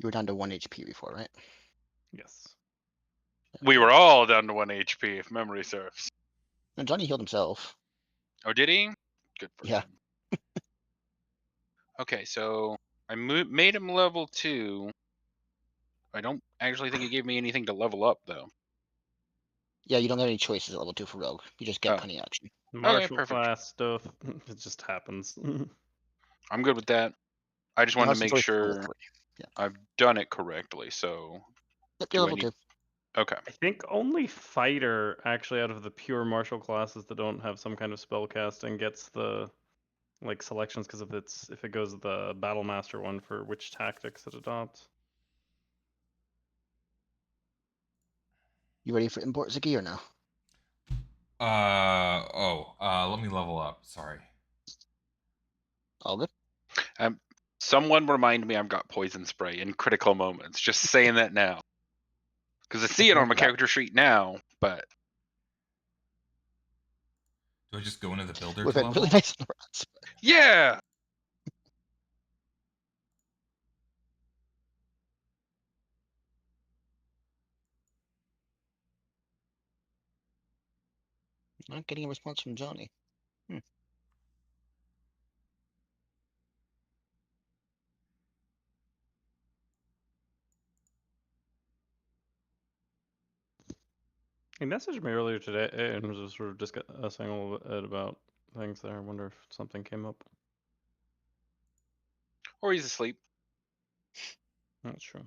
You were down to 1 HP before, right? Yes. We were all down to 1 HP, if memory serves. And Johnny healed himself. Oh, did he? Good for Yeah. him. Okay, so I made him level 2. I don't actually think it gave me anything to level up, though. Yeah, you don't have any choices at level 2 for Rogue. You just get Oh. plenty action. Martial perfect. class stuff. It just happens. I'm good with that. I just wanted to Unless make it's always level sure 3. Yeah. I've done it correctly, so... Yep, Do you're I level need- 2. Okay. I think only fighter, actually, out of the pure martial classes that don't have some kind of spell casting, gets the like selections because if it goes the battle master one for which tactics it adopts. You ready for import, Ziggy, or no? Let me level up. Sorry. All good? Someone remind me I've got poison spray in critical moments. Just saying that now. Because I see it on my character sheet now, but... Do I just go into the builder We've to been level? really nice in the runs. Yeah! Not getting a response from Johnny. He messaged me earlier today and was just sort of discussing a little bit about things there. I wonder if something came up. Or he's asleep. That's true.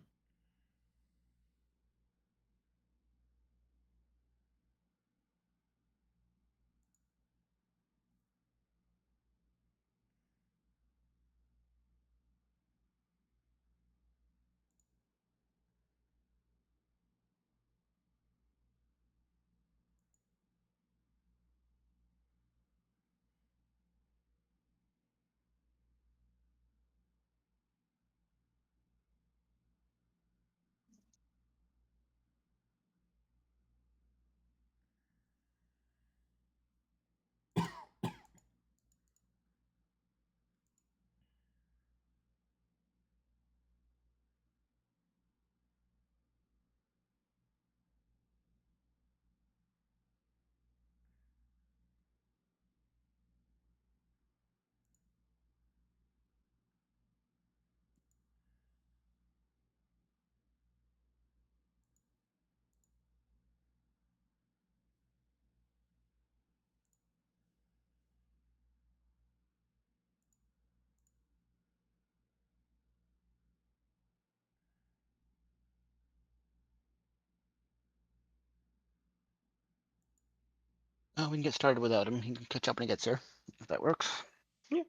Oh, we can get started without him. He can catch up when he gets there, if that works. Yeah.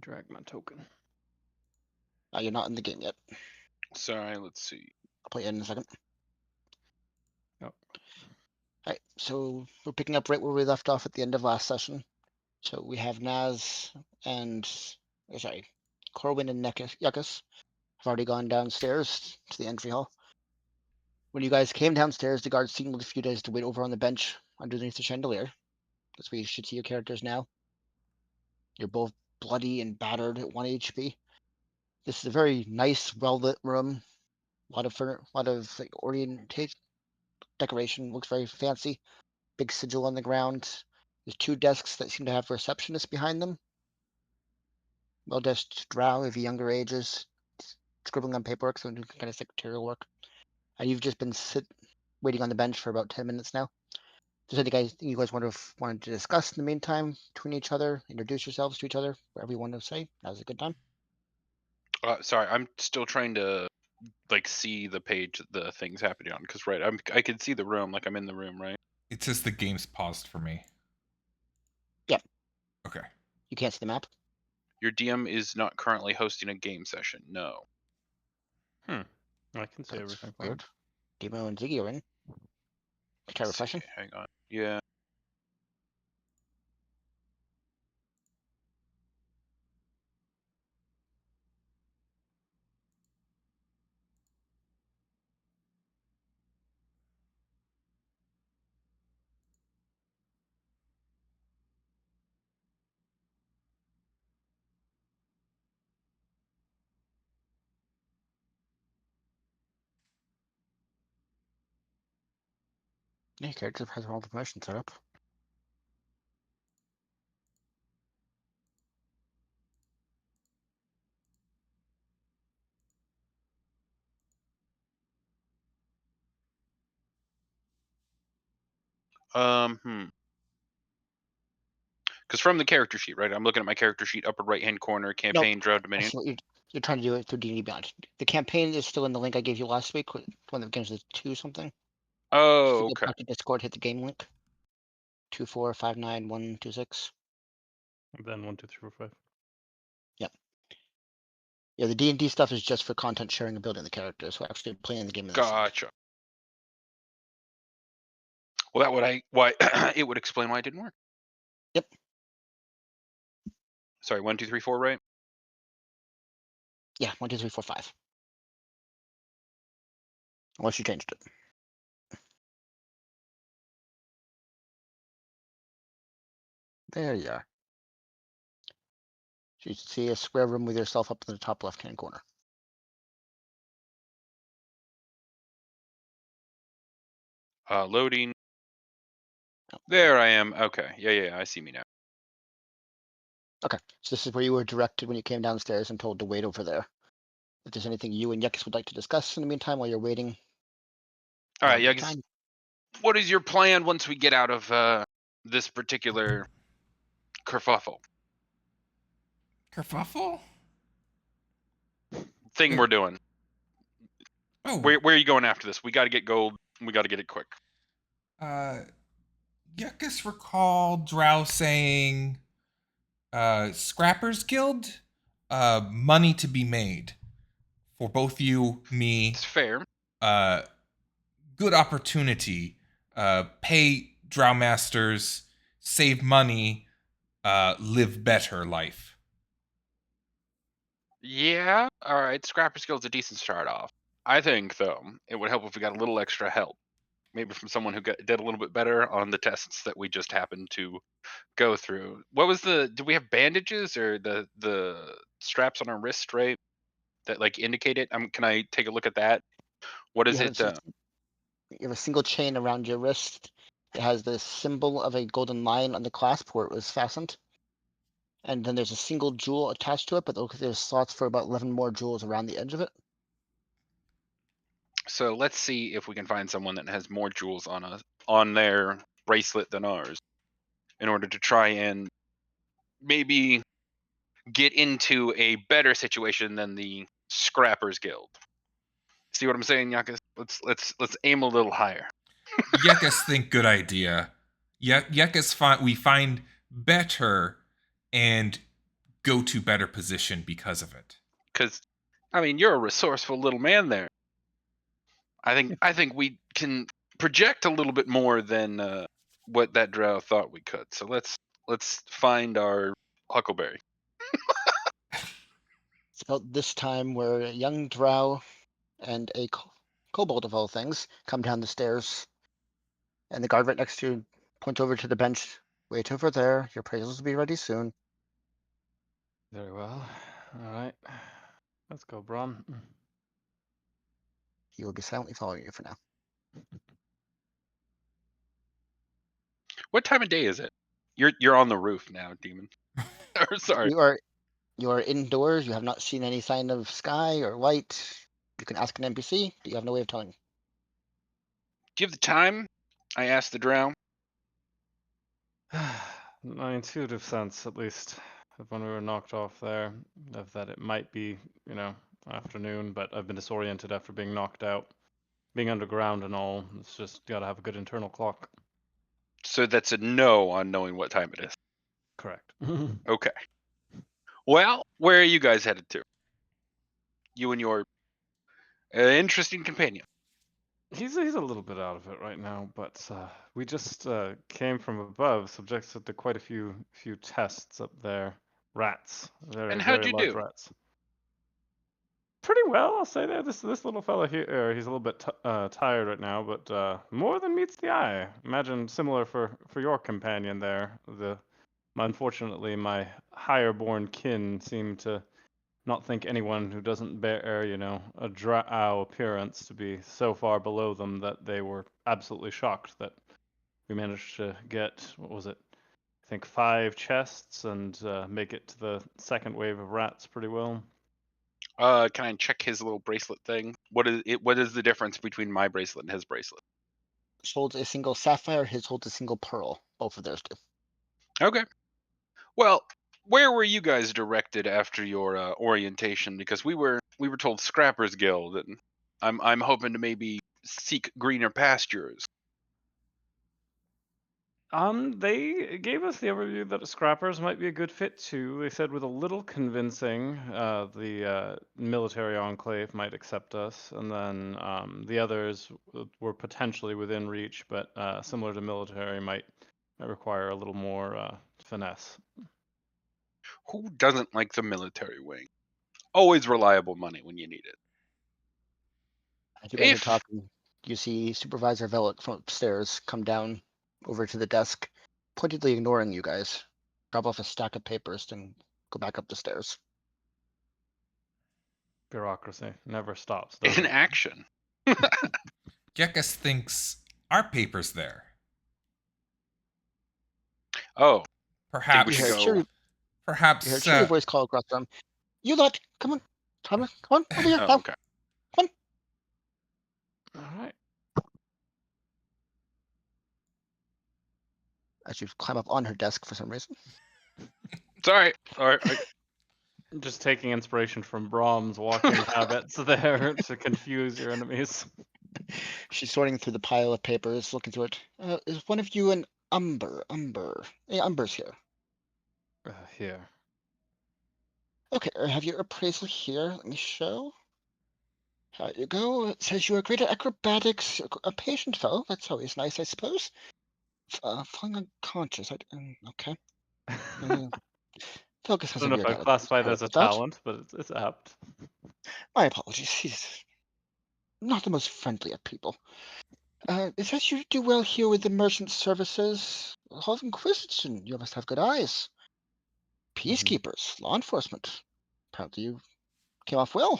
Drag my token. You're not in the game yet. Sorry, let's see. I'll play it in a second. Oh. Alright, so we're picking up right where we left off at the end of last session. So we have Naz and, Corwin and Yuckus have already gone downstairs to the entry hall. When you guys came downstairs, the guards signaled a few days to wait over on the bench underneath the chandelier. That's where you should see your characters now. You're both bloody and battered at 1 HP. This is a very nice, well-lit room. A lot of like, orientation, decoration. Looks very fancy. Big sigil on the ground. There's 2 desks that seem to have receptionists behind them. Well-dressed drow of younger ages, scribbling on paperwork, so doing kind of secretarial work. And you've just been waiting on the bench for about 10 minutes now. If there's anything you guys wanted to discuss in the meantime between each other, introduce yourselves to each other, whatever you want to say, now's a good time. Sorry, I'm still trying to like see the page the thing's happening on, because I can see the room, like I'm in the room, right? It says the game's paused for me. Yep. Okay. You can't see the map? Your DM is not currently hosting a game session. No. I can see That's everything. weird. Demo and Ziggy are in. Try Let's see, refreshing. hang on. Yeah. Yeah, character has all the permissions set up. Because from the character sheet, right? I'm looking at my character sheet, upper right-hand corner, campaign, Drow I Dominion. see what you're trying to do it through D&D Beyond. The campaign is still in the link I gave you last week, one that begins with 2 something. If Oh, you go okay. back to Discord, hit the game link. 2459126. And then 1, 2, 3, 4, 5. Yeah, the D&D stuff is just for content sharing and building the characters. So actually playing the game in this end. Gotcha. Well, that would why it would explain why it didn't work. Yep. Sorry, 1, 2, 3, 4, right? Yeah, 1, 2, 3, 4, 5. Unless you changed it. There you are. So you see a square room with yourself up in the top left-hand corner. Loading. Oh. There I am. Okay. Yeah. I see me now. Okay, so this is where you were directed when you came downstairs and told to wait over there. If there's anything you and Yekis would like to discuss in the meantime while you're waiting. All right, yeah. yeah. What is your plan once we get out of this particular kerfuffle Kerfuffle? thing we're doing? Oh, Where are you going after this? We got to get gold. We got to get it quick. Yuckus recall Drow saying, Scrappers Guild, money to be made for both you, me. It's fair. Good opportunity. Pay Drow Masters, save money, live better life. Yeah. All right. Scrapper Skill's a decent start off. I think though it would help if we got a little extra help, maybe from someone who did a little bit better on the tests that we just happened to go through. What was do we have bandages or the straps on our wrist, right? That like indicate it. Can I take a look at that? What is it? You have a single chain around your wrist. It has the symbol of a golden lion on the clasp where it was fastened. And then there's a single jewel attached to it, but there's slots for about 11 more jewels around the edge of it. So let's see if we can find someone that has more jewels on their bracelet than ours, in order to try and maybe get into a better situation than the Scrappers Guild. See what I'm saying, Yakas? Let's aim a little higher. Yuckus think good idea. Yuckus we find better and go to better position because of it. Because, I mean, you're a resourceful little man there. I think we can project a little bit more than what that drow thought we could. So let's find our Huckleberry. It's about this time where a young drow and a kobold of all things come down the stairs, and the guard right next to you points over to the bench. Wait over there. Your appraisals will be ready soon. Very well. All right. Let's go, Bron. He will be silently following you for now. What time of day is it? You're on the roof now, demon. Or sorry. You are indoors. You have not seen any sign of sky or light. You can ask an NPC. You have no way of telling. Do you have the time? I asked the drow. My intuitive sense, at least, of when we were knocked off there, of that it might be, afternoon, but I've been disoriented after being knocked out. Being underground and all, it's just gotta have a good internal clock. So that's a no on knowing what time it is. Correct. Okay. Well, where are you guys headed to? You and your interesting companion. He's a little bit out of it right now, but we just came from above, subjected to quite a few tests up there. Rats, very And how'd very you large do? rats. Pretty well, I'll say that. This little fella here, he's a little bit tired right now, but more than meets the eye. Imagine similar for your companion there. Unfortunately, my higher born kin seem to not think anyone who doesn't bear, a drow appearance to be so far below them that they were absolutely shocked that we managed to get, what was it? I think 5 chests and make it to the second wave of rats pretty well. Can I check his little bracelet thing? What is it? What is the difference between my bracelet and his bracelet? His holds a single sapphire, his holds a single pearl. Both of theirs do. Okay. Well, where were you guys directed after your orientation? Because we were told Scrappers Guild, and I'm hoping to maybe seek greener pastures. They gave us the overview that scrappers might be a good fit too. They said with a little convincing, the military enclave might accept us, and then the others were potentially within reach, but similar to military might require a little more finesse. Who doesn't like the military wing? Always reliable money when you need it. As you guys are If talking, you see Supervisor Velik from upstairs come down over to the desk, pointedly ignoring you guys, drop off a stack of papers, and go back up the stairs. Bureaucracy never stops, does in it? action. Gekas thinks our paper's there. Oh, Perhaps, we should You hear a go. cheery, perhaps, voice call across the room. You lot, come on, come on, over here, Oh, now. okay. All right. As you climb up on her desk for some reason. Sorry. All right. Just taking inspiration from Brahms' walking habits there to confuse your enemies. She's sorting through the pile of papers, looking through it. Is one of you an Umber? Yeah, Umber's here. Here. Okay, have your appraisal here. Let me show. There you go. It says you're great at acrobatics, a patient fellow. That's always nice, I suppose. Falling unconscious. Okay. Focus I has don't a know if weird I'd attitude. classify it Sorry as a about that. talent, but it's apt. My apologies. He's not the most friendly of people. It says you do well here with the merchant services. Hall of Inquisition. You must have good eyes. Peacekeepers, law enforcement. Apparently you came off well.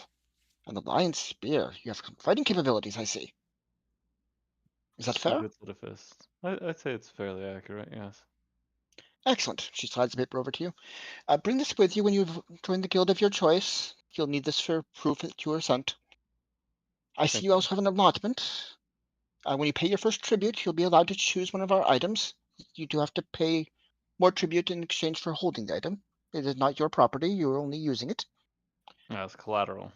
And the Lion's Spear. You have fighting capabilities, I see. Is that Two fair? good set of fists. I'd say it's fairly accurate, yes. Excellent. She slides the paper over to you. Bring this with you when you join the guild of your choice. You'll need this for proof that you were sent. I see Thank you you. also have an allotment. When you pay your first tribute, you'll be allowed to choose one of our items. You do have to pay more tribute in exchange for holding the item. It is not your property. You're only using it. As collateral.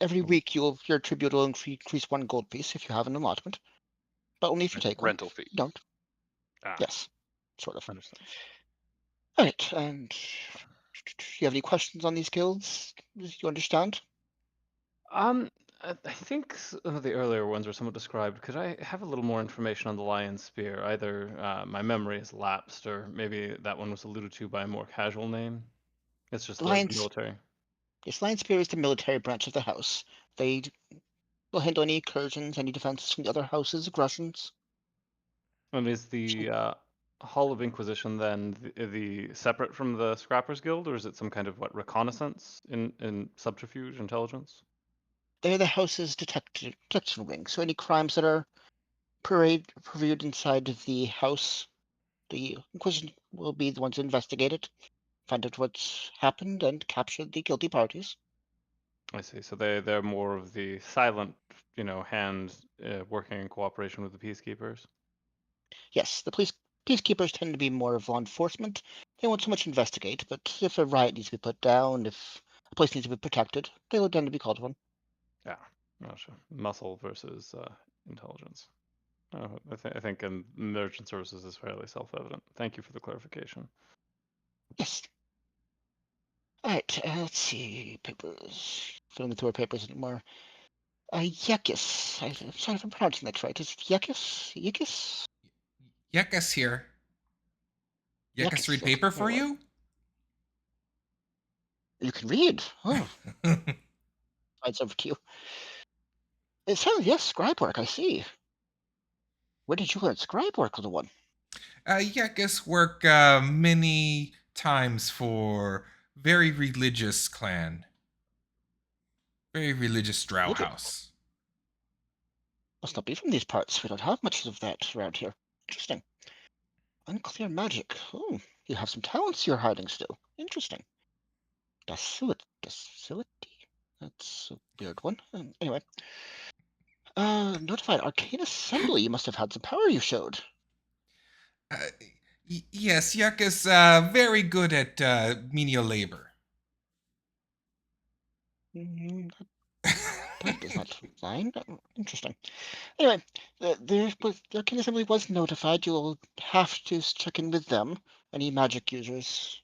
Every Mm. week, your tribute will increase 1 gold piece if you have an allotment, but only if you take one. Rental fee. You don't. Ah, Yes, sort of. understand. All right. And do you have any questions on these guilds? Do you understand? I think some of the earlier ones were somewhat described. Could I have a little more information on the Lion's Spear? Either my memory has lapsed, or maybe that one was alluded to by a more casual name. It's just the Lions, military. yes, Lion Spear is the military branch of the house. They will handle any incursions, any defenses from the other house's aggressions. And is the Hall of Inquisition then the separate from the Scrappers Guild, or is it some kind of reconnaissance in subterfuge intelligence? They're the house's detection wing, so any crimes that are previewed inside of the house, the Inquisition will be the ones to investigate it, find out what's happened, and capture the guilty parties. I see. So they're more of the silent, hand working in cooperation with the peacekeepers. Yes, the peacekeepers tend to be more of law enforcement. They won't so much investigate, but if a riot needs to be put down, if a place needs to be protected, they will tend to be called upon. Yeah, gotcha. Muscle versus intelligence. I think in merchant services is fairly self-evident. Thank you for the clarification. Yes. All right, let's see. Papers. Filling through our papers anymore. Yekis. I'm sorry if I'm pronouncing that right. Is it Yekis? Yekis? Gekas here. Gekas read Yes, paper very for well. you? You can read. Oh, it's over to you. It says, yes, scribe work, I see. Where did you learn scribe work, little one? Gekas work many times for very religious clan. Very religious drow Religious. house. Must not be from these parts. We don't have much of that around here. Interesting. Unclear magic. Oh, you have some talents you're hiding still. Interesting. Docility? That's a weird one. Anyway. Notified Arcane Assembly. You must have had some power you showed. Uh, yes, Yuck is very good at menial labor. Mm, that is not fine. Interesting. Anyway, the Arcane Assembly was notified. You'll have to check in with them. Any magic users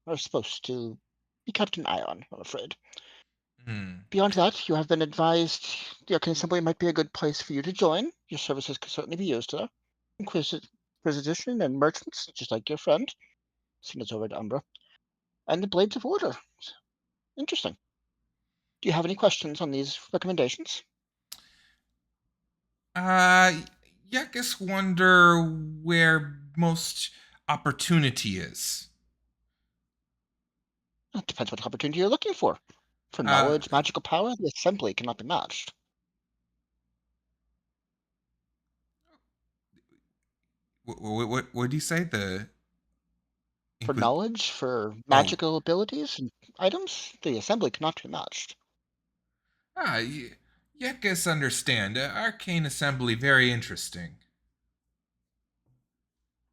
are supposed to be kept an eye on, I'm afraid. Hmm. Beyond that, you have been advised the Arcane Assembly might be a good place for you to join. Your services could certainly be used there. Inquisition and merchants, just like your friend, seen as over to Umbra, and the Blades of Order. Interesting. Do you have any questions on these recommendations? Uh, Yuck is wonder where most opportunity is. It depends what opportunity you're looking for. For Uh, knowledge, magical power, the assembly cannot be matched. what do you say? The For knowledge, for Oh, magical abilities and items, the assembly cannot be matched. Yuck is understand. Arcane assembly very interesting.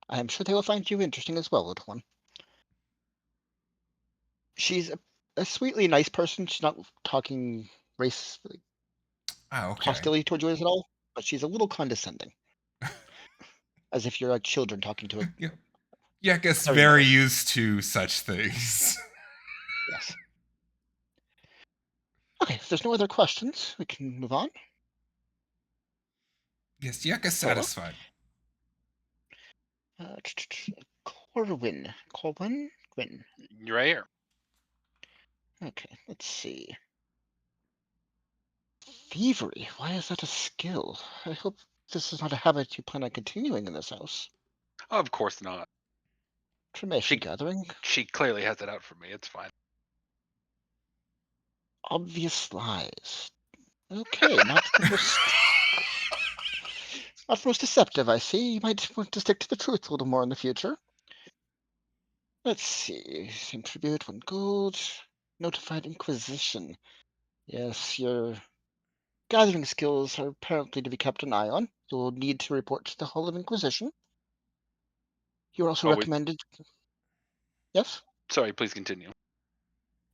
I am sure they will find you interesting as well, little one. She's a sweetly nice person. She's not talking race Okay. hostility towards you at all, but she's a little condescending, as if you're like children talking to a Yeah, Yuck is fairy very mother. used to such things. Yes. Okay, if there's no other questions, we can move on. Yes, Yuck is Very well. satisfied. Corwin. Corwin? Gwyn. You're right here. Okay, let's see. Thievery. Why is that a skill? I hope this is not a habit you plan on continuing in this house. Of course not. Information gathering. She clearly has it out for me. It's fine. Obvious lies. Okay, not the most not the most deceptive, I see. You might want to stick to the truth a little more in the future. Let's see. Same tribute, 1 gold. Notified Inquisition. Yes, your gathering skills are apparently to be kept an eye on. You'll need to report to the Hall of Inquisition. You're also Oh, recommended. Yes? sorry, please continue.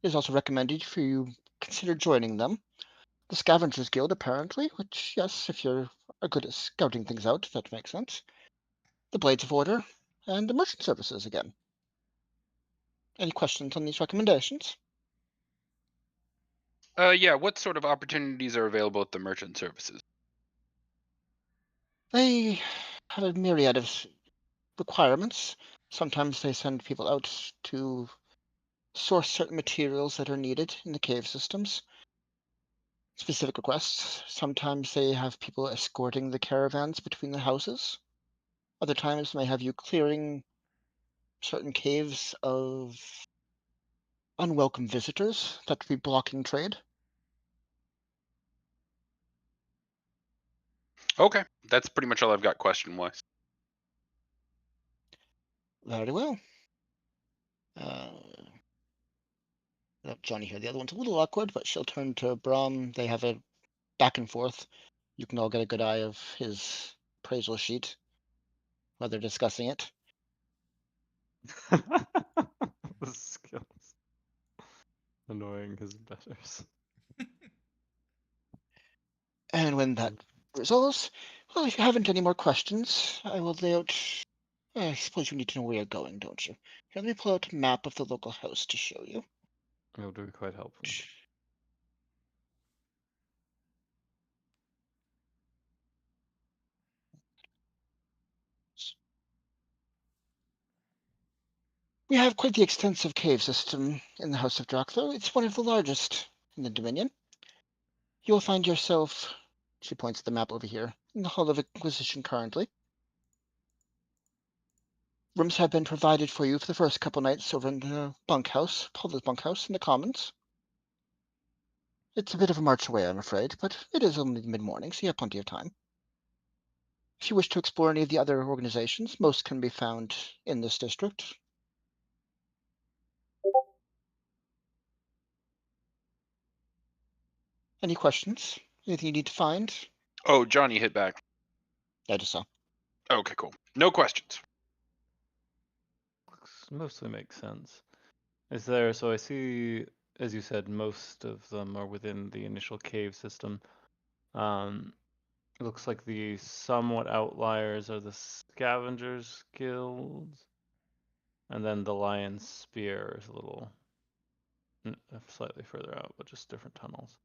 It is also recommended for you consider joining them. The Scavengers Guild, apparently, which, yes, if you're good at scouting things out, that makes sense. The Blades of Order, and the Merchant Services again. Any questions on these recommendations? Yeah, what sort of opportunities are available at the merchant services? They have a myriad of requirements. Sometimes they send people out to source certain materials that are needed in the cave systems. Specific requests. Sometimes they have people escorting the caravans between the houses. Other times they may have you clearing certain caves of unwelcome visitors that would be blocking trade. Okay, that's pretty much all I've got question-wise. Very well. Johnny here. The other one's a little awkward, but she'll turn to Brom. They have a back and forth. You can all get a good eye of his appraisal sheet while they're discussing it. The skills. Annoying his betters. And when that resolves, well, if you haven't any more questions, I will lay out. I suppose you need to know where you're going, don't you? Here, let me pull out a map of the local house to show you. It would be quite helpful. We have quite the extensive cave system in the House of Drakthor. It's one of the largest in the Dominion. You will find yourself, she points at the map over here, in the Hall of Inquisition currently. Rooms have been provided for you for the first couple nights over in the bunkhouse, Paula's bunkhouse in the Commons. It's a bit of a march away, I'm afraid, but it is only mid-morning, so you have plenty of time. If you wish to explore any of the other organizations, most can be found in this district. Any questions? Anything you need to find? Oh, Johnny hit back. I just saw. Okay, cool. No questions. Mostly makes sense. Is there, so I see, as you said, most of them are within the initial cave system. It looks like the somewhat outliers are the Scavengers Guilds, and then the Lion's Spear is a little slightly further out, but just different tunnels.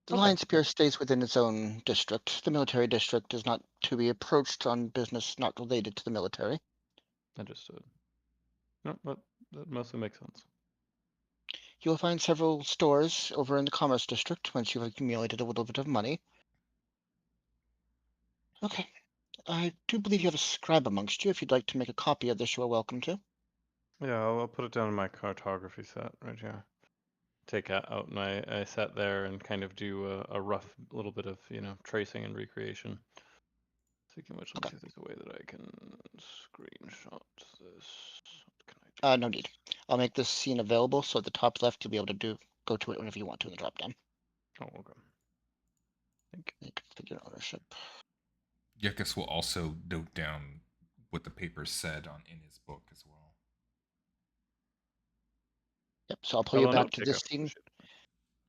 The Okay. Lion Spear stays within its own district. The military district is not to be approached on business not related to the military. Understood. No, but that mostly makes sense. You will find several stores over in the Commerce District once you've accumulated a little bit of money. Okay. I do believe you have a scribe amongst you. If you'd like to make a copy of this, you are welcome to. Yeah, I'll put it down in my cartography set right here. Take it out, and I sat there and kind of do a rough little bit of, tracing and recreation. Speaking of which, let me Okay. see if there's a way that I can screenshot this. What can I do? No need. I'll make this scene available, so at the top left, you'll be able to go to it whenever you want to in the drop-down. Oh, okay. Thank you. Configure ownership. Yuckus will also note down what the paper said in his book as well. Yep, so I'll pull Fellow you back note to taker. this scene. Appreciate it.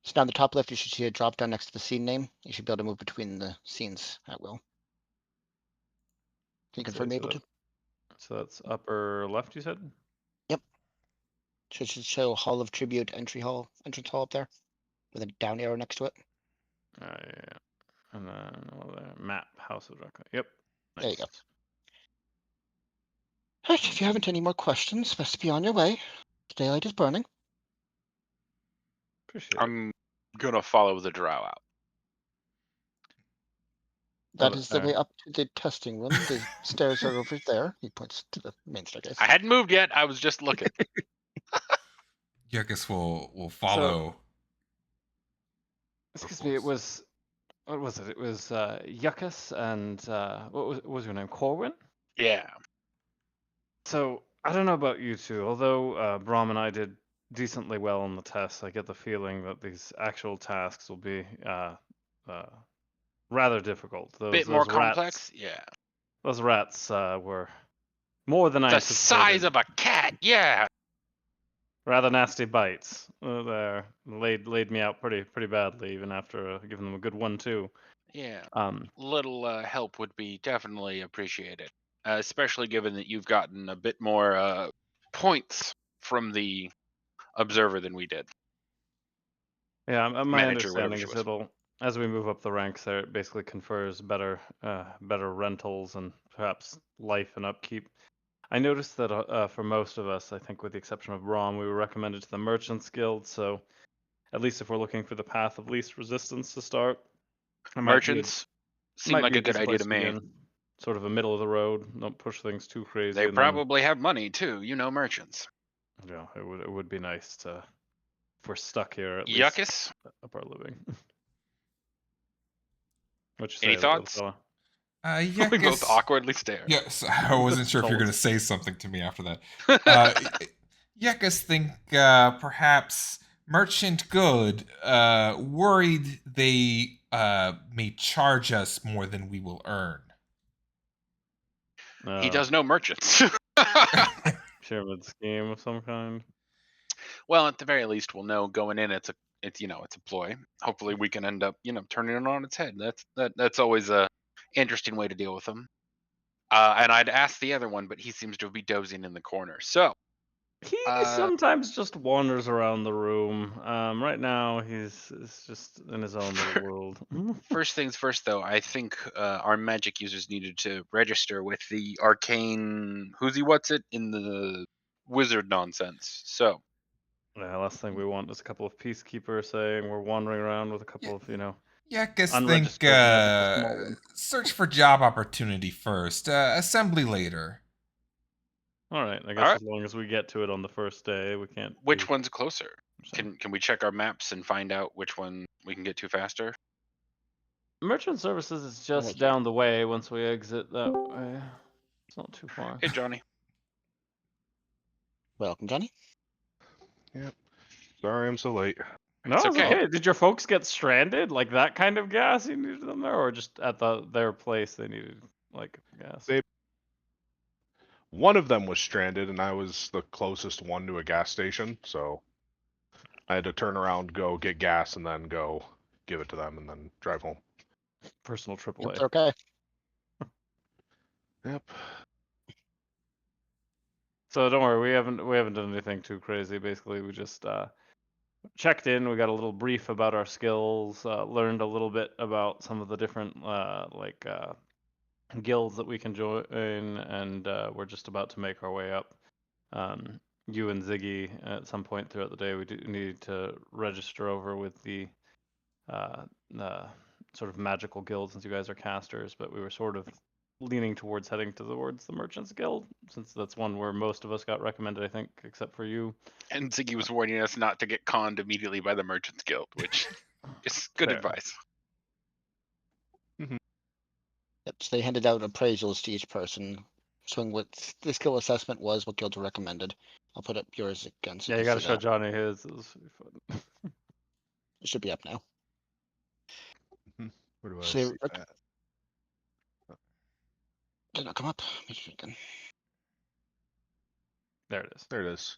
So now on the top left, you should see a drop-down next to the scene name. You should be able to move between the scenes at will. Can you Let's confirm see, you're able to? So that's upper left, you said? Yep. So it should show Hall of Tribute entrance hall up there with a down arrow next to it. Yeah. And then map, House of Dracula. Yep. Nice. There you go. Alright, if you haven't any more questions, best be on your way. The daylight is burning. Appreciate it. I'm gonna follow the drow out. That is the way up to the testing room. The stairs are over there. He points to the main staircase. I hadn't moved yet. I was just looking. Yuckus will follow. Excuse me, what was it? It was Yuckus and what was your name? Corwin? Yeah. So I don't know about you two, although Brahm and I did decently well on the test. I get the feeling that these actual tasks will be rather difficult. Bit more Those rats, complex. Yeah. those rats were more than I The anticipated. size of a cat. Yeah. Rather nasty bites. There laid me out pretty badly, even after giving them a good 1-2. Yeah. Um, Little help would be definitely appreciated, especially given that you've gotten a bit more points from the observer than we did. Yeah, my Manager, whatever understanding she is was. it'll, as we move up the ranks there, it basically confers better rentals and perhaps life and upkeep. I noticed that for most of us, I think with the exception of Brahm, we were recommended to the Merchants Guild, so at least if we're looking for the path of least resistance to start, it Merchants seem like a good idea to me. begin. Sort of a middle of the road, don't push things too crazy. They and then, probably have money too, merchants. yeah, it would be nice to, if we're stuck here, at Yuckus, least up our living. What you say, any little thoughts? fella? We both Yuckus. awkwardly stare. Yes, I wasn't sure if you're Told. going to say something to me after that. Yuckus think perhaps Merchant Good worried they may charge us more than we will earn. He does know merchants. Pyramid scheme of some kind. Well, at the very least, we'll know going in. It's a ploy. Hopefully, we can end up turning it on its head. That's always a interesting way to deal with them. And I'd ask the other one, but he seems to be dozing in the corner. So He sometimes just wanders around the room. Right now, he's just in his own little world. first things first, though, I think our magic users needed to register with the arcane who's he what's it in the wizard nonsense. So Yeah, last thing we want is a couple of peacekeepers saying we're wandering around with a couple of, Yuckus think unregistered magical small ones. search for job opportunity first, assembly later. All right, I guess All right. as long as we get to it on the first day, we can't. Which one's closer? Can we check our maps and find out which one we can get to faster. Merchant services is just right down the way once we exit that way. It's not too far. Hey, Johnny. Welcome, Johnny. Yep. Sorry I'm so late. No, It's it's okay. okay. Did your folks get stranded? Like that kind of gas you needed them there, or just at their place they needed like gas? One of them was stranded, and I was the closest one to a gas station, so I had to turn around, go get gas, and then go give it to them, and then drive home. Personal Yep, AAA. they're okay. Yep. So don't worry, we haven't done anything too crazy. Basically, we just checked in. We got a little brief about our skills, learned a little bit about some of the different guilds that we can join, and we're just about to make our way up. You and Ziggy, at some point throughout the day, we do need to register over with the sort of magical guild, since you guys are casters, but we were sort of leaning towards heading towards the Merchants Guild, since that's one where most of us got recommended, I think, except for you. And Ziggy was warning us not to get conned immediately by the Merchants Guild, which is good Fair. advice. Yep, so they handed out appraisals to each person, showing what the skill assessment was, what guilds were recommended. I'll put up yours again so Yeah, you can got to see show that. Johnny his. It was fun. It should be up now. Where do I So they see that? did not come up. Let me try again. There it is. There it is.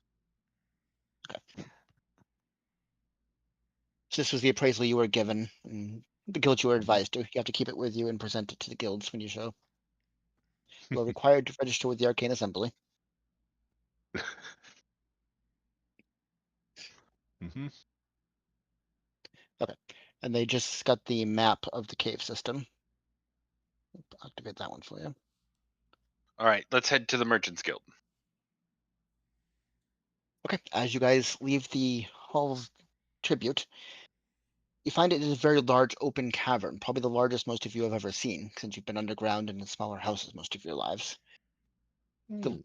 So this was the appraisal you were given, and the guild you were advised to. You have to keep it with you and present it to the guilds when you show. You are required to register with the Arcane Assembly. Mm-hmm. And they just got the map of the cave system. I'll activate that one for you. All right, let's head to the Merchants Guild. Okay, as you guys leave the Hall of Tribute, you find it is a very large open cavern, probably the largest most of you have ever seen, since you've been underground and in smaller houses most of your lives. The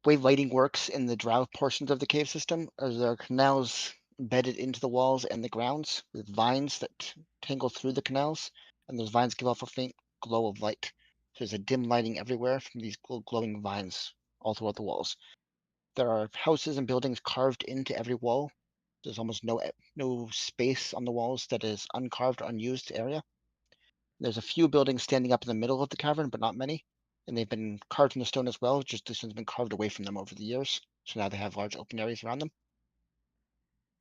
way lighting works in the Drow portions of the cave system is there are canals embedded into the walls and the grounds with vines that tangle through the canals, and those vines give off a faint glow of light. There's a dim lighting everywhere from these glowing vines all throughout the walls. There are houses and buildings carved into every wall. There's almost no space on the walls that is uncarved or unused area. There's a few buildings standing up in the middle of the cavern, but not many. And they've been carved in the stone as well, just this one's been carved away from them over the years. So now they have large open areas around them.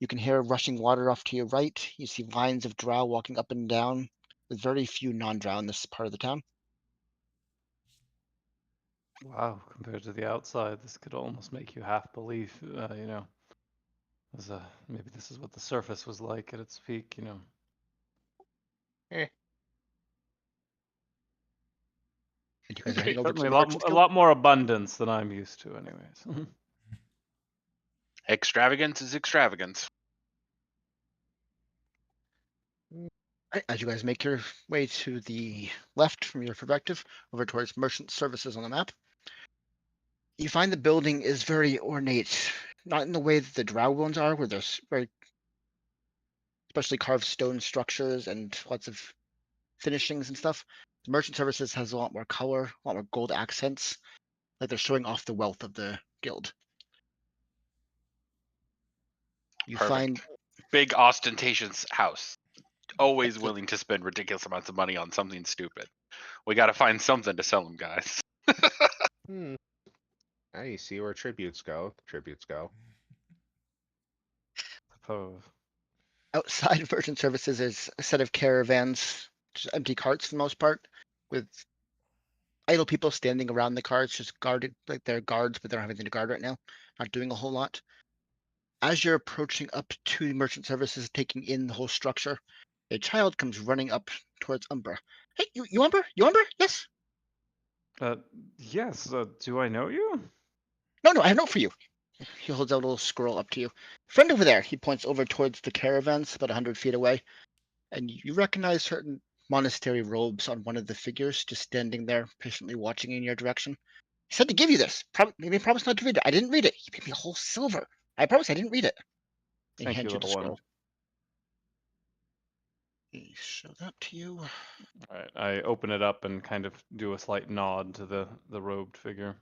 You can hear rushing water off to your right. You see lines of drow walking up and down, with very few non-drow in this part of the town. Wow, compared to the outside, this could almost make you half believe, maybe this is what the surface was like at its peak, And you guys are heading over to Certainly the a Merchants Guild. lot more abundance than I'm used to, anyways. Extravagance is extravagance. Right, as you guys make your way to the left from your perspective, over towards Merchant Services on the map, you find the building is very ornate, not in the way that the Drow ones are, where there's very especially carved stone structures and lots of finishings and stuff. The Merchant Services has a lot more color, a lot more gold accents, like they're showing off the wealth of the guild. You Perfect. find Big ostentatious house. Always That's it. willing to spend ridiculous amounts of money on something stupid. We got to find something to sell them, guys. Now you see where tributes go. Tributes go. Suppose. outside of Merchant Services, there's a set of caravans, just empty carts for the most part, with idle people standing around the carts, just guarded, like they're guards, but they don't have anything to guard right now, not doing a whole lot. As you're approaching up to Merchant Services, taking in the whole structure, a child comes running up towards Umbra. Hey, you Umbra? You Umbra? Yes. Yes, do I know you? No, I have a note for you. He holds out a little scroll up to you. Friend over there. He points over towards the caravans, about 100 feet away, and you recognize certain monastery robes on one of the figures, just standing there, patiently watching in your direction. He said to give you this. Maybe promise not to read it. I didn't read it. He paid me a whole silver. I promise I didn't read it. And he Thank you, hands you the little one. scroll. Show that to you. All right, I open it up and kind of do a slight nod to the robed figure.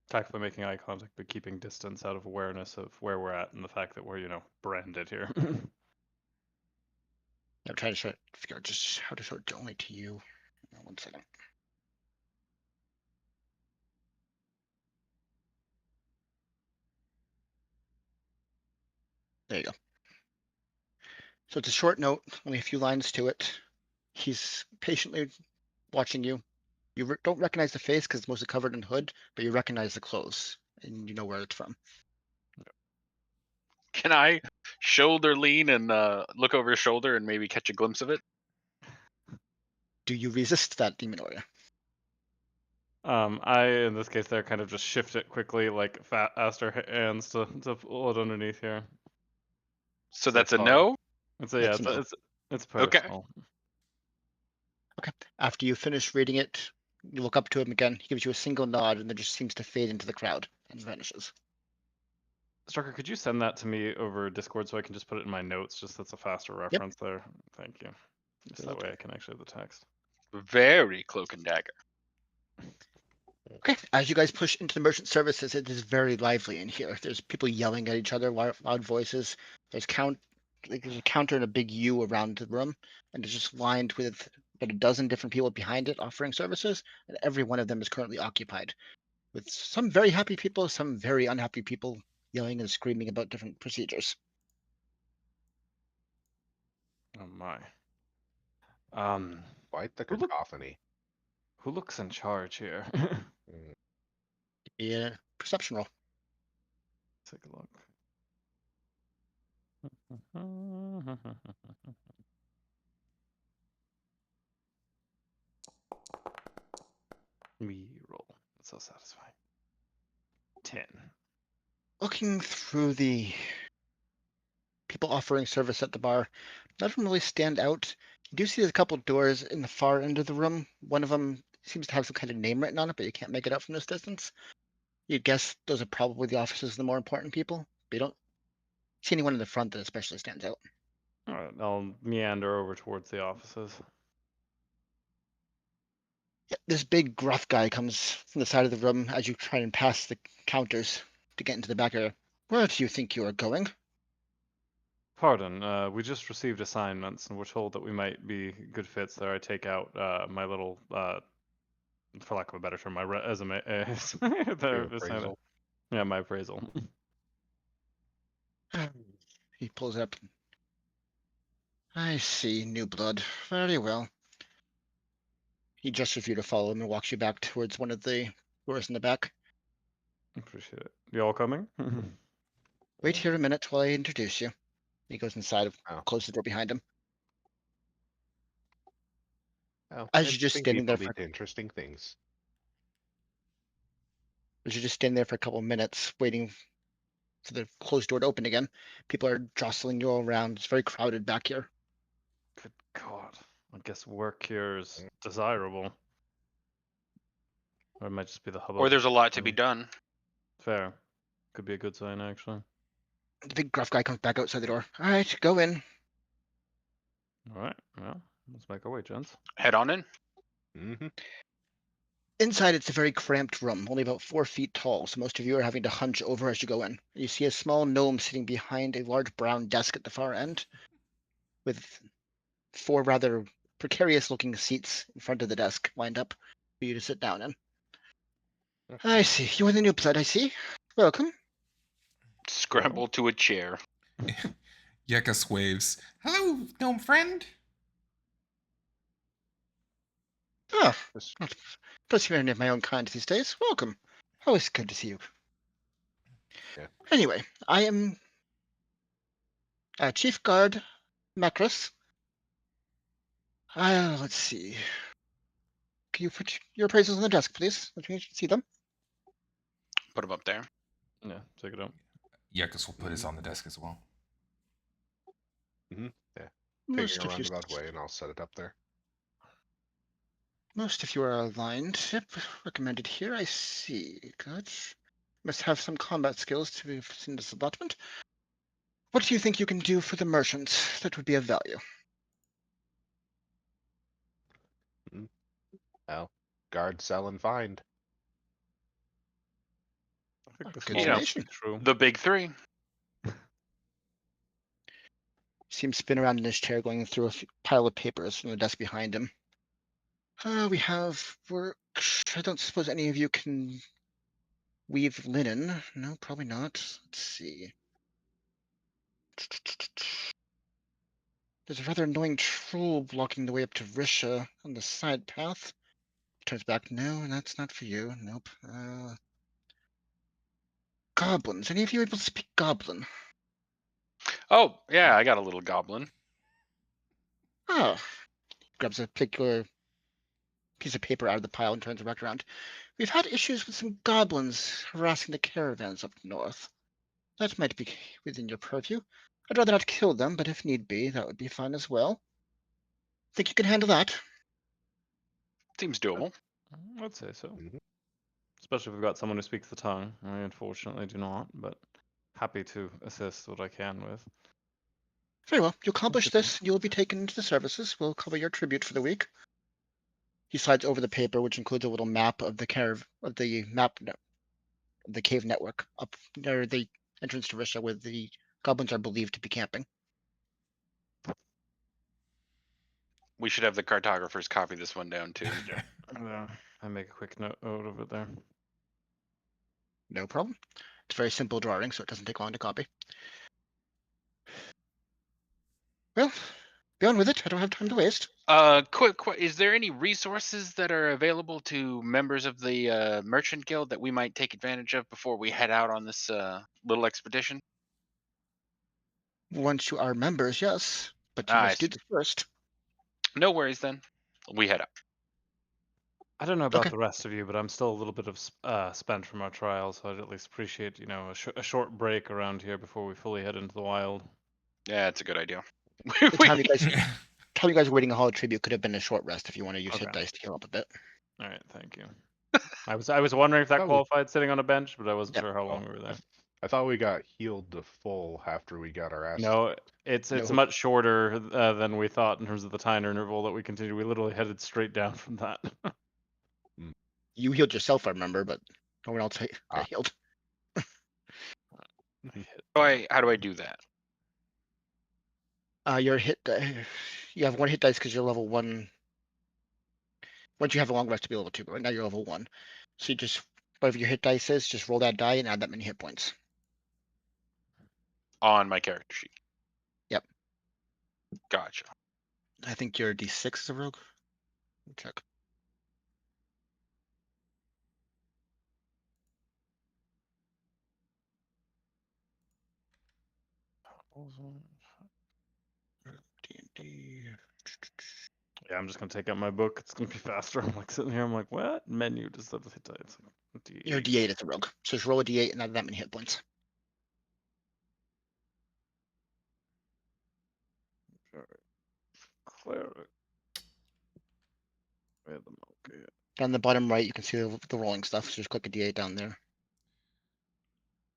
Tactfully making eye contact, but keeping distance out of awareness of where we're at and the fact that we're, branded here. I'm trying to figure out just how to show it only to you. 1 second. There you go. So it's a short note, only a few lines to it. He's patiently watching you. You don't recognize the face because it's mostly covered in hood, but you recognize the clothes and you know where it's from. Can I shoulder lean and look over his shoulder and maybe catch a glimpse of it? Do you resist that demon aura? I, in this case, there kind of just shift it quickly, like asked our hands to pull it underneath here. So So that's a sorry. no? It's a, yeah, That's a no. it's Okay. personal. Okay. After you finish reading it, you look up to him again. He gives you a single nod and then just seems to fade into the crowd and vanishes. Strucker, could you send that to me over Discord so I can just put it in my notes? Just that's a faster reference there. Thank you. Just that way I can actually have the text. Very cloak and dagger. Okay, as you guys push into the merchant services, it is very lively in here. There's people yelling at each other, loud voices. There's there's a counter and a big U around the room, and it's just lined with about a dozen different people behind it offering services, and every one of them is currently occupied. With some very happy people, some very unhappy people yelling and screaming about different procedures. Oh my. Quite the Who look- cacophony. Who looks in charge here? Mm. Yeah, perception roll. Take a look. We roll. That's so satisfying. 10. Looking through the people offering service at the bar, none of them really stand out. You do see there's a couple doors in the far end of the room. One of them seems to have some kind of name written on it, but you can't make it out from this distance. You'd guess those are probably the offices of the more important people, but you don't see anyone in the front that especially stands out. All right, I'll meander over towards the offices. Yeah, this big gruff guy comes from the side of the room as you try and pass the counters to get into the back area. Where do you think you are going? Pardon, we just received assignments and we're told that we might be good fits there. I take out my little, for lack of a better term, my resume. Your appraisal. Yeah, my appraisal. He pulls up. I see, new blood. Very well. He gestures for you to follow him and walks you back towards one of the doors in the back. Appreciate it. You all coming? Wait here a minute while I introduce you. He goes inside, Oh. closes the door behind him. Oh, As you're just interesting standing there people for lead to interesting things. As you're just standing there for a couple of minutes, waiting for the closed door to open again, people are jostling you all around. It's very crowded back here. Good God. I guess work here is desirable. Or it might just be the hubbub. Or there's a lot to be done. Fair. Could be a good sign, actually. The big gruff guy comes back outside the door. All right, go in. All right, well, let's make our way, gents. Head on in. Mm-hmm. Inside, it's a very cramped room, only about 4 feet tall, so most of you are having to hunch over as you go in. You see a small gnome sitting behind a large brown desk at the far end, with 4 rather precarious-looking seats in front of the desk lined up for you to sit down in. I see. You are the new blood, I see. Welcome. Scramble to a chair. Yekas waves. Hello, gnome friend. Oh, Just- does hear any of my own kind these days. Welcome. Always good to see you. Yeah. Anyway, I am Chief Guard Macros. Let's see. Can you put your appraisals on the desk, please? Let me see them. Put him up there. Yeah, take it out. Yekas will put his on the desk as well. Most Taking a of you, roundabout way, and I'll set it up there. most of you are aligned. Yep, recommended here. I see. Good. Must have some combat skills to have seen this allotment. What do you think you can do for the merchants that would be of value? Well, guard, sell, and find. I think the Good small must be summation. true. The big three. See him spin around in his chair, going through a pile of papers from the desk behind him. We have work. I don't suppose any of you can weave linen. No, probably not. Let's see. There's a rather annoying troll blocking the way up to Risha on the side path. Turns back. No, that's not for you. Nope. Goblins. Any of you able to speak Goblin? Oh, yeah, I got a little goblin. Oh. Grabs a particular piece of paper out of the pile and turns it back around. We've had issues with some goblins harassing the caravans up north. That might be within your purview. I'd rather not kill them, but if need be, that would be fine as well. Think you can handle that? Seems doable. I'd say so. Mhm. Especially if we've got someone who speaks the tongue. I unfortunately do not, but happy to assist what I can with. Very well. You accomplish Good. this, you will be taken into the services. We'll cover your tribute for the week. He slides over the paper, which includes a little map of the cave network up near the entrance to Risha, where the goblins are believed to be camping. We should have the cartographers copy this one down too. I make a quick note of it there. No problem. It's very simple drawing, so it doesn't take long to copy. Well, be on with it. I don't have time to waste. Quick, is there any resources that are available to members of the merchant guild that we might take advantage of before we head out on this little expedition? Once you are members, yes, but you I must do see. this first. No worries then. We head out. I don't know about Okay. the rest of you, but I'm still a little bit of spent from our trial, so I'd at least appreciate, a short break around here before we fully head into the wild. Yeah, it's a good idea. The time you guys were waiting a Hall of Tribute could have been a short rest if you want to use hit Okay. dice to heal up a bit. All right, thank you. I was wondering if that That was- qualified sitting on a bench, but I wasn't Yep. sure how long we were there. I thought we got healed to full after we got our ass. No, it's No. much shorter than we thought in terms of the time interval that we continued. We literally headed straight down from that. You healed yourself, I remember, but no one else Ah. got healed. How do I do that? Your hit you have one hit dice because you're level 1. Once you have a long rest to be level 2, but right now you're level 1. So you just, whatever your hit dice is, just roll that die and add that many hit points. On my character sheet. Yep. Gotcha. I think your D6 is a rogue. Let me check. D&D. Yeah, I'm just gonna take out my book. It's gonna be faster. I'm like sitting here. I'm like, what menu does that hit dice? Your D8 is a rogue. So just roll a D8 and add that many hit points. Cleric. Where the okay. Down the bottom right, you can see the rolling stuff. So just click a D8 down there.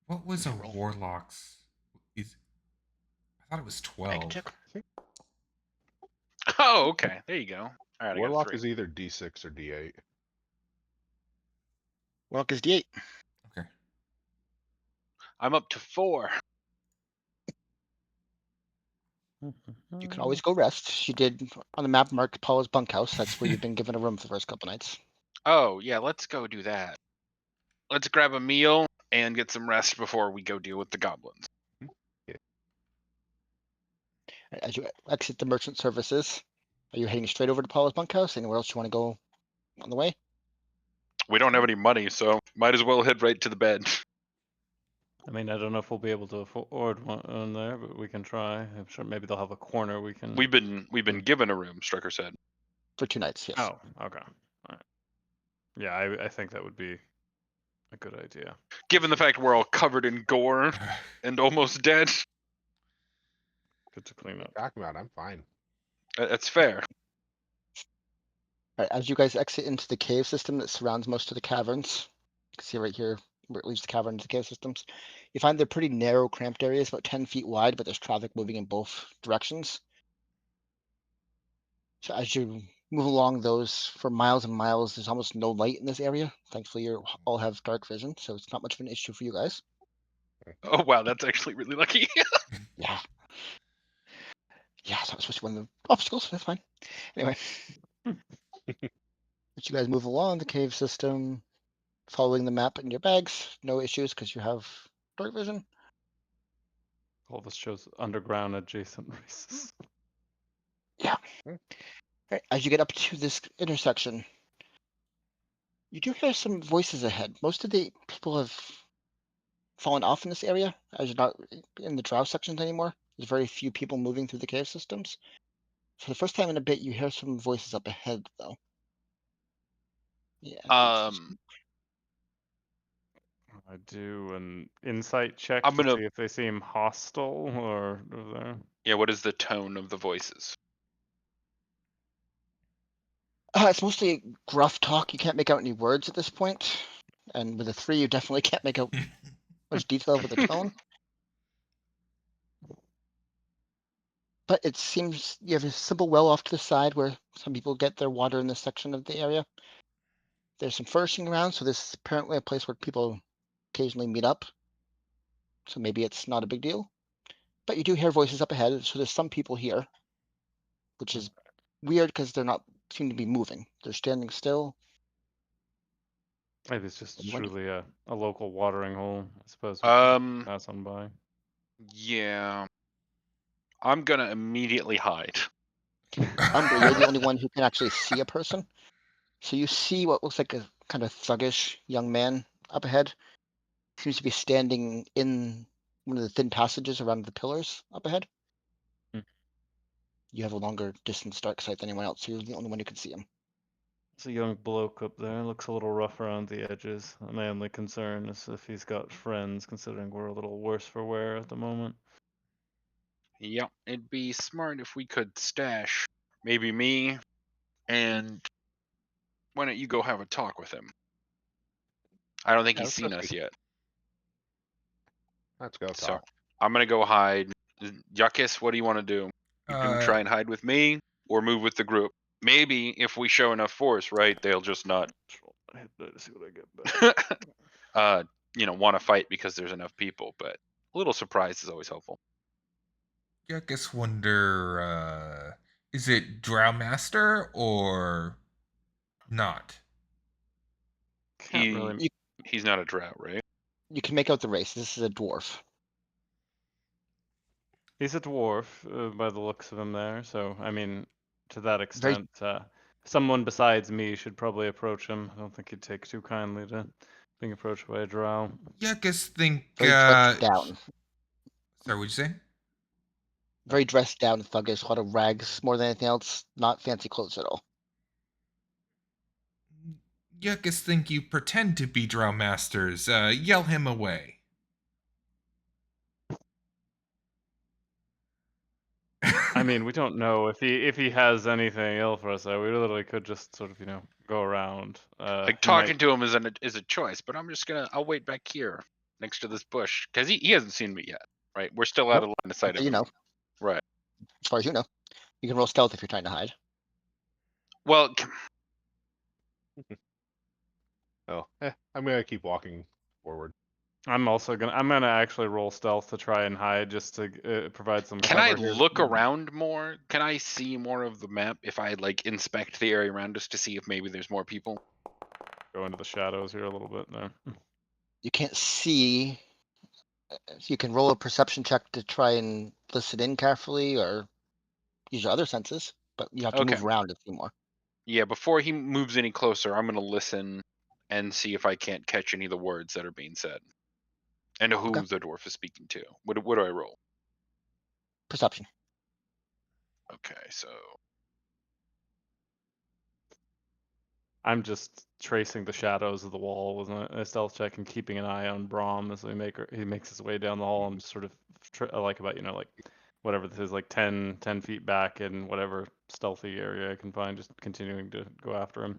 What was a Roll. warlock's? I thought it was I 12. can check. Oh, okay. There you go. All right, I got Warlock 3. is either D6 or D8. Warlock is D8. Okay. I'm up to 4. You can always go rest. She did on the map marked Paula's bunkhouse. That's where you've been given a room for the first couple nights. Oh, yeah, let's go do that. Let's grab a meal and get some rest before we go deal with the goblins. As you exit the merchant services, are you heading straight over to Paula's bunkhouse? Anywhere else you want to go on the way? We don't have any money, so might as well head right to the bed. I mean, I don't know if we'll be able to afford one on there, but we can try. I'm sure maybe they'll have a corner we can. We've been given a room, Strucker said. For 2 nights, yes. Oh, okay. All right. Yeah, I think that would be a good idea. Given the fact we're all covered in gore and almost dead, Good to clean up. Talking about, I'm fine. that's fair. All right, as you guys exit into the cave system that surrounds most of the caverns, you can see right here or at least the cavern to cave systems. You find they're pretty narrow, cramped areas, about 10 feet wide, but there's traffic moving in both directions. So as you move along those for miles and miles, there's almost no light in this area. Thankfully, you all have dark vision, so it's not much of an issue for you guys. Oh wow, that's actually really lucky. Yeah. Yeah, that was supposed to be one of the obstacles. That's fine. Anyway. As you guys move along the cave system, following the map in your bags, no issues because you have dark vision. All this shows underground adjacent races. Yeah. Right, as you get up to this intersection, you do hear some voices ahead. Most of the people have fallen off in this area, as you're not in the drow sections anymore. There's very few people moving through the cave systems. For the first time in a bit, you hear some voices up ahead, though. Yeah. I do an insight check I'm to gonna- see if they seem hostile or Yeah, what is the tone of the voices? It's mostly gruff talk. You can't make out any words at this point. And with a 3, you definitely can't make out much detail with the tone. But it seems you have a simple well off to the side where some people get their water in this section of the area. There's some furnishing around, so this is apparently a place where people occasionally meet up. So maybe it's not a big deal. But you do hear voices up ahead, so there's some people here, which is weird because they're not seem to be moving. They're standing still. maybe it's just And when- truly a local watering hole. I suppose we can pass on by. Yeah. I'm gonna immediately hide. Umbra, you're the only one who can actually see a person. So you see what looks like a kind of thuggish young man up ahead. Seems to be standing in one of the thin passages around the pillars up ahead. Hmm. You have a longer distance dark sight than anyone else, so you're the only one who can see him. There's a young bloke up there. Looks a little rough around the edges. My only concern is if he's got friends, considering we're a little worse for wear at the moment. Yep, it'd be smart if we could stash maybe me, and why don't you go have a talk with him? I don't think Yeah, he's seen us yet. Let's go So talk. I'm gonna go hide. Yuckus, what do you want to do? You can try and hide with me or move with the group. Maybe if we show enough force, right, they'll just not I hit that to see what I get back. want to fight because there's enough people, but a little surprise is always helpful. Yeah, I guess wonder, is it Drow Master or not? Can't really. He's not a drow, right? You can make out the race. This is a dwarf. He's a dwarf by the looks of him there. So I mean, to that Very, extent, someone besides me should probably approach him. I don't think he'd take too kindly to being approached by a drow. Yeah, I guess think. very dressed down. Sorry, what'd you say? Very dressed down, thuggish, a lot of rags more than anything else. Not fancy clothes at all. Yeah, I guess think you pretend to be Drow Masters. Yell him away. I mean, we don't know if he has anything ill for us. Though. We literally could just sort of go around. Like He talking might- to him is a choice, but I'll wait back here next to this bush because he hasn't seen me yet, right? We're still out of line of sight of You him. know, Right. as far as you know, you can roll stealth if you're trying to hide. Well, Oh, I'm gonna keep walking forward. I'm gonna actually roll stealth to try and hide just to provide some can I cover here. look around more? Can I see more of the map if I like inspect the area around us to see if maybe there's more people? Go into the shadows here a little bit there. You can't see. You can roll a perception check to try and listen in carefully or use your other senses, but you have to Okay. move around to see more. Yeah, before he moves any closer, I'm gonna listen and see if I can't catch any of the words that are being said. And who Okay. the dwarf is speaking to. What do I roll? Perception. Okay, so I'm just tracing the shadows of the wall with a stealth check and keeping an eye on Brahm as he makes his way down the hall. I'm just sort of like about like whatever this is, like 10 feet back in whatever stealthy area I can find, just continuing to go after him.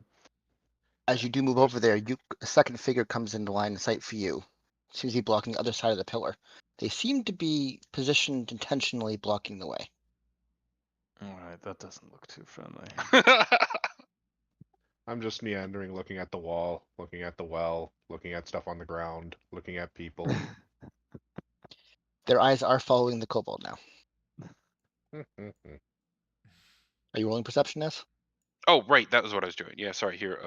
As you do move over there, a second figure comes into line of sight for you. Susie blocking the other side of the pillar. They seem to be positioned intentionally blocking the way. Alright, that doesn't look too friendly. I'm just meandering, looking at the wall, looking at the well, looking at stuff on the ground, looking at people. Their eyes are following the kobold now. Are you rolling perception, Ness? Oh, right, that was what I was doing. Yeah, sorry. Here,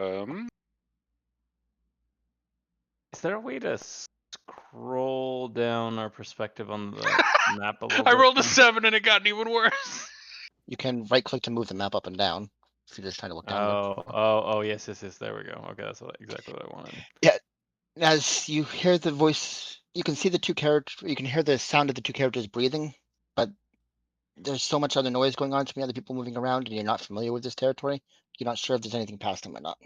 Is there a way to scroll down our perspective on the map a little I bit? rolled a 7 and it got even worse. You can right-click to move the map up and down if you're just trying to look down. Oh, yes, there we go. Okay, that's exactly what I wanted. As you hear the voice, you can see the two characters. You can hear the sound of the two characters breathing, but there's so much other noise going on, so many other people moving around, and you're not familiar with this territory. You're not sure if there's anything past them or not.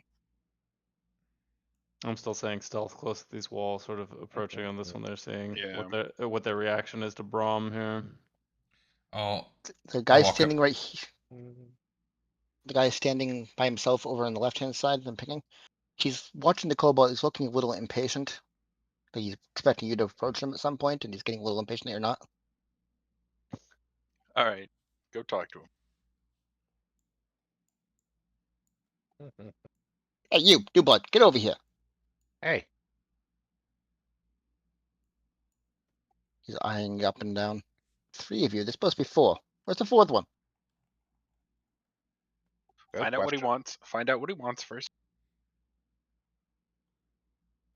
I'm still saying stealth close to these walls, sort of approaching on this one. They're seeing Yeah. what their reaction is to Brom here. Oh, The guy walk standing up. right here, the guy standing by himself over on the left-hand side, them picking. He's watching the kobold. He's looking a little impatient. But he's expecting you to approach him at some point, and he's getting a little impatient that you're not. All right, go talk to him. Hey, you, Dewblood, get over here. Hey, He's eyeing you up and down. 3 of you. There's supposed to be 4. Where's the 4th one? good Find out what he question. wants. Find out what he wants first.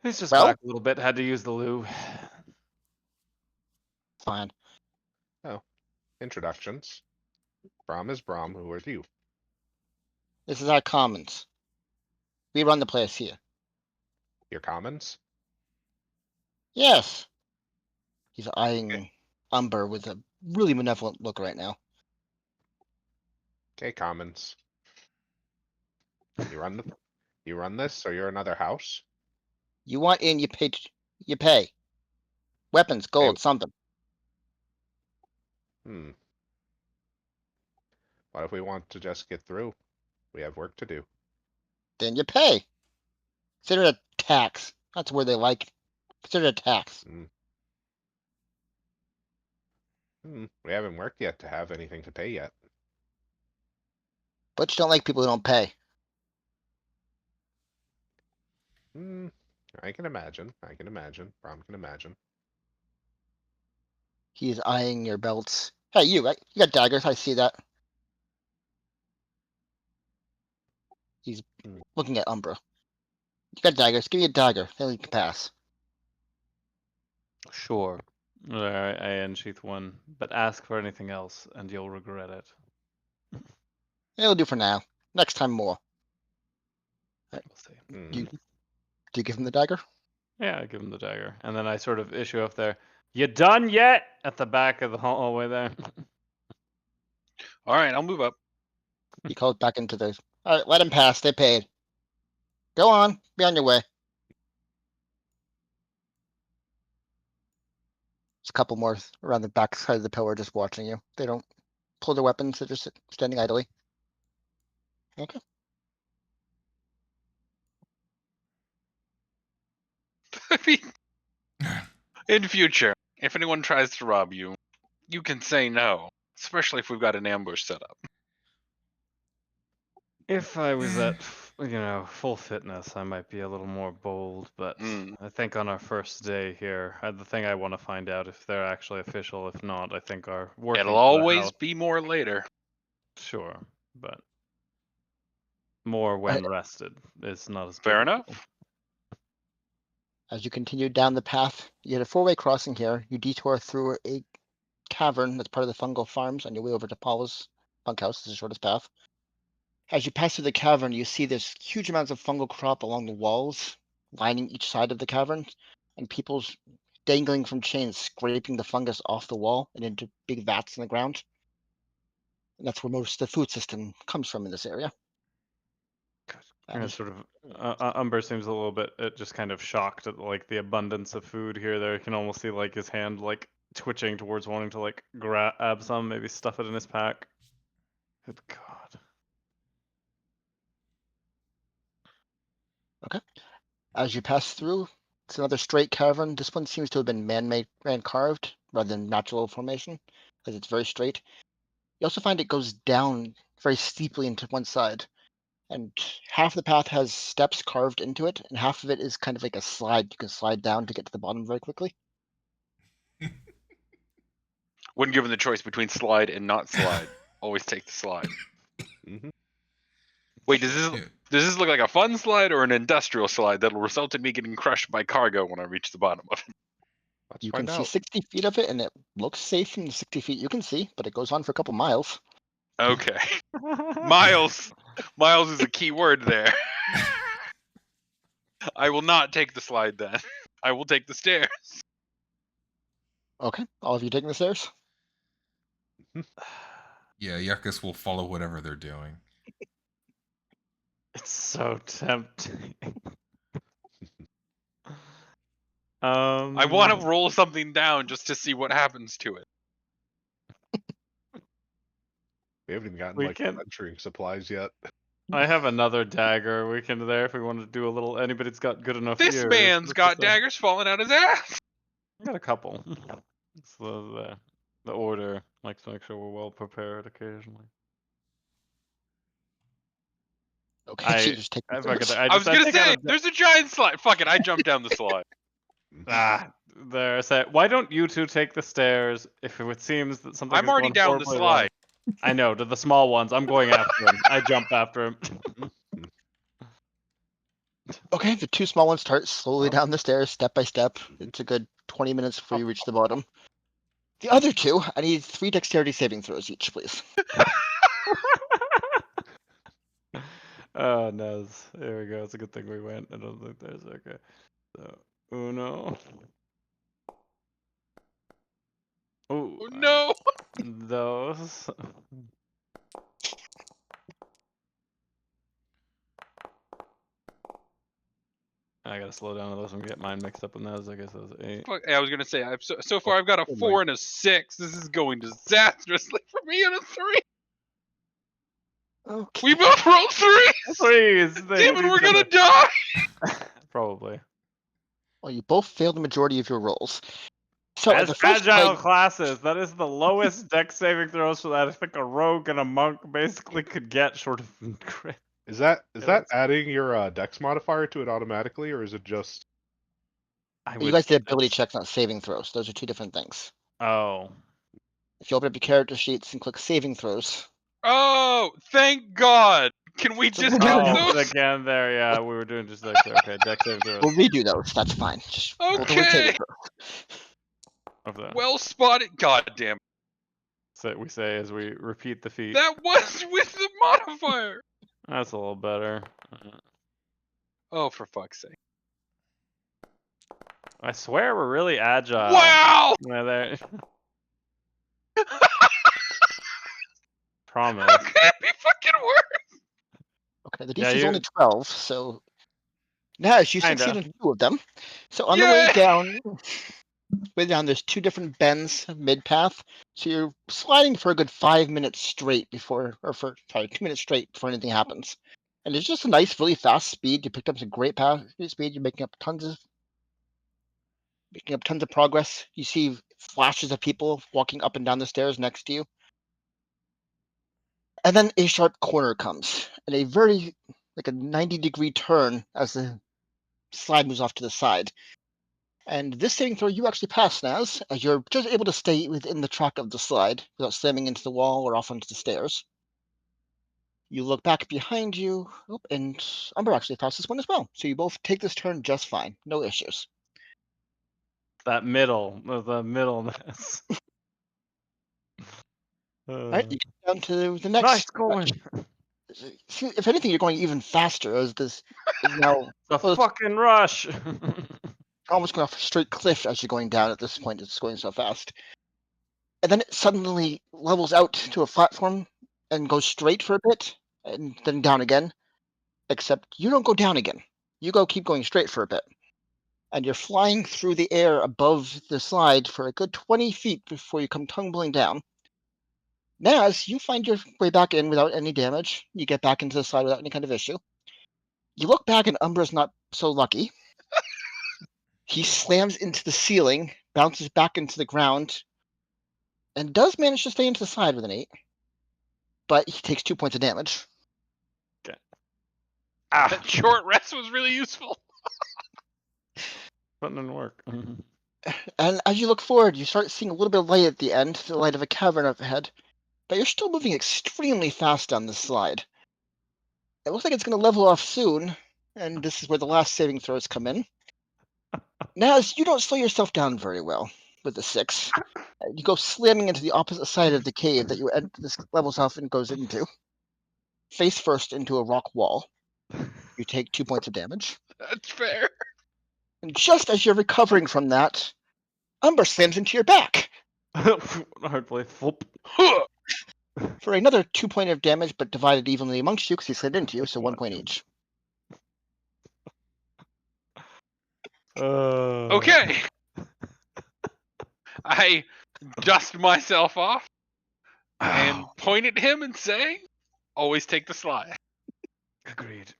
He's just Well? back a little bit. Had to use the loo. Fine. Introductions. Brom is Brom. Who are you? This is our commons. We run the place here. Your commons? Yes. He's eyeing Umber with a really malevolent look right now. Okay, commons. You run this, so you're another house? You want in, you pay. You pay. Weapons, gold, Hey. something. What if we want to just get through? We have work to do. Then you pay. Consider it a tax. That's where they like it. Consider it a tax. We haven't worked yet to have anything to pay yet. But you don't like people who don't pay. I can imagine. Brom can imagine. He's eyeing your belts. Hey, you, right? You got daggers. I see that. He's looking at Umbra. You got daggers. Give me a dagger. Then we can pass. Sure. Alright, I unsheath one, but ask for anything else, and you'll regret it. It'll do for now. Next time more. We'll see. Do you give him the dagger? Yeah, I give him the dagger, and then I sort of issue up there. You done yet? At the back of the hallway there. All right, I'll move up. He calls back into the. All right, let him pass. They paid. Go on. Be on your way. There's a couple more around the back side of the pillar just watching you. They don't pull their weapons. They're just standing idly. Okay. I mean, in future, if anyone tries to rob you, you can say no, especially if we've got an ambush set up. If I was at, full fitness, I might be a little more bold, but I think on our first day here, the thing I want to find out if they're actually official. If not, I think our working It'll for the always house- be more later. Sure, but more when rested is not as Fair big a enough. deal. As you continue down the path, you get a 4-way crossing here. You detour through a cavern that's part of the fungal farms on your way over to Paula's bunkhouse. This is the shortest path. As you pass through the cavern, you see there's huge amounts of fungal crop along the walls, lining each side of the cavern, and people's dangling from chains, scraping the fungus off the wall and into big vats in the ground. And that's where most of the food system comes from in this area. And sort of, Umber seems a little bit just kind of shocked at like the abundance of food here. There, you can almost see like his hand like twitching towards wanting to like grab some, maybe stuff it in his pack. Good God. As you pass through, it's another straight cavern. This one seems to have been man-made, man-carved, rather than natural formation, because it's very straight. You also find it goes down very steeply into one side, and half the path has steps carved into it, and half of it is kind of like a slide. You can slide down to get to the bottom very quickly. When given the choice between slide and not slide, always take the slide. Mhm. Wait, does Yeah. this look like a fun slide or an industrial slide that'll result in me getting crushed by cargo when I reach the bottom of it? Let's You find can see out. 60 feet of it, and it looks safe from the 60 feet you can see, but it goes on for a couple miles. Okay. Miles. Miles is a key word there. I will not take the slide then. I will take the stairs. Okay, all of you taking the stairs? Yeah, Yuckus will follow whatever they're doing. It's so tempting. I want to roll something down just to see what happens to it. We haven't even gotten We like can- adventuring supplies yet. I have another dagger. We can there if we want to do a little. Anybody's got good enough This ears. man's Let's got just, daggers falling out his ass. I got a couple. It's the order likes to make sure we're well prepared occasionally. Okay, so you just take the if I could, stairs. I was gonna take out say, a there's a giant slide. Fuck it, I jumped down the slide. there. Say, why don't you two take the stairs? If it seems that something I'm is already going down the horribly slide. wrong. I know, to the small ones. I'm going after him. I jump after him. Okay, the two small ones start slowly Oh. down the stairs, step by step. It's a good 20 minutes before you reach the bottom. The other two, I need 3 dexterity saving throws each, please. Oh, Nez. There we go. It's a good thing we went. I don't think there's okay. So, Uno. Ooh, Oh no! those. I gotta slow down on those and get mine mixed up with those. I guess that was 8. Fuck, I was gonna say, so far I've got a Oh my- 4 and a 6. This is going disastrously for me on a 3. Okay. We both rolled 3. Please, Damn it, we're gonna die. Probably. Well, you both failed the majority of your rolls. So As the first agile leg, classes, that is the lowest dex saving throws for that I think a rogue and a monk basically could get, short of crit. Is that that's- adding your dex modifier to it automatically, or is it just? you guys did ability checks, not saving throws. Those are two different things. Oh. If you open up your character sheets and click saving throws, Oh, thank God. Can we So just we're get gonna Oh, those? again there, yeah, we were doing just like okay, dex saving throws. we'll redo those. That's fine. Just roll the word saving Okay. throws. Of that. Well spotted. God damn it. So we say as we repeat the feat. That was with the modifier. That's a little better. Oh, for fuck's sake. I swear we're really agile. Wow. Yeah, there. Promise. How can it be fucking worse? Okay, the Yeah, DC is you- only 12, so Naz, you Kinda. succeeded in 2 of them. So on the way Yay! down, there's 2 different bends mid path. So you're sliding for a good 5 minutes straight before, or for sorry, 2 minutes straight before anything happens. And it's just a nice, really fast speed. You picked up some great speed. You're making up tons of progress. You see flashes of people walking up and down the stairs next to you. And then a sharp corner comes, and a very like a 90-degree turn as the slide moves off to the side. And this saving throw you actually pass, Naz, as you're just able to stay within the track of the slide without slamming into the wall or off onto the stairs. You look back behind you, and Umber actually passed this one as well. So you both take this turn just fine, no issues. That middle, the middleness. All right, you get down to the next. Nice going. See, if anything, you're going even faster as this is now The well, it's fucking rush. almost going off a straight cliff as you're going down at this point. It's going so fast. And then it suddenly levels out to a platform and goes straight for a bit and then down again. Except you don't go down again. You keep going straight for a bit. And you're flying through the air above the slide for a good 20 feet before you come tumbling down. Naz, you find your way back in without any damage. You get back into the slide without any kind of issue. You look back and Umbra's not so lucky. He slams into the ceiling, bounces back into the ground, and does manage to stay into the side with an 8. But he takes 2 points of damage. Ah, That short rest was really useful. putting in work. And as you look forward, you start seeing a little bit of light at the end, the light of a cavern up ahead. But you're still moving extremely fast down this slide. It looks like it's going to level off soon, and this is where the last saving throws come in. Naz, you don't slow yourself down very well with the 6. You go slamming into the opposite side of the cave that this levels off and goes into. Face first into a rock wall. You take 2 points of damage. That's fair. And just as you're recovering from that, Umber slams into your back Hard play. Flip. for another 2 point of damage, but divided evenly amongst you because he slid into you, so 1 point each. Okay. I dust myself off and point at him and say, always take the slide. Agreed.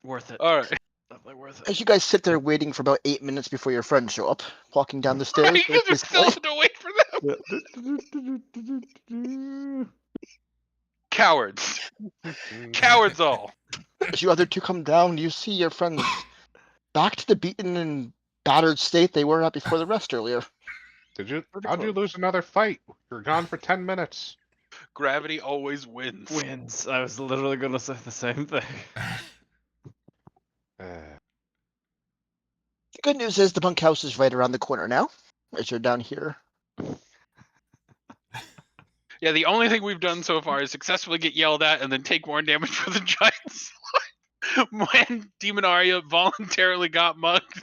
Worth it. All right. Definitely worth it. As you guys sit there waiting for about 8 minutes before your friends show up, walking down the stairs. You guys are still had to wait for them. Cowards. Cowards all. As you other two come down, you see your friends back to the beaten and battered state they were at before the rest earlier. How'd you lose another fight? You're gone for 10 minutes. Gravity always wins. Wins. I was literally gonna say the same thing. The good news is the bunkhouse is right around the corner now, as you're down here. Yeah, the only thing we've done so far is successfully get yelled at and then take more damage for the giant slide when Demonaria voluntarily got mugged.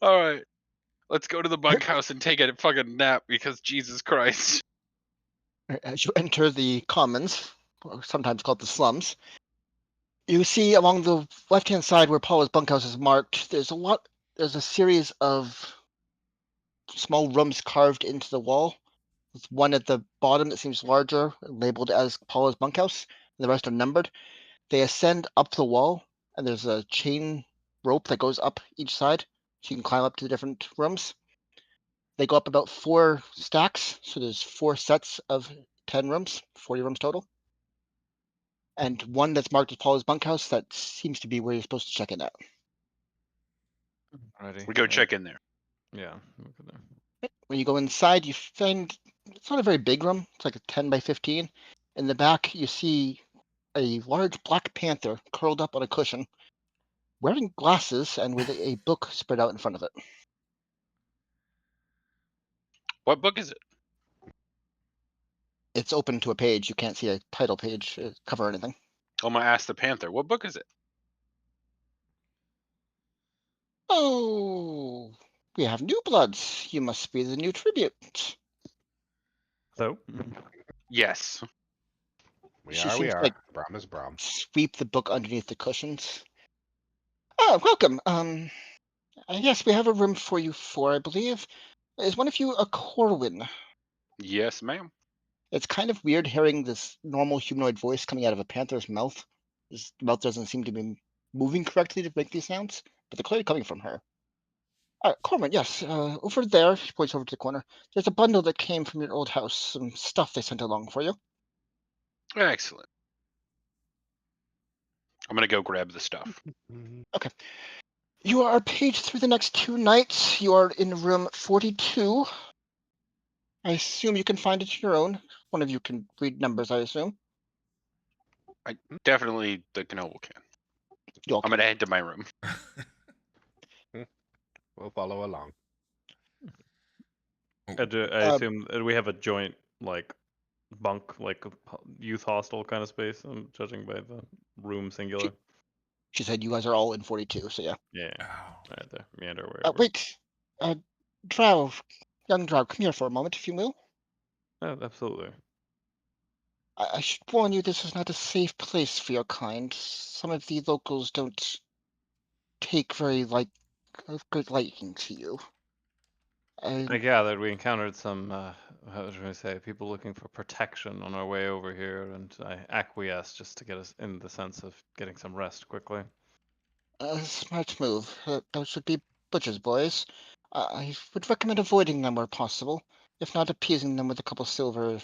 All right. Let's go to the bunkhouse and take a fucking nap because Jesus Christ. As you enter the commons, or sometimes called the slums, you see along the left-hand side where Paula's bunkhouse is marked, there's a series of small rooms carved into the wall. There's one at the bottom that seems larger, labeled as Paula's bunkhouse, and the rest are numbered. They ascend up the wall, and there's a chain rope that goes up each side, so you can climb up to the different rooms. They go up about 4 stacks, so there's 4 sets of 10 rooms, 40 rooms total. And one that's marked as Paula's bunkhouse, that seems to be where you're supposed to check in at. Alrighty. We go check in there. Yeah. Look at there. When you go inside, you find it's not a very big room. It's like a 10 by 15. In the back, you see a large black panther curled up on a cushion, wearing glasses and with a book spread out in front of it. What book is it? It's open to a page. You can't see a title page, cover or anything. I'm gonna ask the Panther. What book is it? Oh, we have new bloods. You must be the new tribute. So. Yes. We She are, we seems are. like- Brom is Brom. Sweep the book underneath the cushions. Oh, welcome. Yes, we have a room for you 4, I believe. Is one of you a Corwin? Yes, ma'am. It's kind of weird hearing this normal humanoid voice coming out of a panther's mouth. His mouth doesn't seem to be moving correctly to make these sounds, but they're clearly coming from her. Corwin, yes, over there, she points over to the corner. There's a bundle that came from your old house, some stuff they sent along for you. Excellent. I'm gonna go grab the stuff. You are paged through the next 2 nights. You are in room 42. I assume you can find it on your own. One of you can read numbers, I assume. Definitely the Gnoble can. You all I'm can. gonna head to my room. We'll follow along. I assume we have a joint like bunk, like youth hostel kind of space. I'm judging by the room singular. She said you guys are all in 42, so yeah. Yeah. Oh. Right there. Meander wherever. Wait. Drow, young Drow, come here for a moment, if you will. Oh, absolutely. I should warn you, this is not a safe place for your kind. Some of the locals don't take very great liking to you. I gathered we encountered some, how should I say, people looking for protection on our way over here, and I acquiesced just to get us in the sense of getting some rest quickly. Smart move. Those would be butcher's boys. I would recommend avoiding them where possible. If not, appeasing them with a couple silver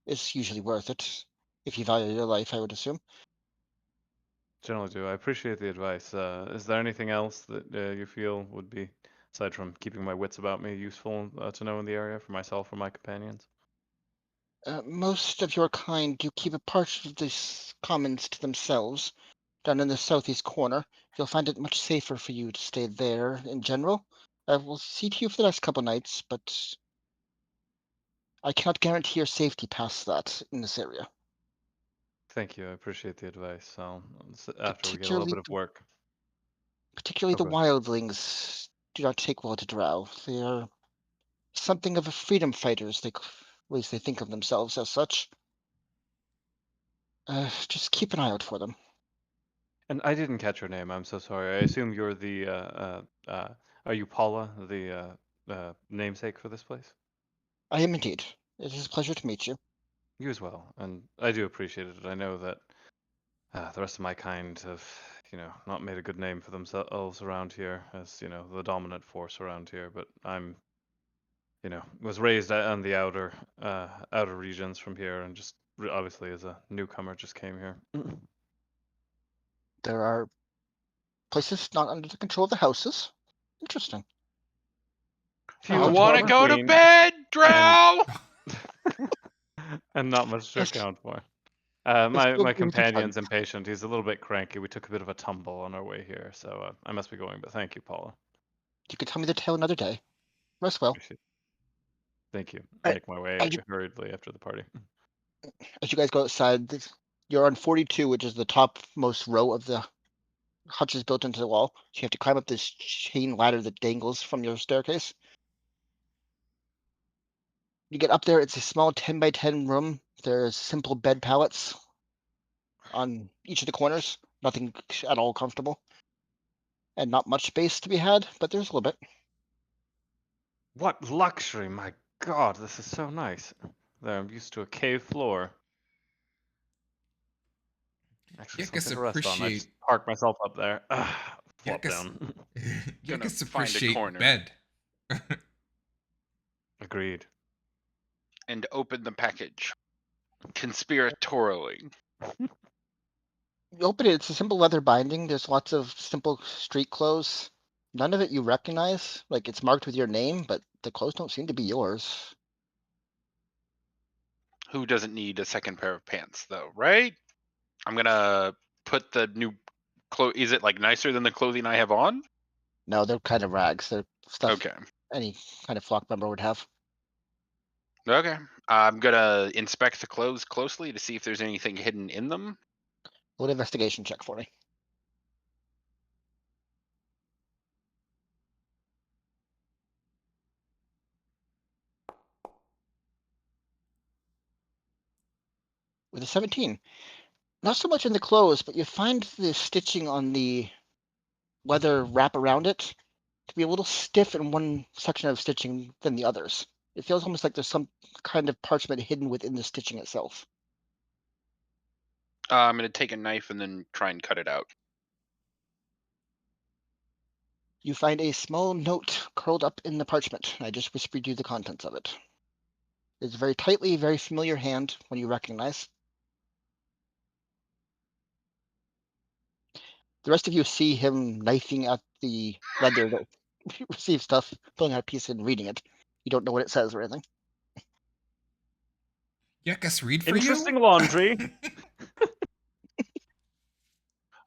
is usually worth it. If you value your life, I would assume. Generally do. I appreciate the advice. Is there anything else that you feel would be, aside from keeping my wits about me, useful to know in the area for myself or my companions? Most of your kind do keep a part of these commons to themselves. Down in the southeast corner, you'll find it much safer for you to stay there in general. I will see to you for the next couple nights, but I cannot guarantee your safety past that in this area. Thank you. I appreciate the advice. After we get a little Particularly, bit of work. particularly the Okay. wildlings do not take well to Drow. They are something of a freedom fighters. At least they think of themselves as such. Just keep an eye out for them. And I didn't catch your name. I'm so sorry. I assume you're the, are you Paula, the namesake for this place? I am indeed. It is a pleasure to meet you. You as well. And I do appreciate it. I know that the rest of my kind have, not made a good name for themselves around here as, the dominant force around here. But I'm, was raised on the outer regions from here, and just obviously as a newcomer just came here. There are places not under the control of the houses. Interesting. Few I and want far to go to between, bed, Drow. and not much to Look, account for. it's My still going to be fun. companion's impatient. He's a little bit cranky. We took a bit of a tumble on our way here, so I must be going. But thank you, Paula. You can tell me the tale another day. Rest well. Appreciate it. Thank you. I All right. make my way As you, hurriedly after the party. as you guys go outside, you're on 42, which is the topmost row of the hutches built into the wall. So you have to climb up this chain ladder that dangles from your staircase. You get up there, it's a small 10 by 10 room. There's simple bed pallets on each of the corners. Nothing at all comfortable. And not much space to be had, but there's a little bit. What luxury! My God, this is so nice. There, I'm used to a cave floor. Actually, Yakas something to rest on. I appreciate. just parked myself up there. Flop Yakas. down. Gonna Yakas find a appreciate corner. bed. Agreed. And open the package conspiratorially. You open it, it's a simple leather binding. There's lots of simple street clothes. None of it you recognize. Like it's marked with your name, but the clothes don't seem to be yours. Who doesn't need a second pair of pants, though, right? I'm gonna put the new clothes. Is it like nicer than the clothing I have on? No, they're kind of rags. They're stuff Okay. any kind of flock member would have. Okay. I'm gonna inspect the clothes closely to see if there's anything hidden in them. Roll an investigation check for me. With a 17. Not so much in the clothes, but you find the stitching on the leather wrap around it to be a little stiff in one section of stitching than the others. It feels almost like there's some kind of parchment hidden within the stitching itself. I'm gonna take a knife and then try and cut it out. You find a small note curled up in the parchment. I just whispered you the contents of it. It's a very tightly, very familiar hand when you recognize. The rest of you see him knifing at the leather that receives stuff, pulling out a piece and reading it. You don't know what it says or anything. Yakas read for Interesting you. laundry.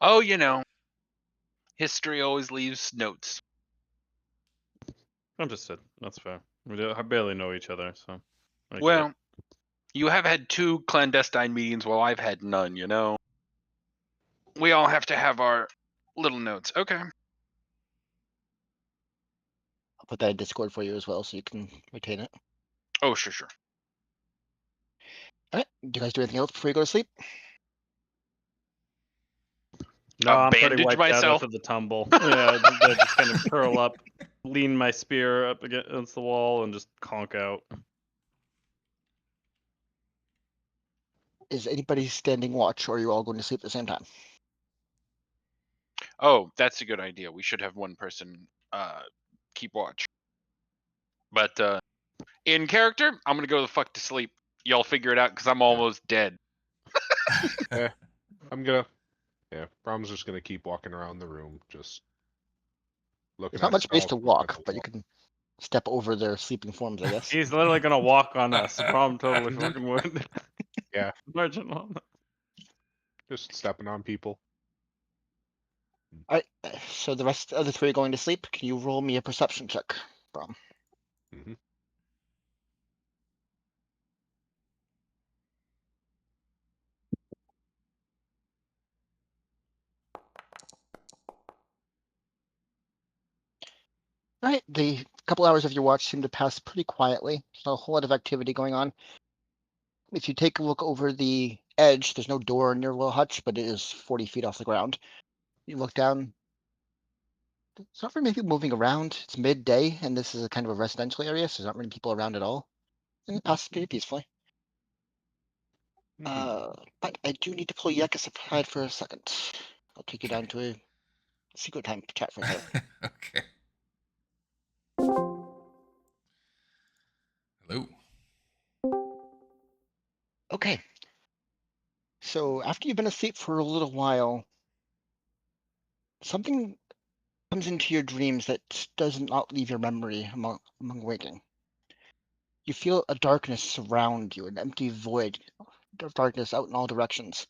Oh, history always leaves notes. Understood. That's fair. We barely know each other, so. I get it. Well, you have had 2 clandestine meetings while I've had none, We all have to have our little notes. Okay. I'll put that in Discord for you as well so you can retain it. Oh, sure. All right. Do you guys do anything else before you go to sleep? No, I'm pretty Bandage wiped out myself. after the tumble. Yeah, I just kind of curl up lean my spear up against the wall and just conk out. Is anybody standing watch, or are you all going to sleep at the same time? Oh, that's a good idea. We should have one person keep watch. But in character, I'm gonna go the fuck to sleep. Y'all figure it out because I'm almost dead. I'm gonna. Yeah, Brom's just gonna keep walking around the room, just looking There's not at much space all to the stuff at walk, the but you wall. can step over their sleeping forms, I guess. He's literally gonna walk on us. The problem totally fucking would. Yeah. Margin on that. Just stepping on people. All right, so the rest of the three are going to sleep. Can you roll me a perception check, Brom? Mm-hmm. All right, the couple hours of your watch seem to pass pretty quietly. There's not a whole lot of activity going on. If you take a look over the edge, there's no door in your little hutch, but it is 40 feet off the ground. You look down. It's not very many people moving around. It's midday, and this is a kind of a residential area, so there's not many people around at all. And it passes pretty peacefully. But I do need to pull Yekis aside for a second. I'll take you down to a secret time chat for a second. Okay. Hello. Okay. So after you've been asleep for a little while, something comes into your dreams that does not leave your memory among waking. You feel a darkness surround you, an empty void of darkness out in all directions.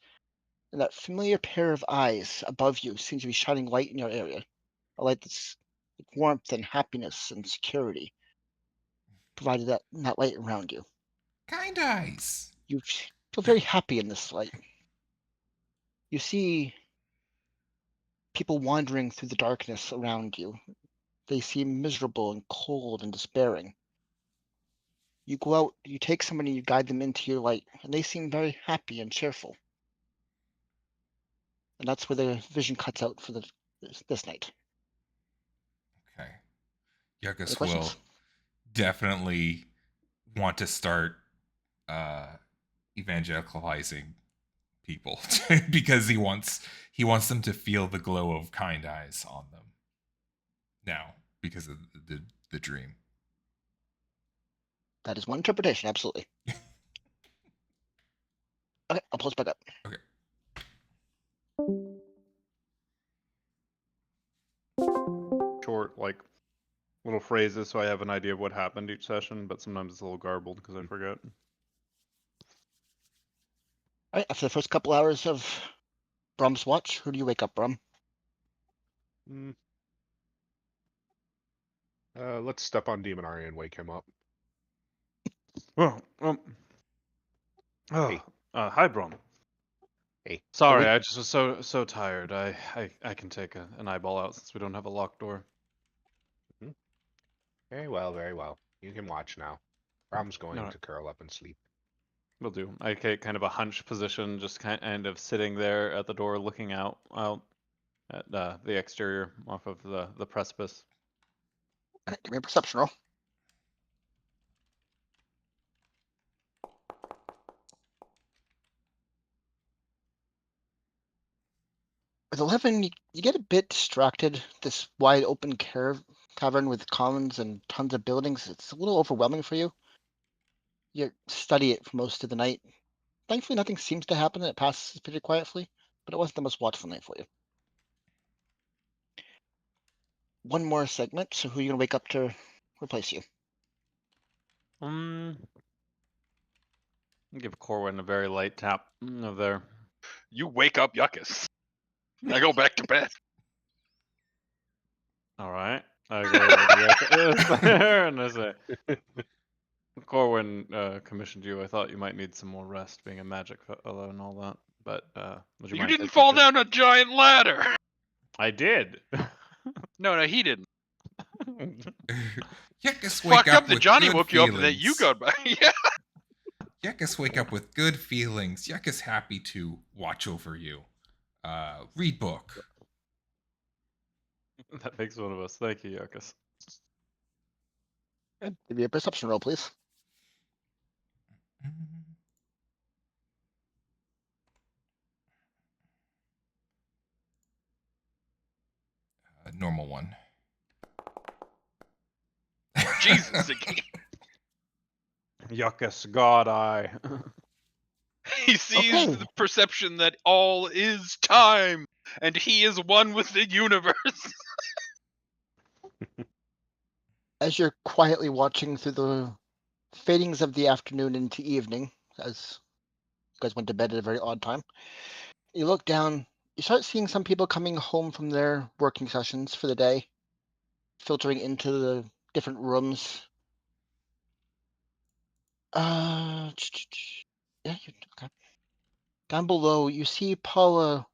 And that familiar pair of eyes above you seems to be shining light in your area. A light that's like warmth and happiness and security, provided that light around you. Kind eyes. You feel very happy in this light. You see people wandering through the darkness around you. They seem miserable and cold and despairing. You go out, you take somebody, you guide them into your light, and they seem very happy and cheerful. And that's where the vision cuts out for this night. Okay. Any Yuckus questions? will definitely want to start evangelizing people because he wants them to feel the glow of kind eyes on them now because of the dream. That is one interpretation, absolutely. Okay, I'll pull this back up. Okay. Short, like, little phrases so I have an idea of what happened each session, but sometimes it's a little garbled because I forget. All right, after the first couple hours of Brum's watch, who do you wake up, Brum? Let's step on Demonaria and wake him up. Oh, Hey. Hi, Brom. Hey. Sorry, I just was so tired. I can take an eyeball out since we don't have a locked door. Very well, very well. You can watch now. Brom's going Alright. to curl up and sleep. Will do. I take kind of a hunched position, just kind of sitting there at the door, looking out at the exterior off of the precipice. Okay, give me a perception roll. With 11, you get a bit distracted. This wide open cavern with commons and tons of buildings, it's a little overwhelming for you. You study it for most of the night. Thankfully, nothing seems to happen and it passes pretty quietly, but it wasn't the most watchful night for you. One more segment, so who are you going to wake up to replace you? Give Corwin a very light tap of there. You wake up Yuckus. I go back to bed. All right. I go over to there and I say, Corwin commissioned you. I thought you might need some more rest, being a magic fellow and all that. But would you You mind didn't taking fall a- down a giant ladder. I did. No, he didn't. Yuckus wake Fucked up up that with Johnny good woke you up and that you feelings. got back. Yeah. Yuckus wake up with good feelings. Yuckus happy to watch over you. Read book. That makes one of us. Thank you, Yuckus. Give me a perception roll, please. Normal one. Jesus, Ziggy. Yuckus, God eye. He sees Okay. the perception that all is time, and he is one with the universe. As you're quietly watching through the fadings of the afternoon into evening, as you guys went to bed at a very odd time, you look down, you start seeing some people coming home from their working sessions for the day, filtering into the different rooms. Yeah, okay. Down below, you see Paula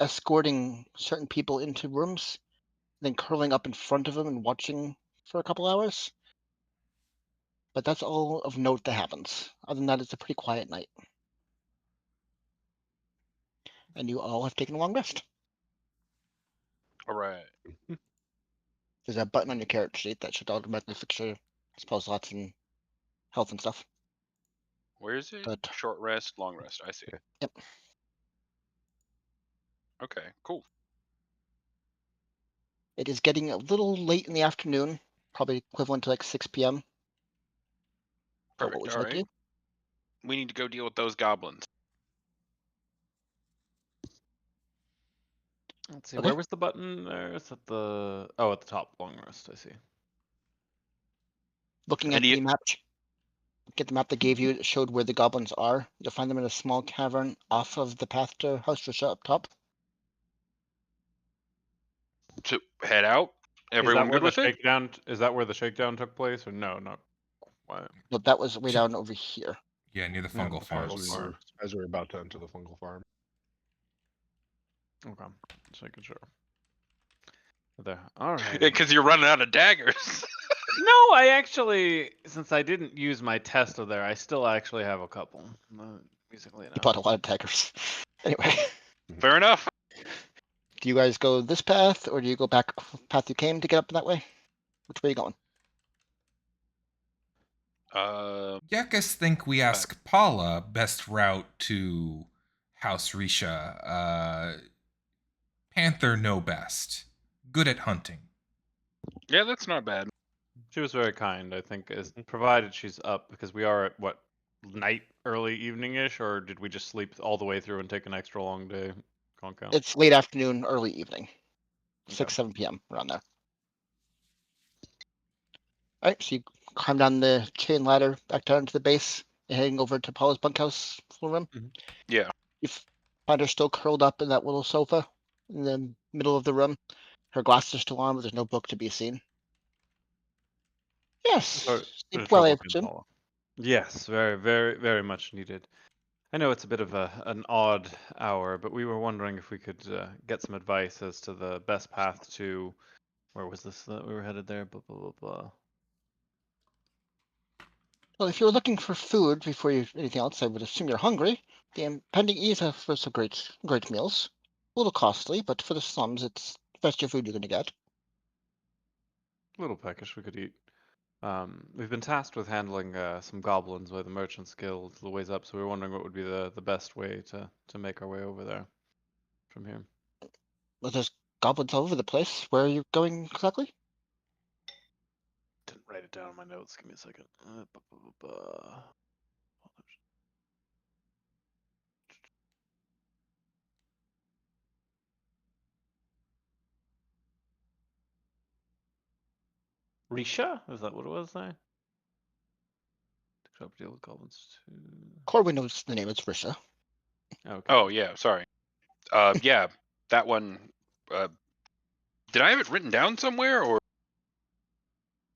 escorting certain people into rooms, then curling up in front of them and watching for a couple hours. But that's all of note that happens. Other than that, it's a pretty quiet night. And you all have taken a long rest. All right. There's a button on your character sheet that should automatically fix your spell slots and health and stuff. Where is it? But Short rest, long rest. I see. yep. Okay, cool. It is getting a little late in the afternoon, probably equivalent to like 6 p.m. But what Perfect. would All you like to right. do? We need to go deal with those goblins. Let's see, Okay. where was the button there? It's at the at the top, long rest, I see. Looking And at the map, get the map that gave you, it showed where the goblins are. You'll find them in a small cavern off of the path to House Trisha up top. to head out. Is that Everyone where good the with it? shakedown is that where the shakedown took place, or no, not quite. No, that was way down over here. Yeah, near the Yeah, fungal the farms. fungal farm. As we're about to enter the fungal farm. Okay. Just making sure. There. Alright. Because you're running out of daggers. No, I actually, since I didn't use my Tesla there, I still actually have a couple. Musically You enough. bought a lot of daggers. Anyway, Fair enough. do you guys go this path or do you go back path you came to get up that way? Which way are you going? Yakas think we ask Paula best route to House Risha. Panther know best. Good at hunting. Yeah, that's not bad. She was very kind, I think, as provided she's up, because we are at what, night, early evening-ish, or did we just sleep all the way through and take an extra long day? Can't count. It's late afternoon, early evening. Okay. 6, 7 p.m. around there. All right, so you climb down the chain ladder back down to the base and heading over to Paula's bunkhouse full room. Yeah. You find her still curled up in that little sofa in the middle of the room. Her glasses are still on, but there's no book to be seen. Yes. Sorry, bit of Well, I trouble again, presume. Paula. Yes, very, very, very much needed. I know it's a bit of an odd hour, but we were wondering if we could get some advice as to the best path to, where was this that we were headed there? Blah, blah, blah, blah. Well, if you're looking for food before you anything else, I would assume you're hungry. The impending ease offers some great meals. A little costly, but for the slums, it's the best your food you're going to get. Little peckish we could eat. We've been tasked with handling some goblins by the Merchants Guild the ways up, so we were wondering what would be the best way to make our way over there from here. Well, there's goblins all over the place. Where are you going exactly? Didn't write it down in my notes. Give me a second. Risha? Is that what it was there? To deal with goblins too. Corwin knows the name. It's Risha. Okay. Oh, yeah. Sorry. Yeah, that one. Did I have it written down somewhere, or?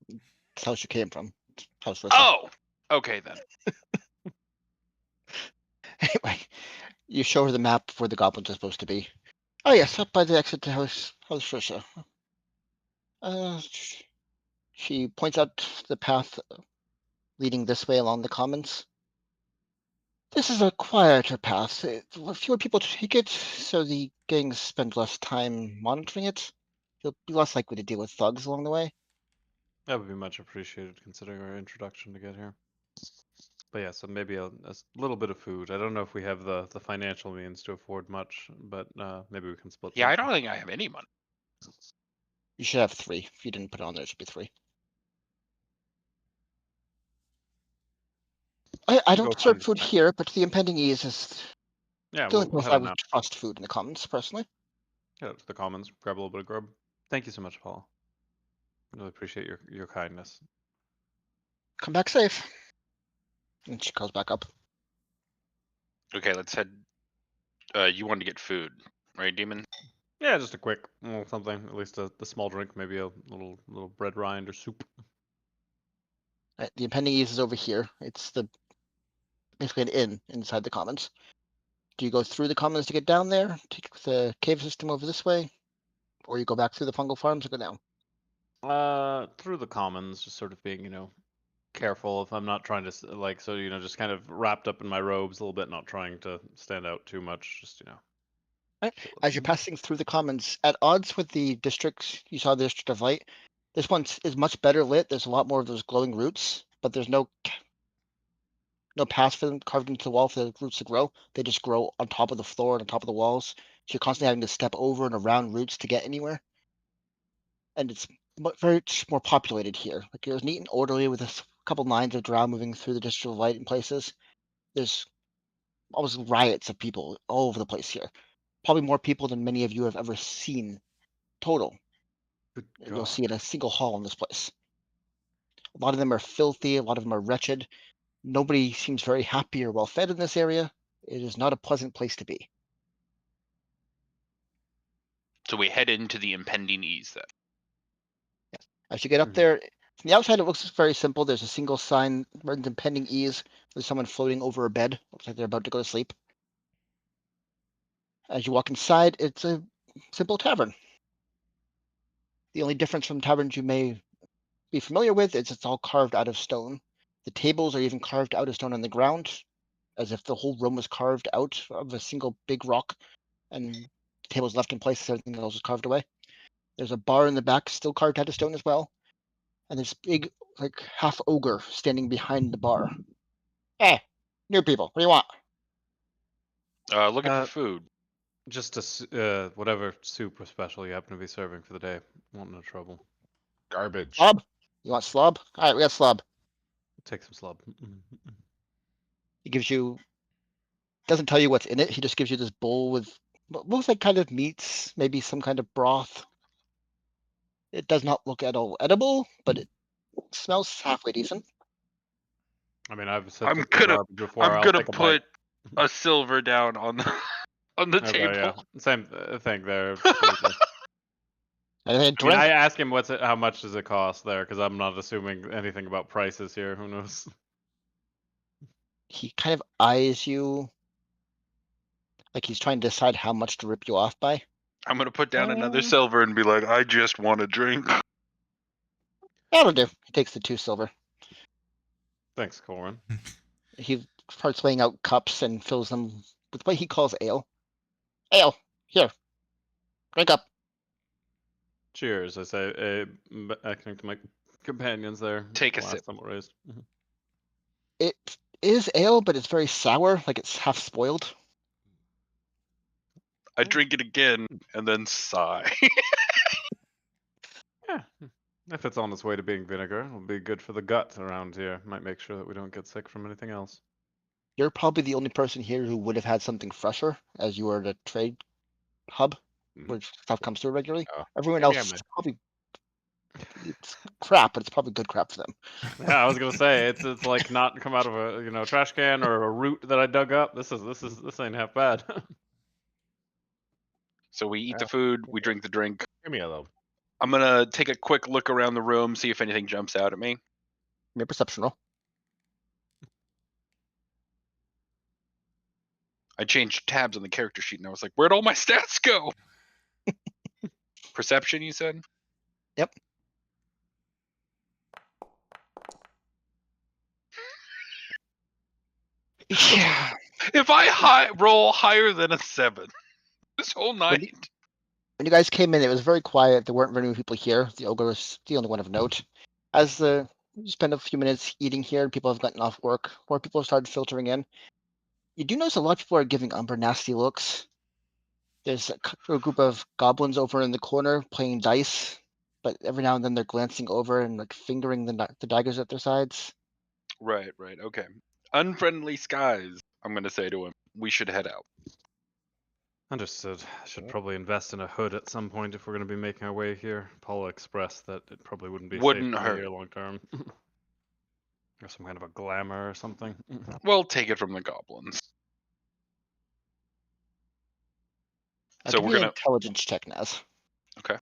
It's the house you came from. It's House Risha. Oh, okay then. Anyway, you show her the map of where the goblins are supposed to be. Oh yes, up by the exit to House Risha. She points out the path leading this way along the commons. This is a quieter path. Fewer people take it, so the gangs spend less time monitoring it. You'll be less likely to deal with thugs along the way. That would be much appreciated considering our introduction to get here. But yeah, so maybe a little bit of food. I don't know if we have the financial means to afford much, but maybe we can split. Yeah, I something. don't think I have any money. You should have 3. If you didn't put it on there, it should be 3. I Go don't serve find food snacks. here, but the impending ease is Yeah, the only we'll place head I on would out. trust food in the commons, personally. Head out to the commons, grab a little bit of grub. Thank you so much, Paul. Really appreciate your kindness. Come back safe. And she calls back up. Okay, let's head. You wanted to get food, right, Demon? Yeah, just a quick little something, at least the small drink, maybe a little bread rind or soup. The impending ease is over here. It's basically an inn inside the commons. Do you go through the commons to get down there? Take the cave system over this way? Or you go back through the fungal farms and go down? Through the commons, just sort of being, careful if I'm not trying to just kind of wrapped up in my robes a little bit, not trying to stand out too much, just Right. chill As you're it. passing through the commons, at odds with the districts, you saw the District of Light. This one is much better lit. There's a lot more of those glowing roots, but there's no path for them carved into the wall for the roots to grow. They just grow on top of the floor and on top of the walls. So you're constantly having to step over and around roots to get anywhere. And it's very much more populated here. Like it was neat and orderly with a couple lines of drow moving through the District of Light in places. There's almost riots of people all over the place here. Probably more people than many of you have ever seen total. Good You'll God. see in a single hall in this place. A lot of them are filthy, a lot of them are wretched. Nobody seems very happy or well fed in this area. It is not a pleasant place to be. So we head into the impending ease then. As you get up Mhm. there, from the outside it looks very simple. There's a single sign, written impending ease. There's someone floating over a bed. Looks like they're about to go to sleep. As you walk inside, it's a simple tavern. The only difference from taverns you may be familiar with is it's all carved out of stone. The tables are even carved out of stone on the ground, as if the whole room was carved out of a single big rock, and the tables left in place, everything else was carved away. There's a bar in the back, still carved out of stone as well, and there's big, like half ogre standing behind the bar. Hey, new people, what do you want? Looking for food. Just whatever soup or special you happen to be serving for the day. Want no trouble. Garbage. Slob? You want slob? All right, we got slob. Take some slub. He gives you, doesn't tell you what's in it. He just gives you this bowl with what looks like kind of meats, maybe some kind of broth. It does not look at all edible, but it smells halfway decent. I mean, I've said I'm the gonna garbage before. I'll gonna take a bite. put a silver down on the on the Okay, table. yeah, same thing there. Absolutely. And then I mean, drink. I ask him how much does it cost there, because I'm not assuming anything about prices here. Who knows? He kind of eyes you like he's trying to decide how much to rip you off by. I'm gonna put down another silver and be like, I just want a drink. That'll do. He takes the 2 silver. Thanks, Corin. He starts laying out cups and fills them with what he calls ale. Ale, here, drink up. Cheers, I say, acting to my companions there. Take a glass sip. somewhat raised. It is ale, but it's very sour, like it's half spoiled. I drink it again and then sigh. Yeah, if it's on its way to being vinegar, it'll be good for the gut around here. Might make sure that we don't get sick from anything else. You're probably the only person here who would have had something fresher, as you are at a trade hub where stuff comes through regularly. Yeah. Everyone Maybe else is probably it's crap, but it's probably good crap for them. Yeah, I was gonna say it's like not come out of a trash can or a root that I dug up. This ain't half bad. So we eat the food, we drink the drink. Give me a little. I'm gonna take a quick look around the room, see if anything jumps out at me. Make a perception roll. I changed tabs on the character sheet and I was like, where'd all my stats go? Perception, you said? Yep. Yeah. If I roll higher than a 7 this whole night. When you guys came in, it was very quiet. There weren't very many people here. The ogre was the only one of note. As you spend a few minutes eating here and people have gotten off work, more people have started filtering in. You do notice a lot of people are giving Umber nasty looks. There's a group of goblins over in the corner playing dice, but every now and then they're glancing over and like fingering the daggers at their sides. Right, okay. Unfriendly skies, I'm gonna say to him. We should head out. Understood. Should probably invest in a hood at some point if we're going to be making our way here. Paula expressed that it probably wouldn't be Wouldn't safe to be hurt. here long term. Or some kind of a glamour or something. We'll take it from the goblins. So Give we're me an gonna. intelligence check, Naz. Okay.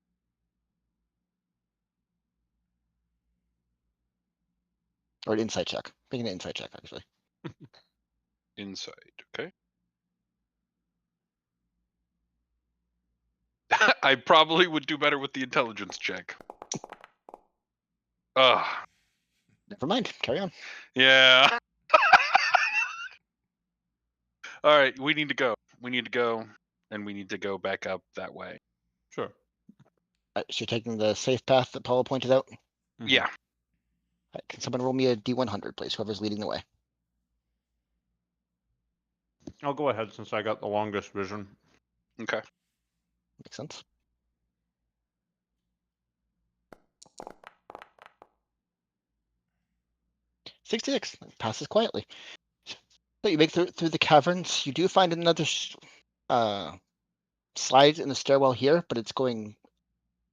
Or an insight check. Make an insight check, actually. Insight, okay. I probably would do better with the intelligence check. Ugh. Never mind. Carry on. Yeah. All right, we need to go. We need to go, and we need to go back up that way. Sure. So you're taking the safe path that Paula pointed out. Mhm. Yeah. Can someone roll me a D100, please? Whoever's leading the way. I'll go ahead since I got the longest vision. Okay. Makes sense. 66 passes quietly. So you make through the caverns. You do find another slide in the stairwell here, but it's going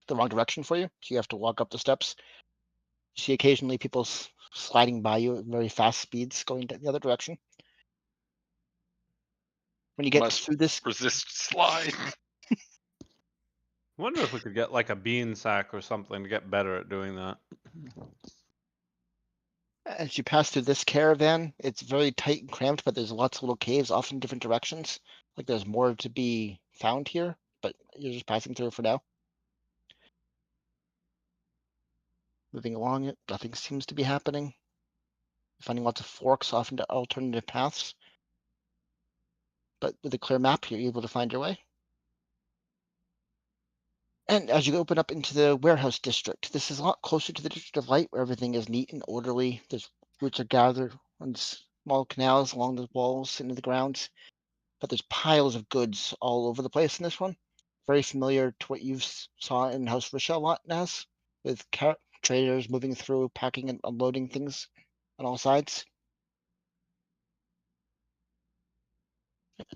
the wrong direction for you. So you have to walk up the steps. You see occasionally people sliding by you at very fast speeds going the other direction. When you get Must through this, resist slide. Wonder if we could get like a bean sack or something to get better at doing that. as you pass through this caravan, it's very tight and cramped, but there's lots of little caves off in different directions. Like there's more to be found here, but you're just passing through for now. Moving along it, nothing seems to be happening. Finding lots of forks off into alternative paths. But with a clear map, you're able to find your way. And as you open up into the warehouse district, this is a lot closer to the District of Light, where everything is neat and orderly. There's roots are gathered on small canals along the walls into the grounds. But there's piles of goods all over the place in this one. Very familiar to what you saw in House Rochelle lot, Naz, with traders moving through, packing and unloading things on all sides.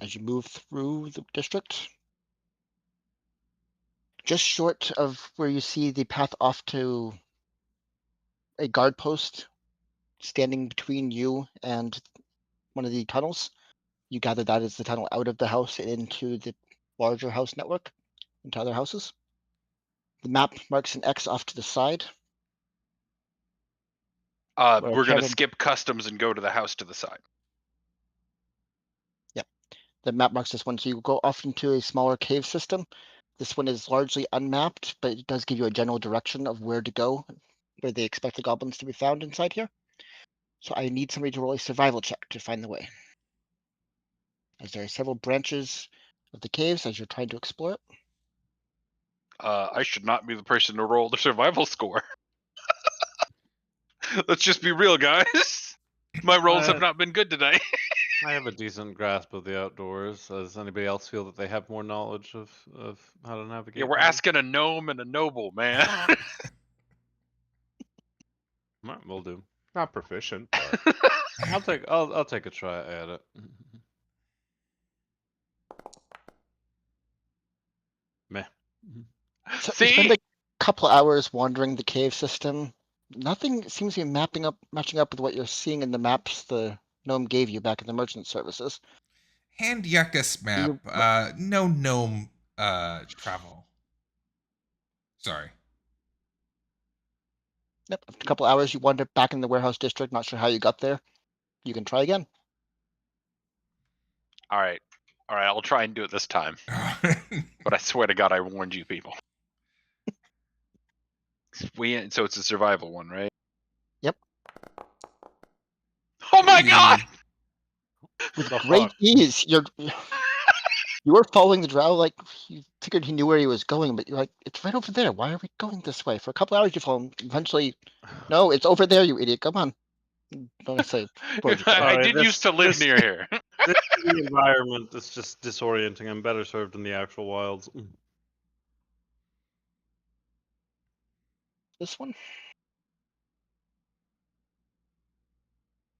As you move through the district, just short of where you see the path off to a guard post standing between you and one of the tunnels, you gather that is the tunnel out of the house and into the larger house network, into other houses. The map marks an X off to the side. We're gonna skip customs and go to the house to the side. The map marks this one, so you go off into a smaller cave system. This one is largely unmapped, but it does give you a general direction of where to go, where they expect the goblins to be found inside here. So I need somebody to roll a survival check to find the way. As there are several branches of the caves as you're trying to explore it. I should not be the person to roll the survival score. Let's just be real, guys. My rolls have not been good today. I have a decent grasp of the outdoors. Does anybody else feel that they have more knowledge of how to navigate? Yeah, we're asking a gnome and a noble, man. Right, we'll do. Not proficient, but I'll take a try at it. Meh. So See? you spend a couple hours wandering the cave system. Nothing seems to be matching up with what you're seeing in the maps the gnome gave you back in the merchant services. Hand Yuckus map. No gnome travel. Sorry. Yep, after a couple hours, you wander back in the warehouse district. Not sure how you got there. You can try again. All right, I'll try and do it this time. But I swear to God, I warned you people. So it's a survival one, right? Yep. Oh my God! With great ease, you're You were following the Drow, like you figured he knew where he was going, but you're like, it's right over there. Why are we going this way? For a couple hours you follow him. Eventually, no, it's over there, you idiot. Come on. Don't say towards each other. I Sorry, did this- used to live this- near here. The environment is just disorienting. I'm better served in the actual wilds. This one.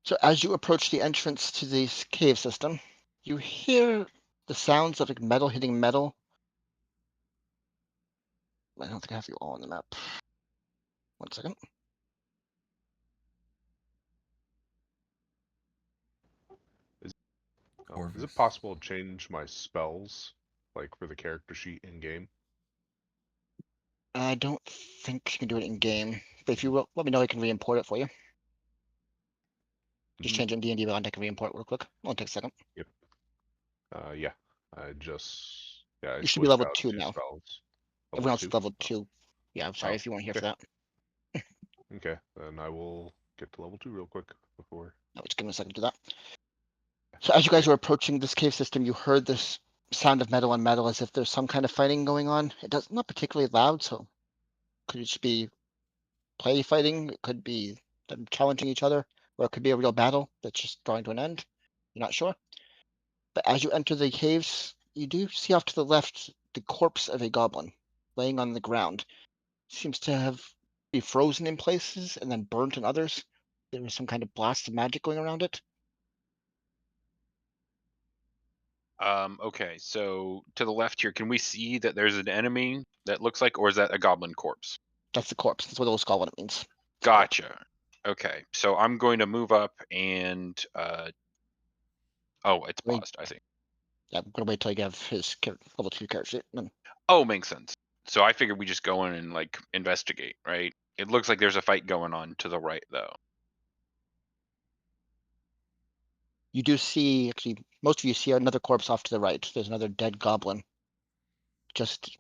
So as you approach the entrance to this cave system, you hear the sounds of like metal hitting metal. I don't think I have you all on the map. 1 second. Is it possible to change my spells, like for the character sheet in game? I don't think you can do it in game, but if you will, let me know, I can re-import it for you. Just change it in D&D, but I can re-import real quick. Only take a second. Yeah. I just I You should be switched level out 2 2 now. spells. Everyone else two? is level 2. Yeah, I'm sorry Oh, if you weren't here okay. for that. Okay, then I will get to level 2 real quick before. No, just give me a second to do that. So as you guys Okay. were approaching this cave system, you heard this sound of metal on metal as if there's some kind of fighting going on. It does not particularly loud, so could just be play fighting, it could be them challenging each other, or it could be a real battle that's just drawing to an end. You're not sure. But as you enter the caves, you do see off to the left the corpse of a goblin laying on the ground. Seems to have be frozen in places and then burnt in others. There was some kind of blast of magic going around it. Okay, so to the left here, can we see that there's an enemy that looks like, or is that a goblin corpse? That's the corpse. That's what those goblin means. Gotcha. Okay, so I'm going to move up and oh, it's Wait. paused, I think. Yeah, I'm gonna wait till you have his level 2 character sheet. And then Oh, makes sense. So I figured we just go in and like investigate, right? It looks like there's a fight going on to the right though. you do see, actually, most of you see another corpse off to the right. There's another dead goblin just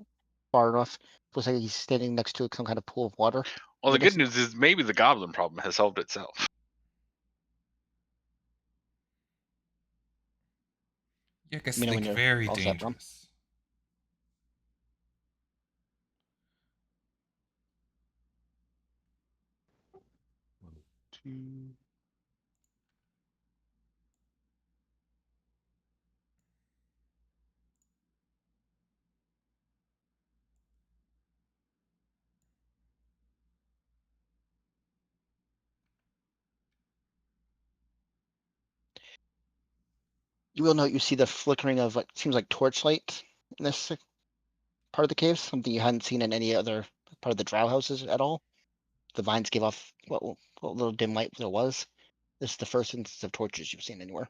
far enough. Looks like he's standing next to some kind of pool of water. Well, in the good distance. news is maybe the goblin problem has solved itself. You guys Let me know when think you're very all set, Brom. dangerous. Level 2. You will note you see the flickering of what seems like torchlight in this part of the cave, something you hadn't seen in any other part of the drow houses at all. The vines gave off what little dim light there was. This is the first instance of torches you've seen anywhere.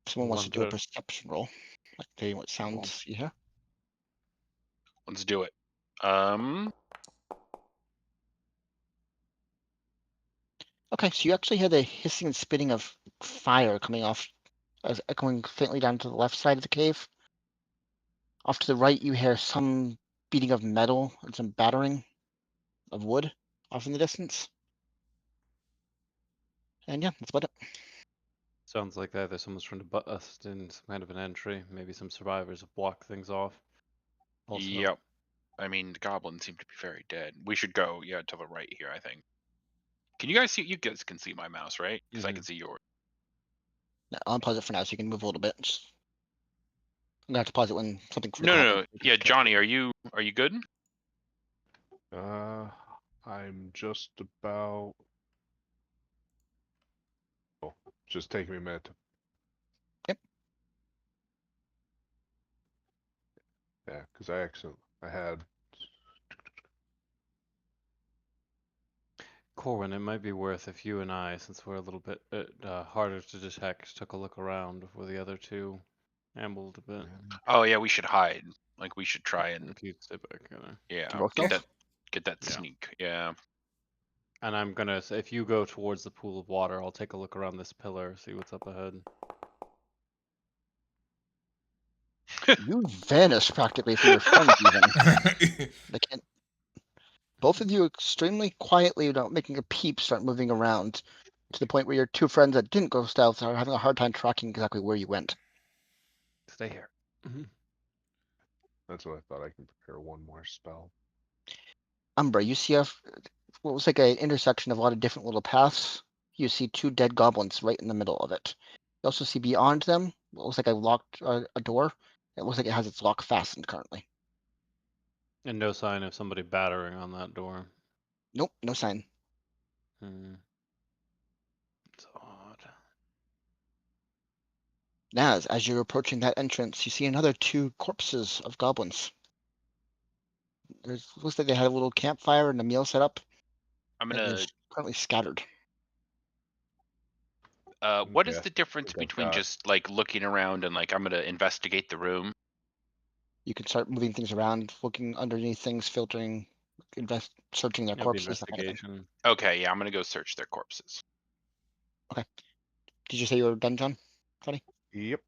Someone wants to do a Wonder- perception roll. Like tell you what sounds you hear. Let's do it. Okay, so you actually hear the hissing and spitting of fire coming off, as echoing faintly down to the left side of the cave. Off to the right, you hear some beating of metal and some battering of wood off in the distance. And yeah, that's about it. Sounds like either someone's trying to bust in some kind of an entry. Maybe some survivors have blocked things off. Also, Yep. I mean, the goblins seem to be very dead. We should go, yeah, to the right here, I think. Can you guys see? You guys can see my mouse, right? Because I can see yours. No, I'll unpause it for now so you can move a little bit. I'm gonna have to pause it when something No, critical no, no. happens. Yeah, Johnny, are you good? I'm just about. Oh, just taking me a minute. Yep. Yeah, because I had. Corwin, it might be worth if you and I, since we're a little bit harder to detect, took a look around before the other two ambled a bit. Oh yeah, we should hide. Like we should try and If you stay back, yeah, Roll get stealth? that Yeah. sneak. Yeah. And I'm gonna say, if you go towards the pool of water, I'll take a look around this pillar, see what's up ahead. You vanished practically from your friends even. They can't. Both of you extremely quietly, without making a peep, start moving around to the point where your two friends that didn't go stealth are having a hard time tracking exactly where you went. Stay here. That's what I thought. I can prepare one more spell. Umbra, you see what looks like an intersection of a lot of different little paths. You see two dead goblins right in the middle of it. You also see beyond them what looks like a door. It looks like it has its lock fastened currently. And no sign of somebody battering on that door. Nope, no sign. It's odd. Naz, as you're approaching that entrance, you see another two corpses of goblins. Looks like they had a little campfire and a meal set up, I'm and gonna. they're currently scattered. What is Yeah, the difference think I've between got- just like looking around and like I'm gonna investigate the room? You can start moving things around, looking underneath things, filtering, searching their It'll be corpses, that kind of thing. investigation. Okay, yeah, I'm gonna go search their corpses. Did you say you were done, John? Funny? Yep.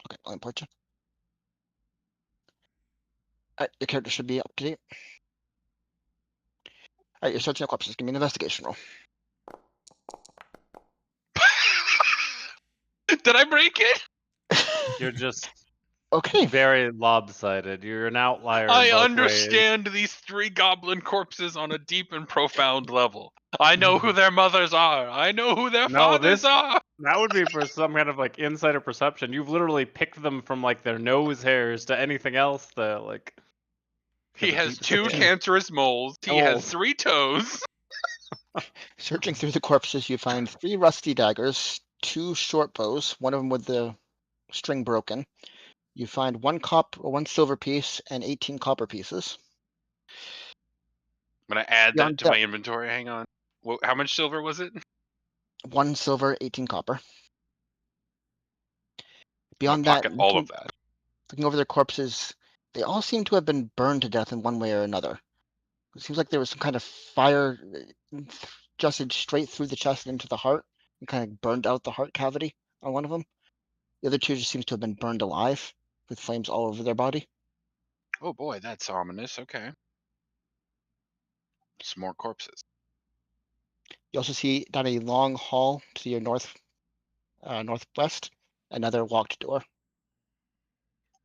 Okay, I'll import you. Your character should be up to date. Alright, you're searching the corpses. Give me an investigation roll. Did I break it? You're just Okay. very lopsided. You're an outlier. I in both understand these three goblin corpses on a deep and profound level. I know who their mothers are. I know who their No, fathers are. That would be for some kind of like insider perception. You've literally picked them from like their nose hairs to anything else that like. He have a has deep two skin. cancerous moles. He Oh. has 3 toes. Searching through the corpses, you find 3 rusty daggers, 2 short bows, one of them with the string broken. You find one silver piece and 18 copper pieces. I'm gonna add Beyond that to that- my inventory. Hang on. How much silver was it? 1 silver, 18 copper. I'm Beyond gonna that, pocket all of that. looking over their corpses, they all seem to have been burned to death in one way or another. It seems like there was some kind of fire just straight through the chest and into the heart and kind of burned out the heart cavity on one of them. The other two just seems to have been burned alive with flames all over their body. Oh boy, that's ominous. Okay. Some more corpses. You also see down a long hall to your northwest, another locked door.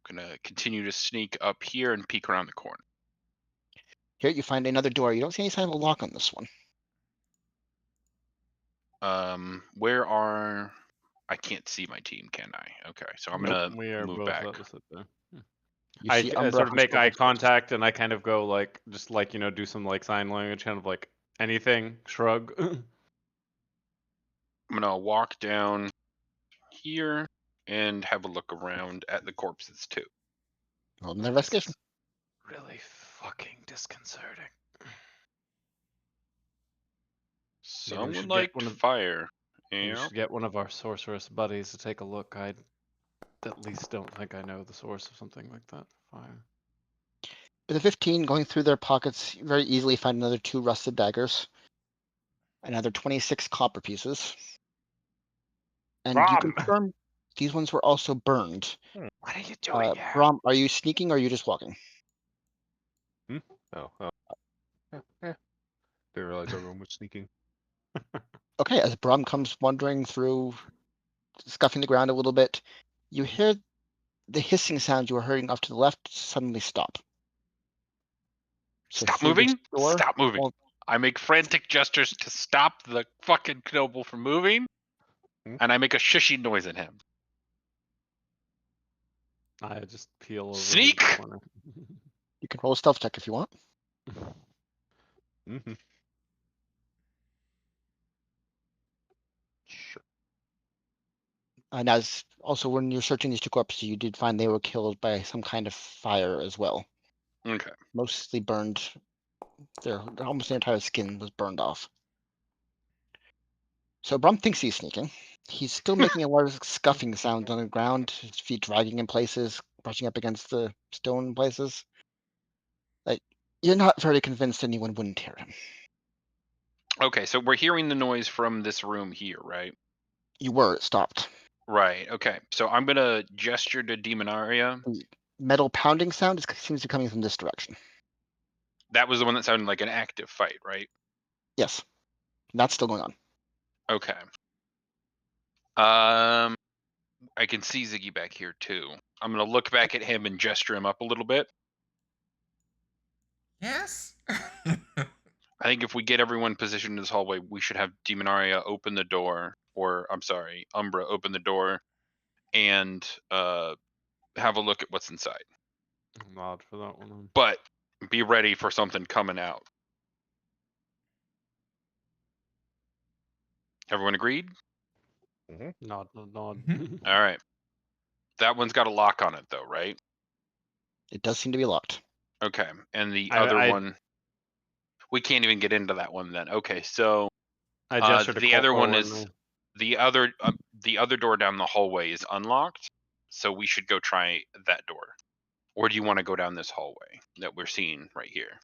Gonna continue to sneak up here and peek around the corner. Here you find another door. You don't see any sign of a lock on this one. Where are? I can't see my team, can I? Okay, so I'm gonna We are move both back. opposite there. You I see sort Umbra of make eye hunched over. contact and I kind of go like, just like, do some like sign language, kind of like anything, shrug. I'm gonna walk down here and have a look around at the corpses too. Roll an investigation. Really fucking disconcerting. Someone should get liked one of- fire. We Yeah. should get one of our sorceress buddies to take a look. I at least don't think I know the source of something like that. Fire. With a 15 going through their pockets, you very easily find another 2 rusted daggers, another 26 copper pieces. And you Brom! confirm these ones were also burned. What are you doing here? Brom, are you sneaking or are you just walking? Oh. Yeah. Didn't realize everyone was sneaking. Okay, as Brom comes wandering through, scuffing the ground a little bit, you hear the hissing sound you were hearing off to the left suddenly stop. So Stop through this moving! door- Stop moving! well- I make frantic gestures to stop the fucking noble from moving, and I make a shushy noise at him. I just peel over. to the Sneak! corner. You can roll a stealth check if you want. Mm-hmm. Sure. And as also when you're searching these 2 corpses, you did find they were killed by some kind of fire as well. Okay. Mostly burned. Almost their entire skin was burned off. So Brum thinks he's sneaking. He's still making a lot of scuffing sounds on the ground, his feet dragging in places, brushing up against the stone in places. Like, you're not very convinced anyone wouldn't hear him. Okay, so we're hearing the noise from this room here, right? You were, it stopped. Right, okay. So I'm gonna gesture to Demonaria. Metal pounding sound seems to be coming from this direction. That was the one that sounded like an active fight, right? Yes, that's still going on. Okay. I can see Ziggy back here too. I'm gonna look back at him and gesture him up a little bit. Yes. I think if we get everyone positioned in this hallway, we should have Demonaria open the door, or I'm sorry, Umbra open the door, and have a look at what's inside. Nod for that one. But be ready for something coming out. Everyone agreed? Nod. Mhm. All right. That one's got a lock on it, though, right? It does seem to be locked. Okay. And the I- other I- one, we can't even get into that one then. Okay, so I gestured to the other one Corwin. is the other door down the hallway is unlocked, so we should go try that door. Or do you want to go down this hallway that we're seeing right here?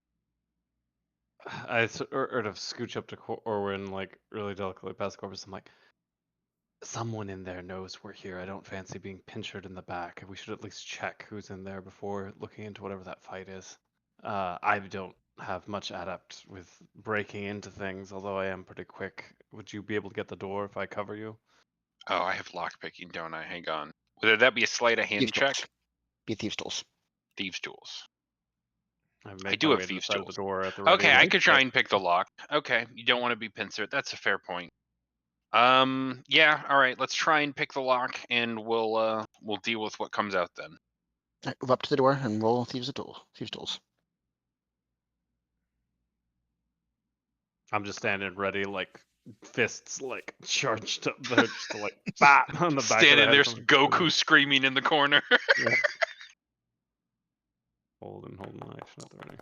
I sort of scooch up to Corwin, like really delicately past Corvus. I'm like, someone in there knows we're here. I don't fancy being pinchered in the back. We should at least check who's in there before looking into whatever that fight is. I don't have much adept with breaking into things, although I am pretty quick. Would you be able to get the door if I cover you? Oh, I have lockpicking, don't I? Hang on. Would that be a sleight of hand Thieves' check? tools. Be thieves' tools. Thieves' tools. I've made do my have way to the thieves' side of tools. the door at the ready. Okay, I like, could try and pick the lock. Okay, you don't want to be pincered. That's a fair point. Yeah, all right. Let's try and pick the lock, and we'll deal with what comes out then. All right, move up to the door and roll thieves' tools. I'm just standing ready, like fists like charged up there, just to like bat on the back Standing of the there, head. Goku screaming in the corner. Yeah. Hold on, action at the ready.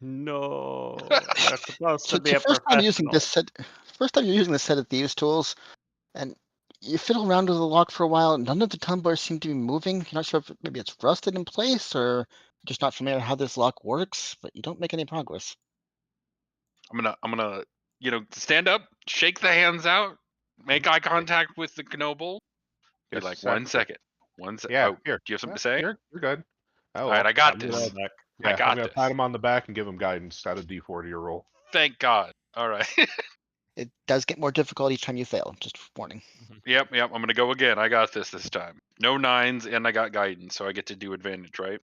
No, they're supposed to be a First time using professional. this set. First time you're using this set of thieves' tools, and you fiddle around with the lock for a while, and none of the tumblers seem to be moving. You're not sure if maybe it's rusted in place or you're just not familiar how this lock works, but you don't make any progress. I'm gonna stand up, shake the hands out, make eye contact with the Knoble. Be Yes, like, sir. 1 second. 1 second. Yeah, Oh, here. do you have something Yeah, to say? You're good. Oh, All right, well. I got Be this. right back. I Yeah, got I'm gonna this. pat him on the back and give him guidance. Add a D4 to your roll. Thank God. All right. It does get more difficult each time you fail. Just warning. Yep. I'm gonna go again. I got this time. No 9s, and I got guidance, so I get to do advantage, right?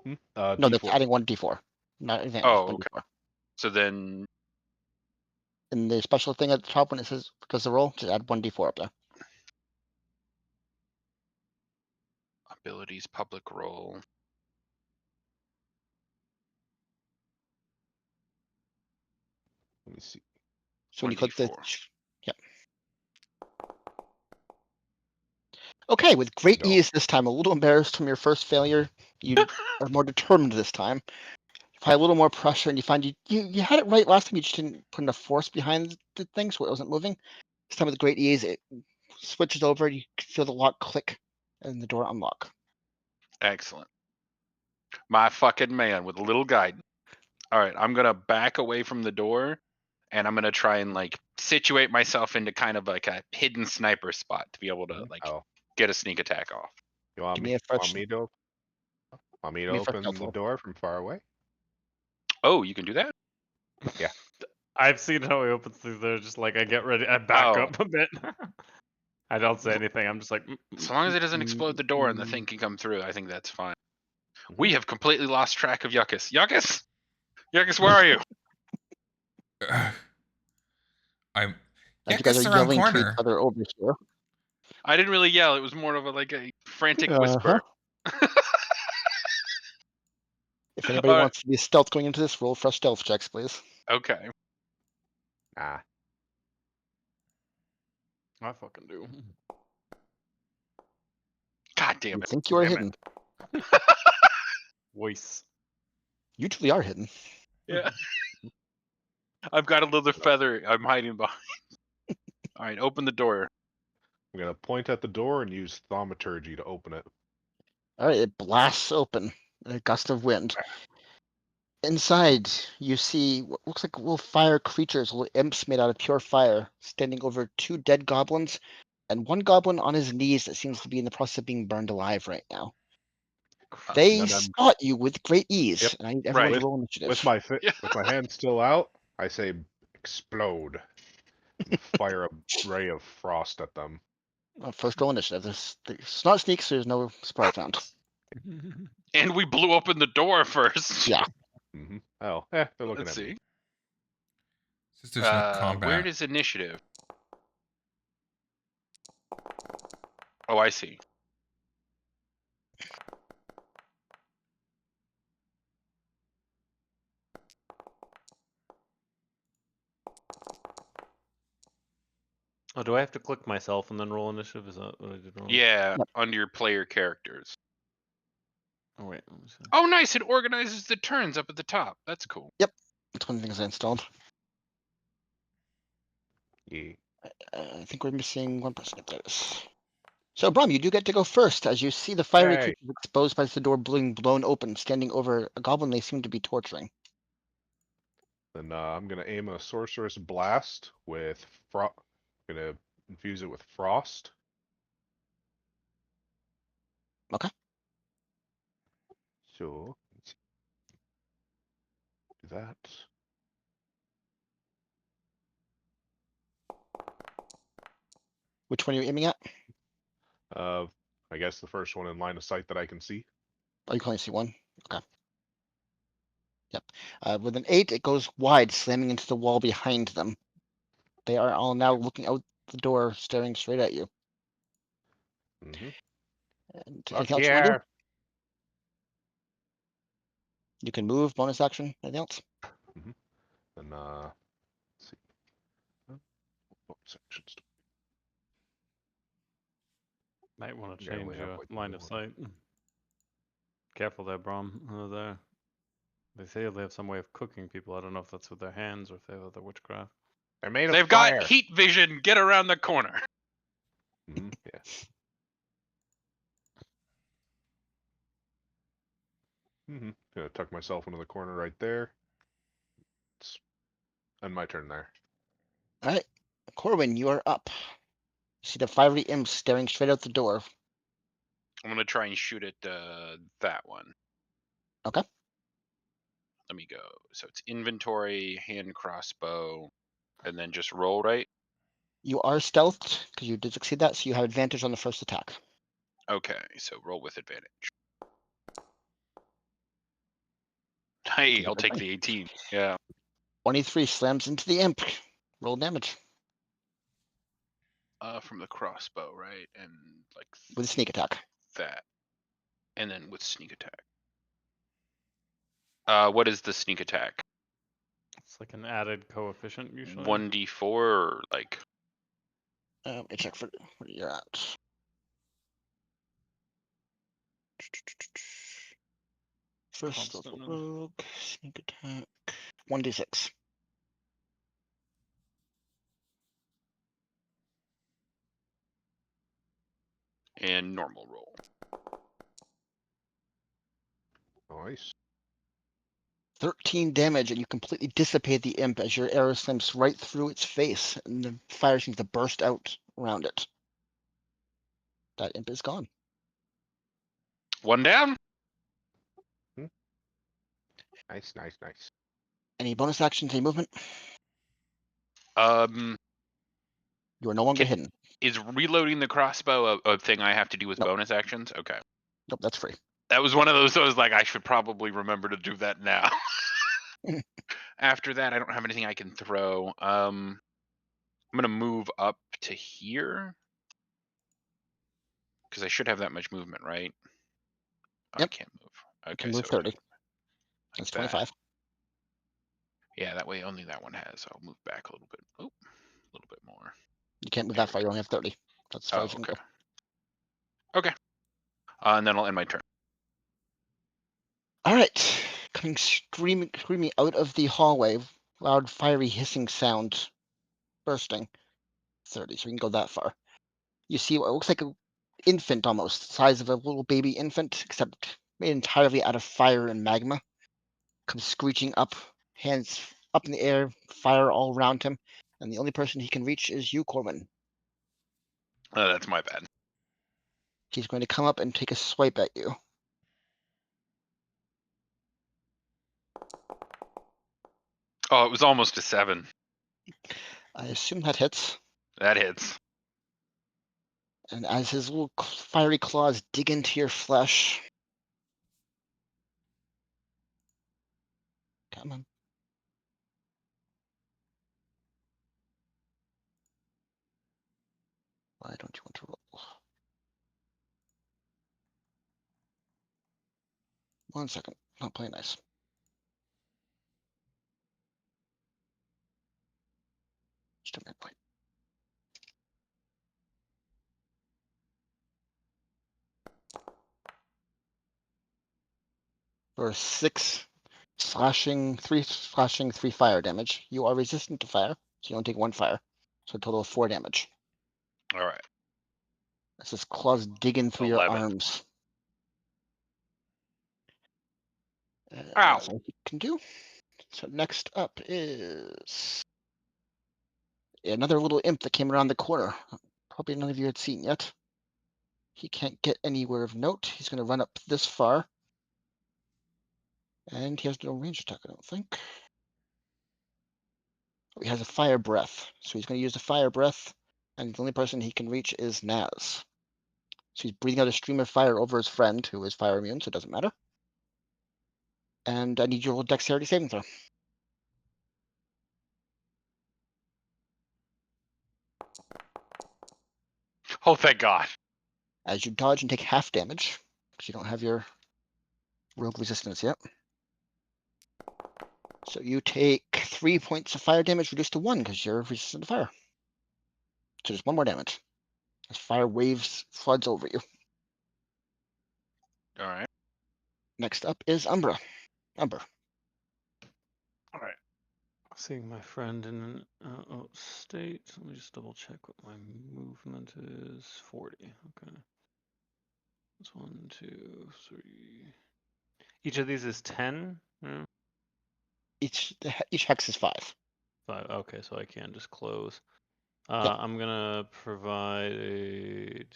No, D4. that's adding 1d4, not advantage. Oh, 1d4. okay. So then, And the special thing at the top when it says does the roll, just add 1d4 up there. abilities, public roll. Let me see. So when you click the 1d4. yep. Okay, with great Go. ease this time. A little embarrassed from your first failure. You are more determined this time. You apply a little more pressure, and you find you had it right last time. You just didn't put enough force behind the thing, so it wasn't moving. This time with great ease, it switches over. You feel the lock click, and the door unlock. Excellent. My fucking man with a little guidance. All right, I'm gonna back away from the door, and I'm gonna try and like situate myself into kind of like a hidden sniper spot to be able to like Oh, get a sneak attack off. you want Give me? me a fresh. Want me to? Want me to Give me a fresh open stealth the roll. door from far away? Oh, you can do that? Yeah. I've seen how he opens through there. Just like I get ready, I back Oh. up a bit. I don't say anything. I'm just like, As long as it doesn't explode the door and the thing can come through, I think that's fine. We have completely lost track of Yuckus. Yuckus? Yuckus, where are you? I'm. As you guys Yuckus are around yelling to each corner. other over here. I didn't really yell. It was more of a frantic Uh-huh. whisper. If anybody All right. wants to be stealth going into this, roll fresh stealth checks, please. Okay. Nah. I fucking do. God damn You it. think you are Damn it. hidden. Voice. You truly are hidden. Yeah. I've got a little feather I'm hiding behind. All right, open the door. I'm gonna point at the door and use thaumaturgy to open it. All right, it blasts open in a gust of wind. Inside, you see what looks like little fire creatures, little imps made out of pure fire, standing over two dead goblins, and one goblin on his knees that seems to be in the process of being burned alive right now. They and then- spot you with great ease, Yep. and I need everyone Right. to roll initiative. with my Yeah. with my hand still out, I say explode and fire a ray of frost at them. First roll initiative. There's not sneaks, so there's no surprise round. And we blew open the door first. Yeah. Oh, they're looking Let's at see. me. Since there's no combat. Where does initiative? Oh, I see. Oh, do I have to click myself and then roll initiative? Is that what I did wrong? Yeah, Yep. under your player characters. Oh wait. Let me see. Oh, nice! It organizes the turns up at the top. That's cool. That's one of the things I installed. Yeah. I think we're missing one person. There it is. So, Brom, you do get to go first, as you see the fiery Yay. creatures exposed by the door being blown open, standing over a goblin they seem to be torturing. Then I'm gonna aim a sorceress blast with gonna infuse it with frost. Okay. So let's do that. Which one are you aiming at? I guess the first one in line of sight that I can see. Oh, you can only see one? Okay. Yep. With an 8, it goes wide, slamming into the wall behind them. They are all now looking out the door, staring straight at you. Mm-hmm. And Look anything else you want to do? here. You can move, bonus action, anything else? And let's see. What sections? Might want to Yeah, I change only have, like, line of one. sight. Careful there, Brom. There. They say they have some way of cooking people. I don't know if that's with their hands or if they have other witchcraft. They're made of They've fire. got heat vision. Get around the corner. Yeah. Gonna tuck myself into the corner right there. It's and my turn there. All right. Corwin, you are up. You see the fiery imps staring straight out the door. I'm gonna try and shoot at that one. Okay. Let me go. So it's inventory, hand crossbow, and then just roll, right? You are stealthed, because you did succeed that, so you have advantage on the first attack. Okay, so roll with advantage. Hey, Good I'll take thing. the 18. Yeah. 23 slams into the imp. Roll damage From the crossbow, right? And like with a sneak attack. that. And then with sneak attack. What is the sneak attack? It's like an added coefficient usually. 1d4 or like Let me check for where you're at. First level Constant. rogue, sneak attack, 1d6. and normal roll. Nice. 13 damage, and you completely dissipate the imp as your arrow slams right through its face, and the fire seems to burst out around it. That imp is gone. One down. Nice. Any bonus actions, any movement? Um, You are no longer Can- hidden. is reloading the crossbow a thing I have to do with Nope. bonus actions? Okay. Nope, that's free. That was one of those. I was like, I should probably remember to do that now. After that, I don't have anything I can throw. I'm gonna move up to here because I should have that much movement, right? Oh, Yep. I can't move. You Okay, can move so 30. like That's that. 25. Yeah, that way only that one has. I'll move back a little bit. Oh, a little bit more. You can't move There that we far. You go. only have 30. That's as far Oh, as you can okay. go. Okay. And then I'll end my turn. All right. Coming screaming out of the hallway, loud, fiery hissing sound bursting. 30, so we can go that far. You see what looks like an infant almost, the size of a little baby infant, except made entirely out of fire and magma. Comes screeching up, hands up in the air, fire all around him, and the only person he can reach is you, Corwin. That's my bad. He's going to come up and take a swipe at you. Oh, it was almost a 7. I assume that hits. That hits. And as his little fiery claws dig into your flesh. Come on. Why don't you want to roll? 1 second. Not playing nice. Just a minute, wait. For 6 slashing, 3 slashing, 3 fire damage. You are resistant to fire, so you only take 1 fire. So a total of 4 damage. All right. As his claws dig in through your 11. arms. Ow. That's all you can do. So next up is another little imp that came around the corner. Probably none of you had seen yet. He can't get anywhere of note. He's going to run up this far. And he has no range attack, I don't think. Oh, he has a fire breath. So he's going to use the fire breath. And the only person he can reach is Naz. So he's breathing out a stream of fire over his friend, who is fire immune, so it doesn't matter. And I need your roll dexterity saving throw. Oh, thank God. As you dodge and take half damage, because you don't have your rogue resistance yet. So you take 3 points of fire damage reduced to 1 because you're resistant to fire. So just 1 more damage. As fire waves floods over you. All right. Next up is Umbra. Umber. All right. Seeing my friend in an state. Let me just double check what my movement is. 40. Okay. That's 1, 2, 3. Each of these is 10. Yeah. Each hex is 5. 5. Okay, so I can just close. Yep. I'm gonna provide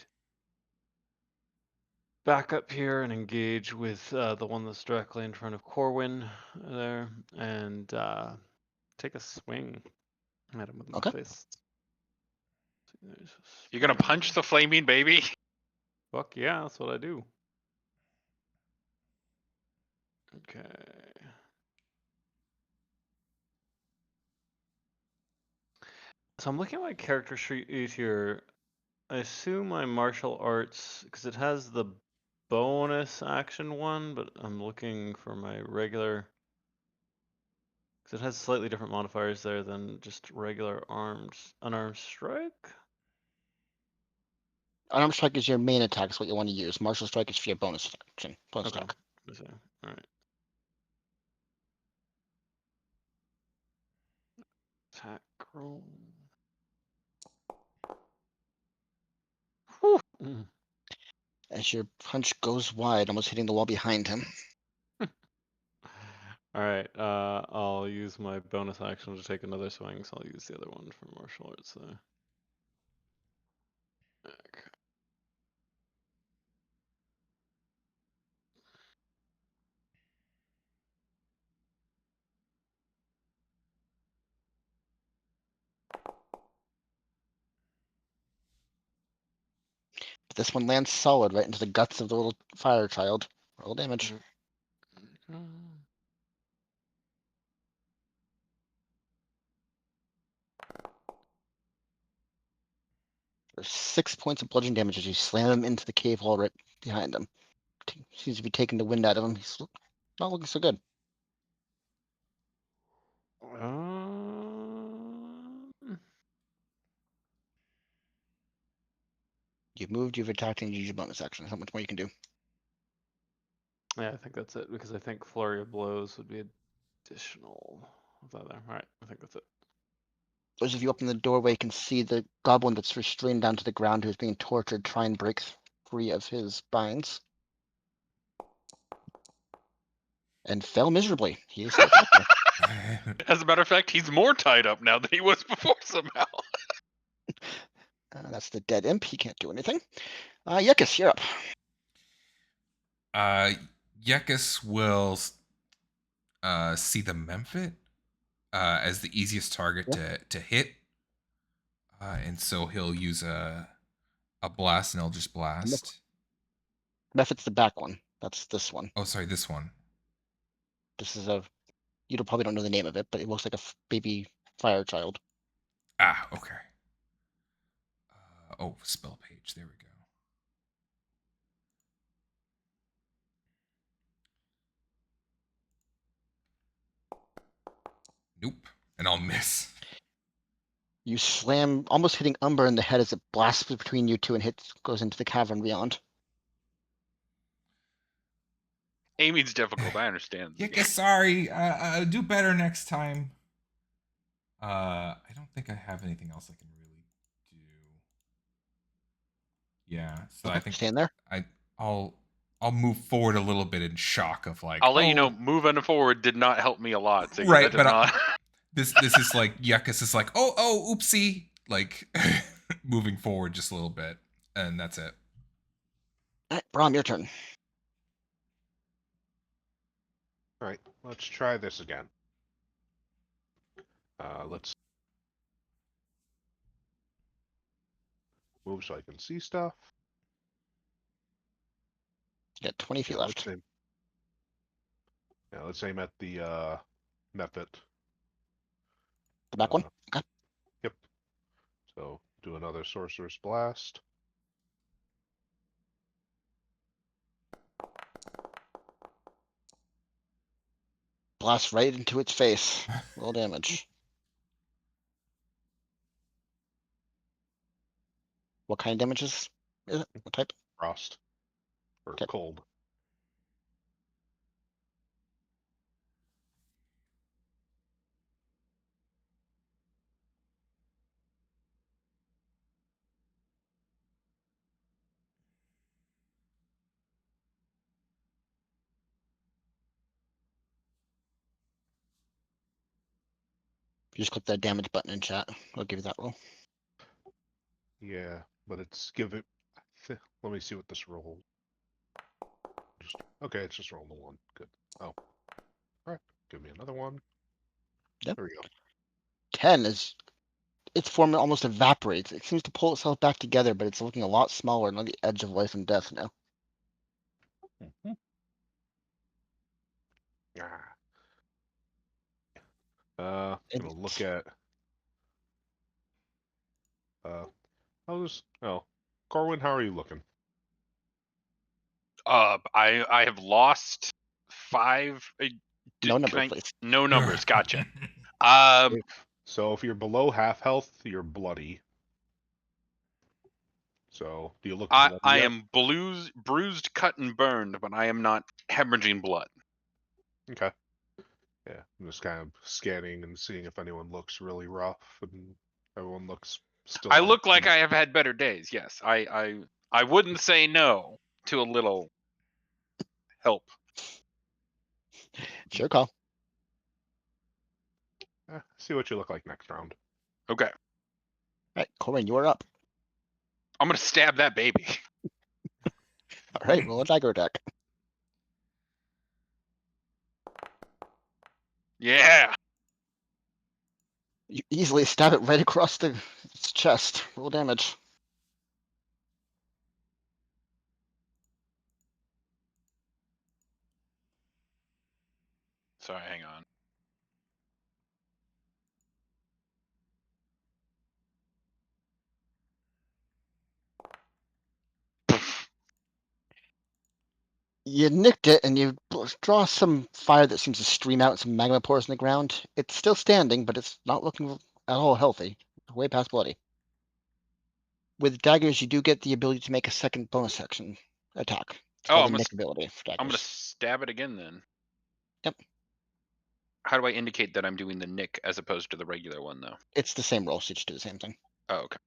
backup here and engage with the one that's directly in front of Corwin there, and take a swing at him with my Okay. fist. There's a You're going to punch swing. the flaming baby? Fuck yeah, that's what I do. Okay. So I'm looking at my character sheet here. I assume my martial arts, because it has the bonus action one, but I'm looking for my regular, because it has slightly different modifiers there than just regular unarmed strike. Unarmed strike is your main attack, is what you want to use. Martial strike is for your bonus action. Bonus Okay. attack. All right. Attack roll. Whew. As your punch goes wide, almost hitting the wall behind him. All right. I'll use my bonus action to take another swing, so I'll use the other one for martial arts there. Okay. But this one lands solid right into the guts of the little fire child. Roll damage. There's 6 points of bludgeoning damage as you slam him into the cave wall right behind him. Seems to be taking the wind out of him. He's not looking so good. You've moved, you've attacked, and you use your bonus action. How much more you can do? Yeah, I think that's it, because I think flurry of blows would be additional. What's that there? All right, I think that's it. Those of you up in the doorway can see the goblin that's restrained down to the ground who's being tortured try and break free of his binds. And fell miserably. He is still trapped there. As a matter of fact, he's more tied up now than he was before somehow. That's the dead imp. He can't do anything. Yekis, you're up. Yekis will see the Memphit as the easiest target to hit. And so he'll use a blast, and Eldritch Blast. Mephit's the back one. That's this one. Oh, sorry, this one. This is you probably don't know the name of it, but it looks like a baby fire child. Ah, okay. Oh, spell page. There we go. Nope. And I'll miss. You slam, almost hitting Umber in the head as it blasts between you two and goes into the cavern beyond. Aiming's difficult. I understand. Yeah, sorry. Do better next time. I don't think I have anything else I can really do. Yeah, so I think Stand there. I'll move forward a little bit in shock of like. I'll let you know. Moving forward did not help me a lot. Ziggy. Right, That did but not... this is like Yuckus is like oh oopsie, like moving forward just a little bit, and that's it. All right, Braum, your turn. All right, let's try this again. Let's move so I can see stuff. You got 20 feet left. Let's aim at the Mephit. The back one? Okay. Yep. So do another Sorcerer's Blast. Blast right into its face. Roll damage. What kind of damage is it? What type? Frost. Or Okay. cold. You just click that damage button in chat. I'll give you that roll. Yeah, but it's let me see what this roll. Okay, it's just rolling a 1. Good. Oh. Alright, give me another one. Yep. There we go. 10 is its form almost evaporates. It seems to pull itself back together, but it's looking a lot smaller and on the edge of life and death now. Mm-hmm. Gonna look at Corwin, how are you looking? I have lost 5. No numbers, please. No numbers. Gotcha. So if you're below half health, you're bloody. So do you look bloody I yet? am bruised, cut, and burned, but I am not hemorrhaging blood. Okay. Yeah, I'm just kind of scanning and seeing if anyone looks really rough, and everyone looks still. I look like I have had better days. Yes, I wouldn't say no to a little help. Sure call. See what you look like next round. Okay, All right, Corin, you are up. I'm gonna stab that baby. All right, roll a dagger attack. Yeah. You easily stab it right across its chest. Roll damage. Sorry, hang on. You nicked it, and you draw some fire that seems to stream out, some magma pores in the ground. It's still standing, but it's not looking at all healthy. Way past bloody. With daggers, you do get the ability to make a second bonus action attack. It's called a nick ability for daggers. I'm gonna stab it again then. Yep. How do I indicate that I'm doing the nick as opposed to the regular one, though? It's the same roll, so you just do the same thing. Oh, okay.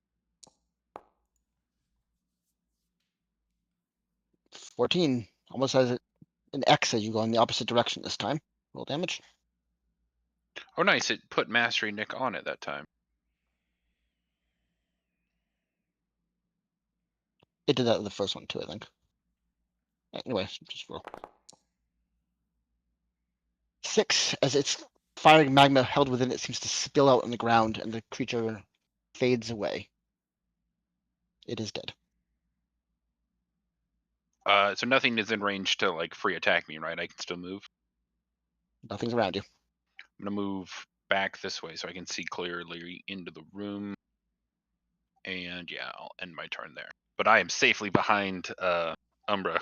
14 almost has an X as you go in the opposite direction this time. Roll damage. Oh, nice. It put Mastery Nick on it that time. It did that with the first one too, I think. Anyway, just roll. 6 as its firing magma held within it seems to spill out on the ground, and the creature fades away. It is dead. So nothing is in range to like free attack me, right? I can still move. Nothing's around you. I'm gonna move back this way so I can see clearly into the room. And yeah, I'll end my turn there. But I am safely behind Umbra.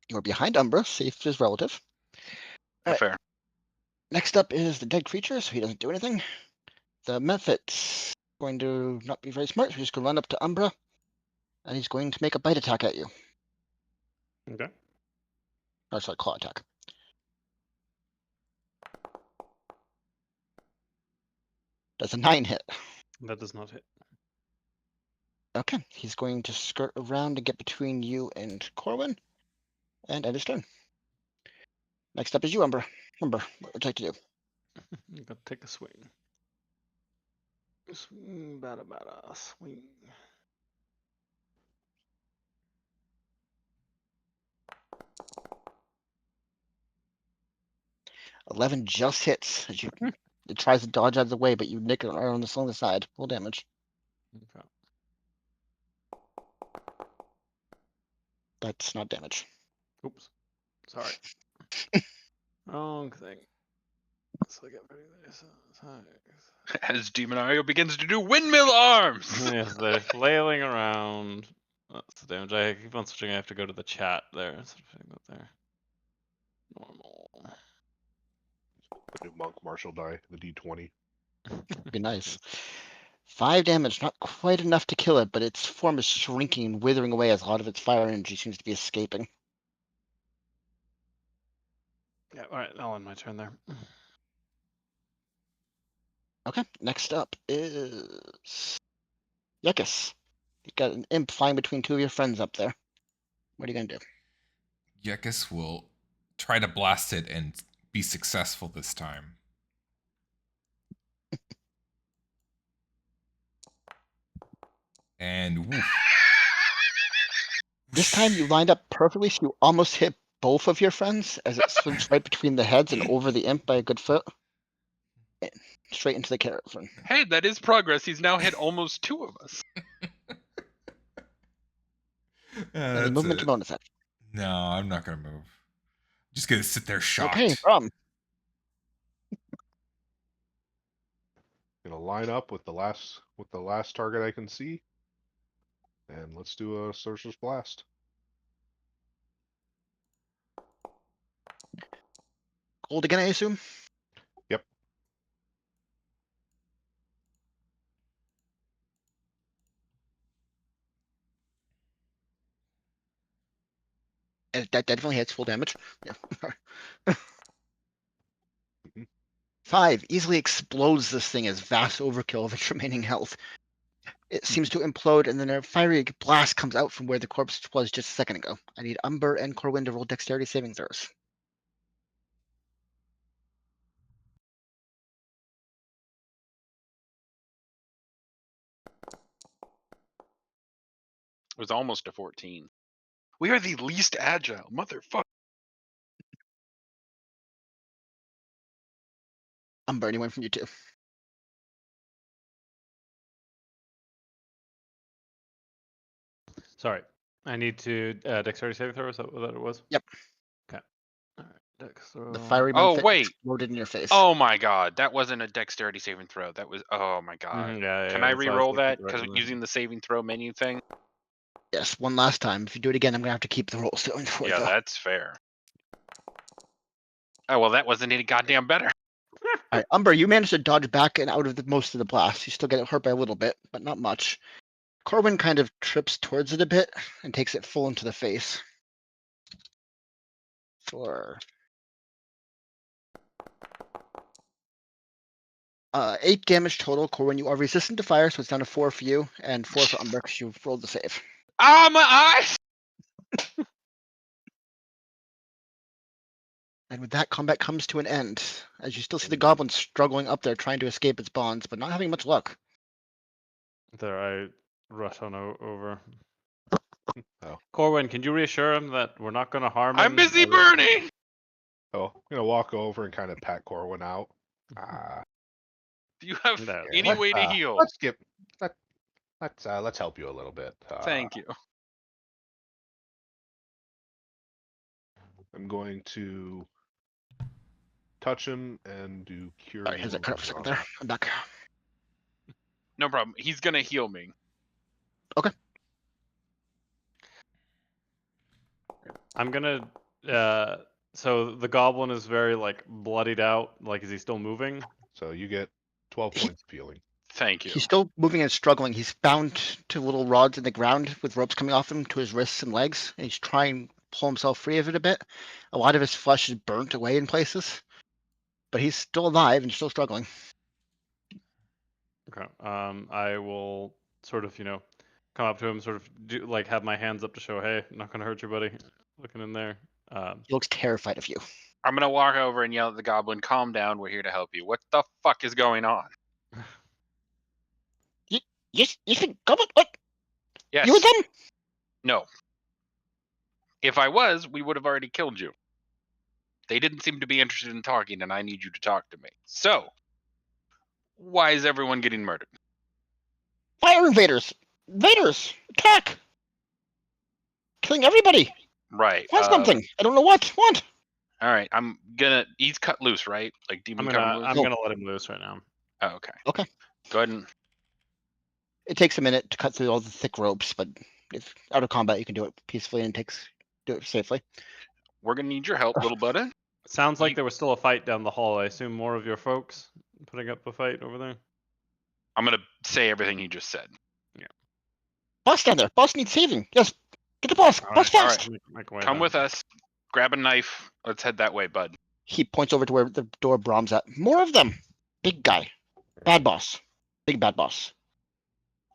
You're behind Umbra. Safe is relative. Alright. Fair. Next up is the dead creature, so he doesn't do anything. The Mephit's going to not be very smart, so he's going to run up to Umbra, and he's going to make a bite attack at you. Okay. Or sorry, claw attack. Does a 9 hit? That does not hit. Okay, he's going to skirt around to get between you and Corwin, and end his turn. Next up is you, Umbra. Umbra, what would you like to do? I'm gonna take a swing. Swing, bada bada, swing. 11 just hits as you. It tries to dodge out of the way, but you nick it on the side. Full damage. Okay. That's not damage. Oops. Sorry. Wrong thing. So I get rid of this. As Demonario begins to do windmill arms. Yes, they're flailing around. That's the damage. I keep on switching. I have to go to the chat there instead of putting that there. Normal. The new monk martial die, the D20. Be nice. 5 damage, not quite enough to kill it, but its form is shrinking and withering away as a lot of its fire energy seems to be escaping. Yeah, alright, I'll end my turn there. Okay, next up is Yuckus. You got an imp flying between two of your friends up there. What are you gonna do? Yekis will try to blast it and be successful this time. And woof. This time you lined up perfectly, so you almost hit both of your friends as it swims right between the heads and over the imp by a good foot. Straight into the caravan. Hey, that is progress. He's now hit almost 2 of us. Any That's movement it. or bonus action? No, I'm not gonna move. I'm just gonna sit there shocked. Okay, Brom. Gonna line up with the last target I can see. And let's do a Sorcerer's Blast. Gold again, I assume? Yep. And that definitely hits full damage. Yeah. 5 easily explodes this thing as vast overkill of its remaining health. It seems to implode, and then a fiery blast comes out from where the corpse was just a second ago. I need Umber and Corwin to roll dexterity saving throws. It was almost a 14. We are the least agile, motherfucker. Umber, anyone from you two? Sorry. I need to dexterity saving throw, is that what it was? Yep. Okay. Alright, dex throw. The fiery Oh, Memphit wait. exploded in your face. Oh my god, that wasn't a dexterity saving throw. That was, oh my god. Yeah, Can yeah, I that's why re-roll looking that? for it Because in there. using the saving throw menu thing? Yes, one last time. If you do it again, I'm gonna have to keep the rolls going before we Yeah, go. that's fair. Oh, well, that wasn't any goddamn better. All right, Umber, you managed to dodge back and out of most of the blast. You still get hurt by a little bit, but not much. Corwin kind of trips towards it a bit and takes it full into the face. For 8 damage total. Corwin, you are resistant to fire, so it's down to 4 for you, and 4 for Umber because you rolled the save. Ah, my eyes! And with that, combat comes to an end, as you still see the goblin struggling up there trying to escape its bonds, but not having much luck. There, I rush on over. Oh. Corwin, can you reassure him that we're not going to harm him? I'm busy burning! So I'm gonna walk over and kind of pat Corwin out. Do you have There. any way to heal? Let's help you a little bit. Thank you. I'm going to touch him and do cure. Sorry, has it cut up for a second wounds there? I'm back. No problem. He's gonna heal me. I'm gonna. So the goblin is very like bloodied out. Like, is he still moving? So you get 12 points of healing. Thank you. He's still moving and struggling. He's bound to little rods in the ground with ropes coming off him to his wrists and legs, and he's trying to pull himself free of it a bit. A lot of his flesh is burnt away in places, but he's still alive and still struggling. Okay. I will sort of, come up to him, sort of do like have my hands up to show, hey, I'm not gonna hurt you, buddy. Looking in there. He looks terrified of you. I'm gonna walk over and yell at the goblin, calm down, we're here to help you. What the fuck is going on? Yes, you think goblin? What? Yes. You with them? No. If I was, we would have already killed you. They didn't seem to be interested in talking, and I need you to talk to me. So, why is everyone getting murdered? Fire invaders! Invaders! Attack! Killing everybody! Right. Want something? I don't know what. What? All right. I'm gonna. He's cut loose, right? Like demon cut loose. I'm No. gonna let him loose right now. Oh, okay. Okay. Go ahead and. It takes a minute to cut through all the thick ropes, but if out of combat, you can do it peacefully and do it safely. We're gonna need your help, little buddy. Sounds like You- there was still a fight down the hall. I assume more of your folks putting up a fight over there. I'm gonna say everything he just said. Boss down there. Boss needs saving. Yes. Get the boss. All Boss right, all fast. Make my way Come down. with us. Grab a knife. Let's head that way, bud. He points over to where the door Brahm's at. More of them. Big guy. Bad boss. Big bad boss.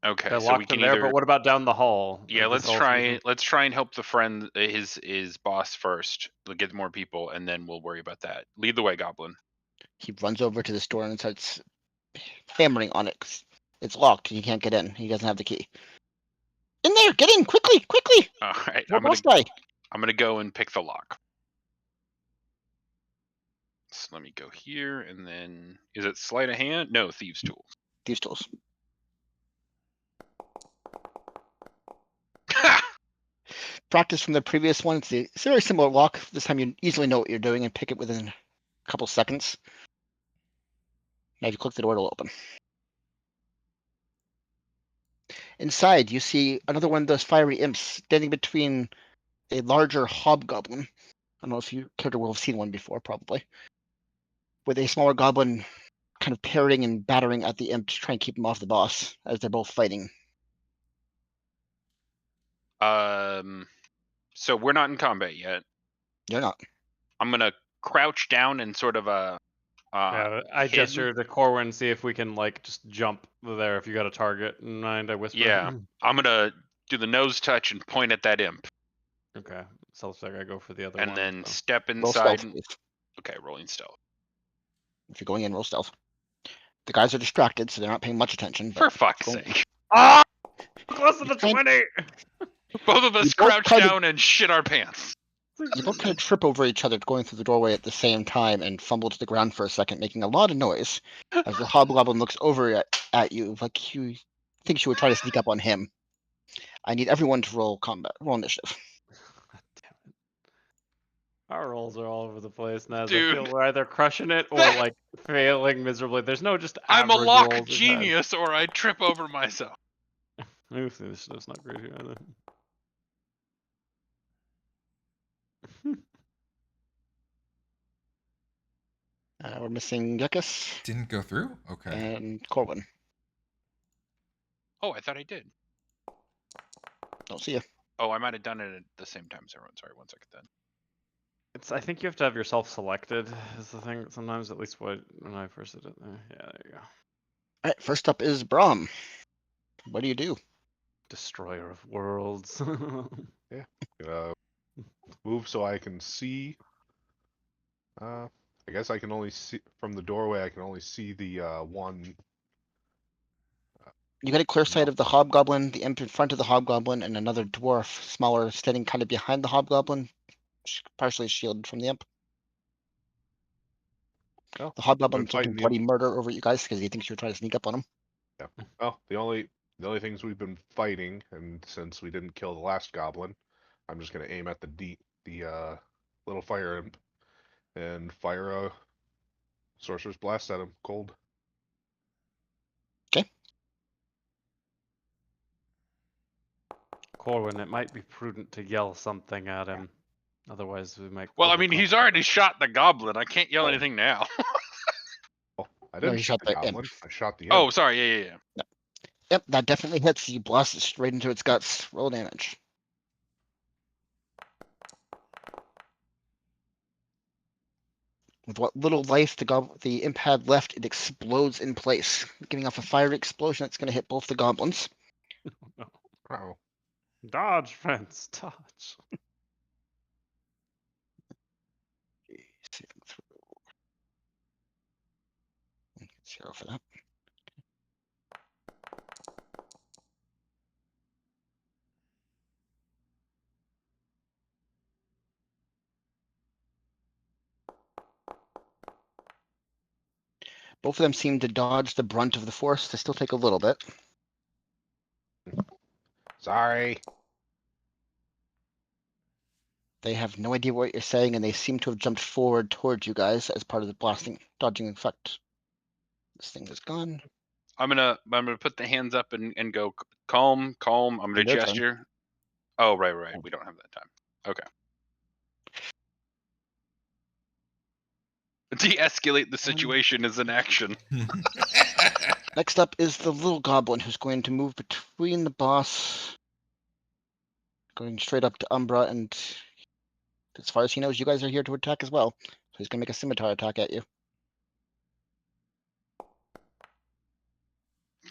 Okay. They So we locked can him there, either. but what about down the hall? Yeah, Like, let's this all try. season- Let's try and help the friend, his boss first. We'll get more people, and then we'll worry about that. Lead the way, Goblin. He runs over to this door and starts hammering on it 'cause it's locked and he can't get in. He doesn't have the key. In there! Get in! Quickly! Quickly! All right. More boss guy. I'm gonna go and pick the lock. So let me go here, and then is it sleight of hand? No, thieves' tools. These tools. Practice from the previous one. It's a very similar lock. This time you easily know what you're doing and pick it within a couple seconds. Now if you click the door, it'll open. Inside, you see another one of those fiery imps standing between a larger hobgoblin. I don't know if you character will have seen one before, probably. With a smaller goblin kind of parrying and battering at the imp to try and keep him off the boss as they're both fighting. So we're not in combat yet. They're not. I'm gonna crouch down and sort of Yeah, I hidden. gesture to Corwin, see if we can like just jump there. If you got a target in mind, I whisper. Yeah. I'm gonna do the nose touch and point at that imp, Okay. Self-sec, I go for the other and one. then so. step Roll inside. stealth, please. Okay, rolling stealth. If you're going in, roll stealth. The guys are distracted, so they're not paying much attention. For But fuck's go- sake! Ah! Close to the Trying- 20! Both of us You both crouch tried to- down and shit our pants. you both kind of trip over each other going through the doorway at the same time and fumble to the ground for a second, making a lot of noise as the hobgoblin looks over at you like you thinks you would try to sneak up on him. I need everyone to roll initiative. Damn it. Our rolls are all over the place, Naz. I Dude. feel we're either crushing it or like failing miserably. There's no just I'm a average lock rolls we've had. genius, or I trip over myself. Oof, this is not great here either. We're missing Gekas Didn't go through? Okay. and Corwin. Oh, I thought I did. Don't see you. Oh, I might have done it at the same time as everyone. Sorry, 1 second then. I think you have to have yourself selected is the thing. Sometimes, at least when I first did it. Yeah, there you go. All right, first up is Brahm. What do you do? Destroyer of worlds. Move so I can see. I guess I can only see from the doorway. I can only see the one. You get a clear sight of the hobgoblin, the imp in front of the hobgoblin, and another dwarf, smaller, standing kind of behind the hobgoblin, partially shielded from the imp. Oh, The hobgoblin's fighting looking the bloody murder over at you guys because he thinks you're trying to sneak up on him. well, the only things we've been fighting, and since we didn't kill the last goblin, I'm just gonna aim at the little fire imp and fire a sorcerer's blast at him cold. Corwin, it might be prudent to yell something at him. Otherwise, we might. Well, I mean, he's already shot the goblin. I can't yell Oh. anything now. Oh, I No, didn't you shoot shot the the imp. goblin. I shot the imp. Oh, sorry. Yeah. Yep, that definitely hits. You blast it straight into its guts. Roll damage. With what little life the imp had left, it explodes in place, giving off a fiery explosion that's going to hit both the goblins. Oh, Dodge, friends, dodge. Saving throw. 0 for that. Both of them seem to dodge the brunt of the force. They still take a little bit. sorry. They have no idea what you're saying, and they seem to have jumped forward towards you guys as part of the blasting, dodging effect. This thing is gone. I'm gonna put the hands up and go calm. I'm gonna Their turn. gesture. Oh, right. We don't have that time. Okay. De-escalate the situation is an action. Next up is the little goblin who's going to move between the boss, going straight up to Umbra, and as far as he knows, you guys are here to attack as well. So he's going to make a scimitar attack at you.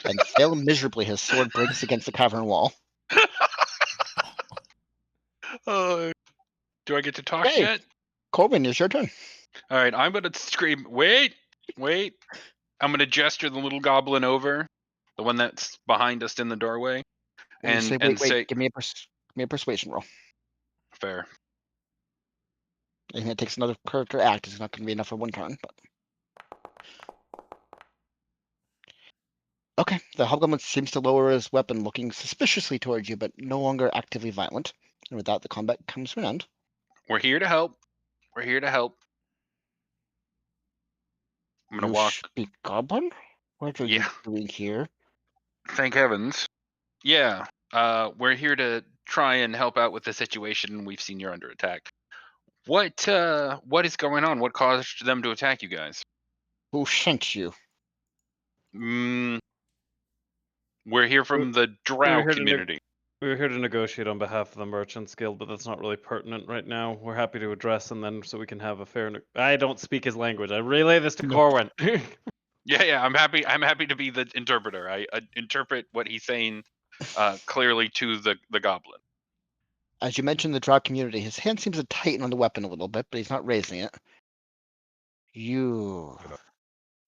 And fail miserably. His sword breaks against the cavern wall. Do I get to talk Okay. yet? Corbin, it's your turn. All right, I'm gonna scream. Wait. I'm gonna gesture the little goblin over, the one that's behind us in the doorway, When you and say, and wait, say, give me a persuasion roll. fair. And it takes another character act. It's not going to be enough for one turn. But... Okay, the hobgoblin seems to lower his weapon, looking suspiciously towards you, but no longer actively violent. And with that, the combat comes to an end. We're here to help. I'm gonna You walk. speak goblin? What are you Yeah. doing here? Thank heavens. Yeah. We're here to try and help out with the situation. We've seen you're under attack. What is going on? What caused them to attack you guys? Who sent you? We're here from the Drow community. We were here to negotiate on behalf of the Merchants Guild, but that's not really pertinent right now. We're happy to address and then so we can have a fair. I don't speak his language. I relay this to Corwin. Yeah. I'm happy to be the interpreter. I interpret what he's saying clearly to the goblin. As you mentioned the Drow community, his hand seems to tighten on the weapon a little bit, but he's not raising it. You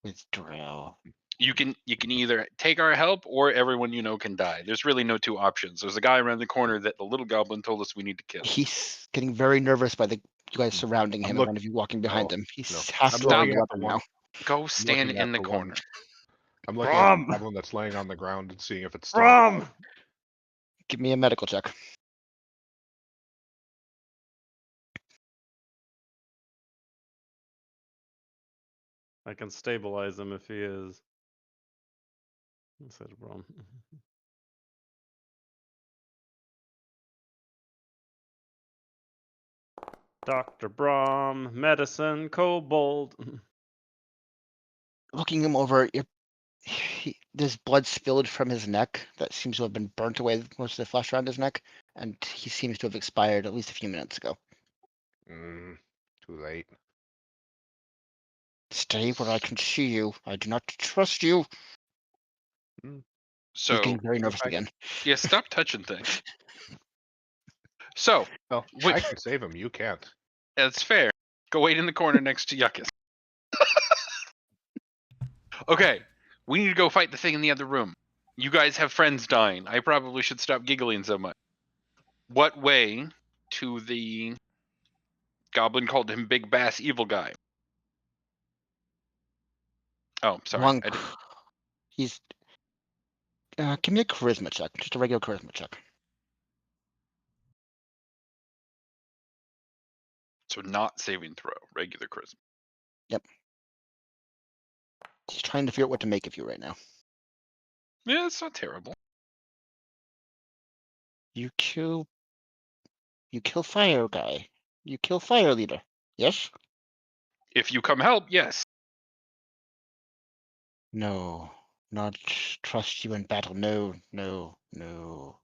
withdraw. You can either take our help or everyone you know can die. There's really no two options. There's a guy around the corner that the little goblin told us we need to kill. He's getting very nervous by you guys surrounding him and one of you walking behind him. He has to lower the weapon now. Go stand in the corner. I'm looking at the goblin that's laying on the ground and seeing if it's still. Brom! Give me a medical check. I can stabilize him if he is. I said Brom. Dr. Brom, medicine, kobold. Looking him over, there's blood spilled from his neck that seems to have been burnt away, most of the flesh around his neck, and he seems to have expired at least a few minutes ago. Too late. Stay where I can see you. I do not trust you. So he's getting very nervous again. Yeah, stop touching things. So, well, I can save him. You can't. That's fair. Go wait in the corner next to Yuckus. Okay, we need to go fight the thing in the other room. You guys have friends dying. I probably should stop giggling so much. What way to the goblin called him Big Bass Evil Guy? Oh, sorry. Monk. I didn't. He's. Give me a charisma check. Just a regular charisma check. So not saving throw, regular charisma. He's trying to figure out what to make of you right now. Yeah, it's not terrible. You kill fire guy. You kill fire leader. Yes? If you come help, yes. No. Not trust you in battle. No, no, no.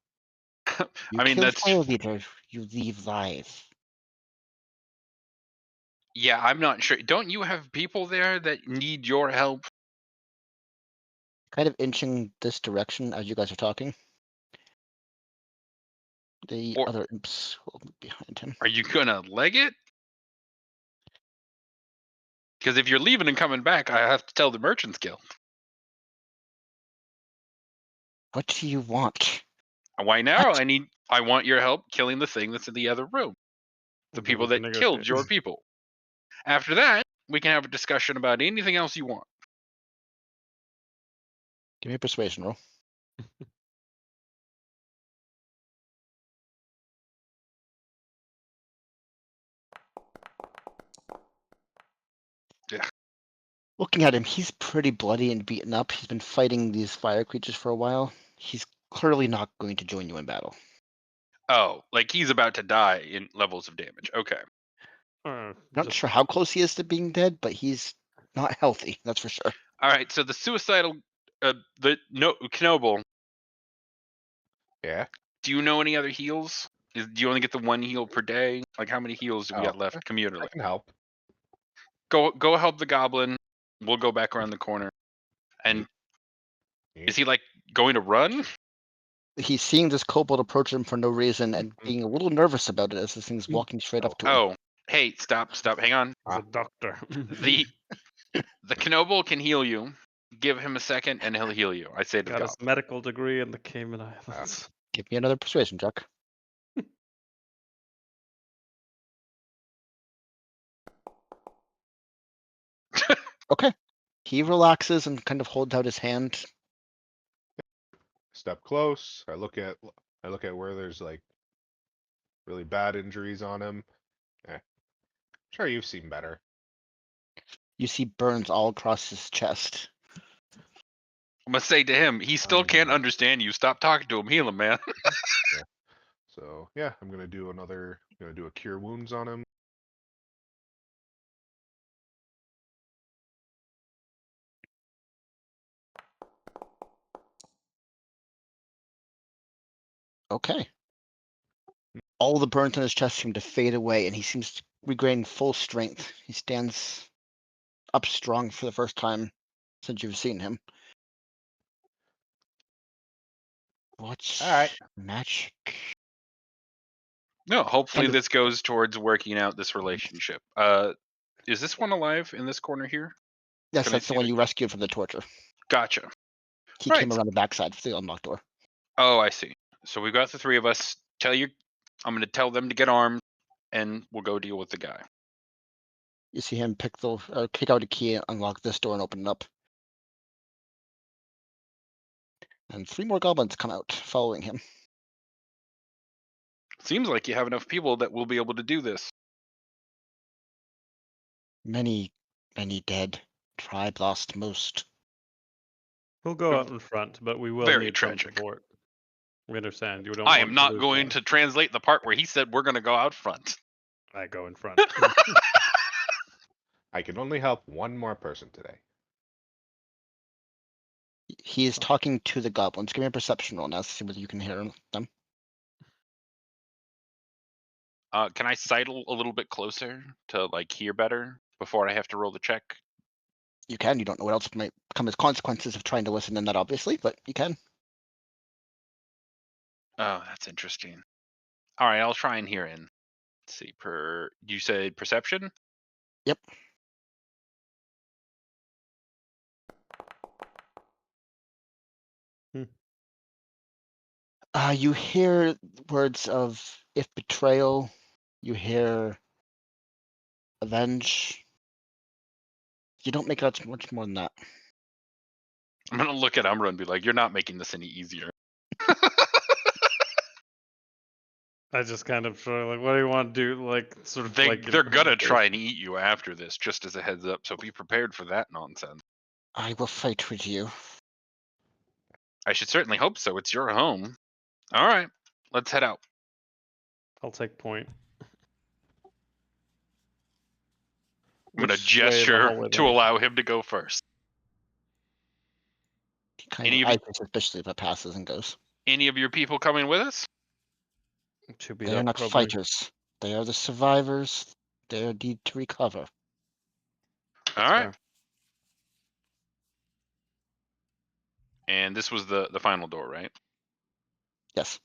You I mean, kill that's. fire leader, you leave live. Yeah, I'm not sure. Don't you have people there that need your help? Kind of inching this direction as you guys are talking. The Or other imps will be behind him. are you gonna leg it? Because if you're leaving and coming back, I have to tell the Merchants Guild. What do you want? Why now? What? I want your help killing the thing that's in the other room. The Then people we can that killed negotiate. your people. After that, we can have a discussion about anything else you want. Give me a persuasion roll. Yeah. Looking at him, he's pretty bloody and beaten up. He's been fighting these fire creatures for a while. He's clearly not going to join you in battle. Oh, like he's about to die in levels of damage. Okay. Not Just sure how close he is to being dead, but he's not healthy, that's for sure. All right. So the suicidal, Knoble. Yeah. Do you know any other heals? Do you only get the one heal per day? Like how many heals do we got left communally? I can help. Go help the goblin. We'll go back around the corner. And is he like going to run? He's seeing this kobold approach him for no reason and being a little nervous about it as this thing's walking straight up to him. Oh, hey, stop, hang on. as a doctor. The Knoble can heal you. Give him a second and he'll heal you. I say to the Got his goblin. medical degree in the Cayman Islands. Give me another persuasion check. Okay. He relaxes and kind of holds out his hand. Step close. I look at where there's like really bad injuries on him. Sure, you've seen better. You see burns all across his chest. I'm gonna say to him, he still can't understand you. Stop talking to him. Heal him, man. So yeah, I'm gonna do a cure wounds on him. Okay. All the burns on his chest seem to fade away, and he seems to regain full strength. He stands up strong for the first time since you've seen him. What's All right. magic? No, hopefully Kind of- this goes towards working out this relationship. Is this one alive in this corner here? Yes, Can I that's see the one it? you rescued from the torture. Gotcha. He Right. came around the backside for the unlocked door. Oh, I see. So we've got the three of us. I'm gonna tell them to get armed, and we'll go deal with the guy. You see him kick out a key, unlock this door, and open it up. And 3 more goblins come out, following him. Seems like you have enough people that will be able to do this. Many dead. Tribe lost most. We'll go out in front, but we will Very need some tragic. support. We understand. You don't. I want am not lose going one. to translate the part where he said we're gonna go out front. I go in front. I can only help one more person today. He is talking to the goblins. Give me a perception roll now to see whether you can hear them. Can I sidle a little bit closer to like hear better before I have to roll the check? You can. You don't know what else might come as consequences of trying to listen in that, obviously, but you can. Oh, that's interesting. All right, I'll try and hear in. Let's see. You said perception? Yep. You hear words of if betrayal. You hear avenge. You don't make out much more than that. I'm gonna look at Umbra and be like, "You're not making this any easier." I just kind of try, like, what do you want to do? Like, sort of like. They're gonna try and eat you after this, just as a heads up. So be prepared for that nonsense. I will fight with you. I should certainly hope so. It's your home. All right, let's head out. I'll take point. I'm gonna Which way the gesture hallway to then? allow him to go first. He kind Any of of you- eyes suspiciously if it passes and goes. Any of your people coming with us? To beat They are up, not probably. fighters. They are the survivors. They are need to recover. All right. Fair. And this was the final door, right? Yes.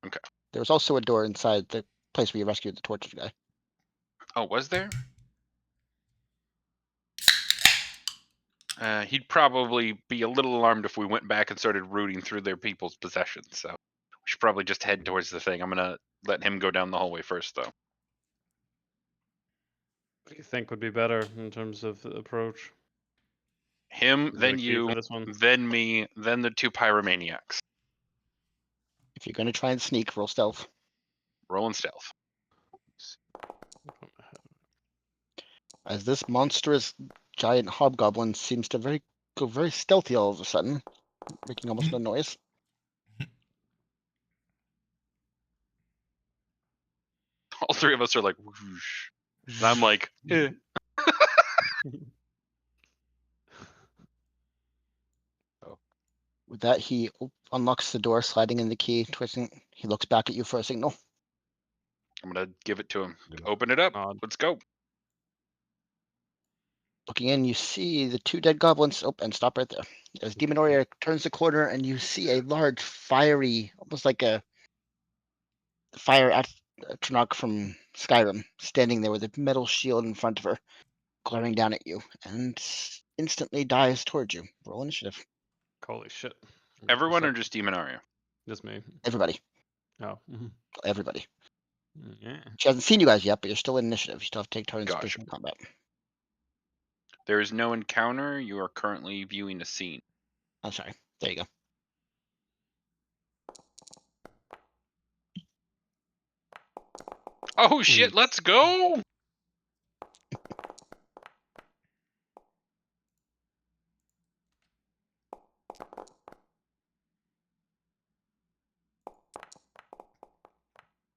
Okay. There was also a door inside the place where you rescued the tortured guy. Oh, was there? He'd probably be a little alarmed if we went back and started rooting through their people's possessions. So we should probably just head towards the thing. I'm gonna let him go down the hallway first, though. What do you think would be better in terms of the approach? Him, Is there then a key you, for this one? then me, then the two pyromaniacs. If you're going to try and sneak, roll stealth. Rolling stealth. As this monstrous giant hobgoblin seems to go very stealthy all of a sudden, making almost no noise. All three of us are like, whoosh. And I'm like, eh. With that, he unlocks the door, sliding in the key, twisting. He looks back at you for a signal. I'm gonna give it to him. Yeah. Open it up. Nod. Let's go. Looking in, you see the two dead goblins. Oh, and stop right there. As Demon Warrior turns the corner, and you see a large, fiery, almost like a fire Atronach from Skyrim, standing there with a metal shield in front of her, glaring down at you, and instantly dives towards you. Roll initiative. Holy shit. Everyone or Perception. just Demonaria? Just me. Everybody. Oh. Mhm. Everybody. Yeah. She hasn't seen you guys yet, but you're still in initiative. You still have to take turns Gotcha. position combat. There is no encounter. You are currently viewing a scene. I'm sorry. There you go. Oh shit, let's go!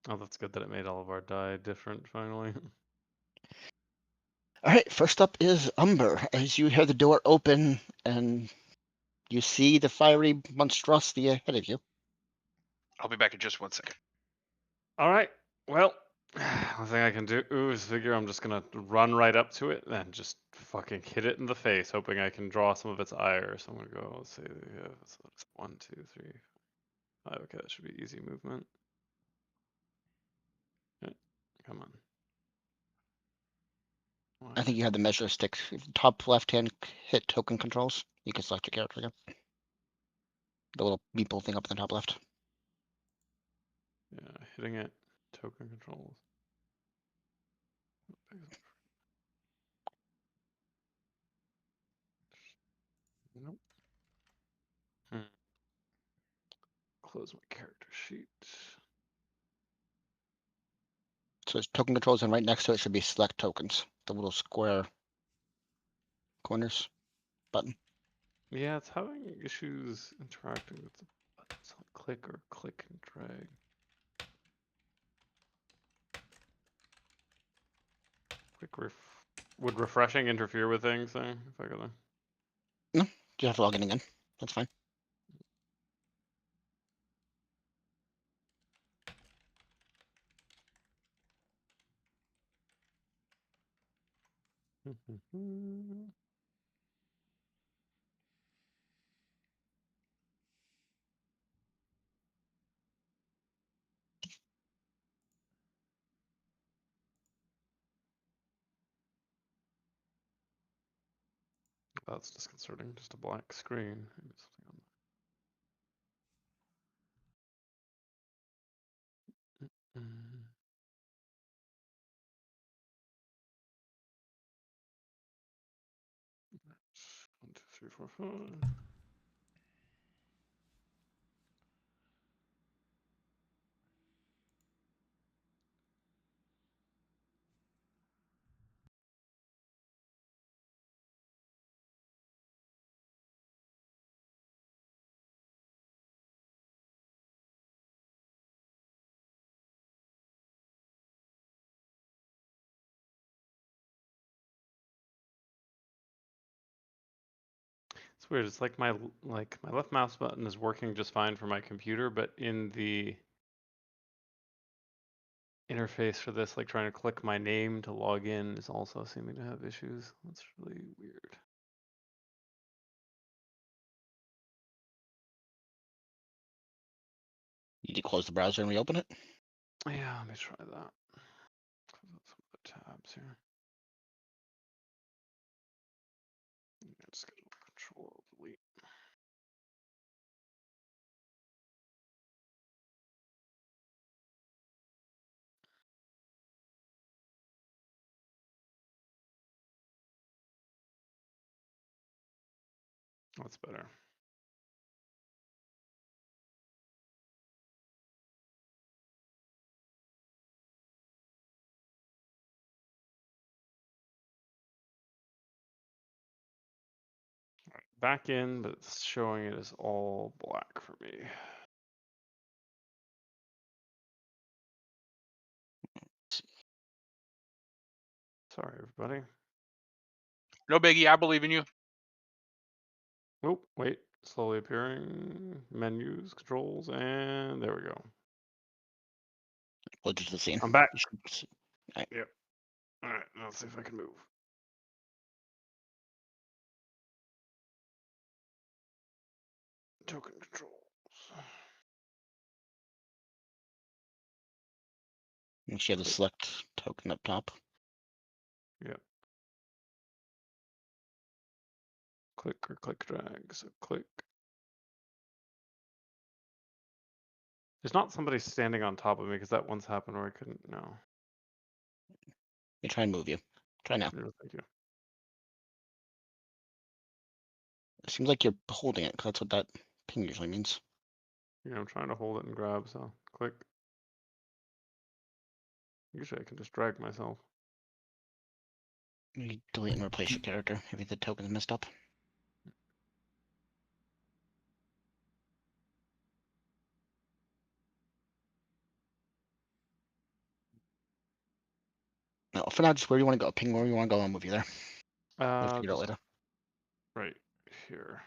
Oh, that's good that it made all of our die different finally. All right. First up is Umber. As you hear the door open and you see the fiery monstrosity ahead of you. I'll be back in just 1 second. All right. Well, the thing I can do is figure I'm just gonna run right up to it and just fucking hit it in the face, hoping I can draw some of its ire. So I'm gonna go. Let's see. Yeah, so that's 1, 2, 3, 5. Okay, that should be easy movement. Okay, come on. I think you have the measure stick. Top left hand hit token controls. You can select your character again. The little meeple thing up in the top left. Yeah, hitting it. Token controls. Nope. Close my character sheet. So it's token controls, and right next to it should be select tokens. The little square corners button. Yeah, it's having issues interacting with the buttons. Click or click and drag. Would refreshing interfere with things? If I gotta. You have to log in again. That's fine. That's disconcerting. Just a black screen. Maybe something on that. 1, 2, 3, 4, 5. It's weird. It's like my left mouse button is working just fine for my computer, but in the interface for this, like trying to click my name to log in, is also seeming to have issues. That's really weird. You need to close the browser and reopen it. Yeah, let me try that. Close out some of the tabs here. Just get Control Delete. That's better. Back in, but it's showing it as all black for me. Sorry, everybody. No biggie. I believe in you. Oh, wait. Slowly appearing. Menus, controls, and there we go. Glitches to the scene. I'm back. You should- Yep. All right, let's see if I can move. Token controls. Make sure you have the select token up top. Yep. Click or click drag. So click. There's not somebody standing on top of me because that once happened where I couldn't. No. Let me try and move you. Try now. No, thank you. It seems like you're holding it, because that's what that ping usually means. Yeah, I'm trying to hold it and grab. So click. Usually I can just drag myself. You delete and replace your character if the token's messed up. No, for now, just where you want to go. Ping where you want to go, I'll move you there. We'll figure it out Just later. right here.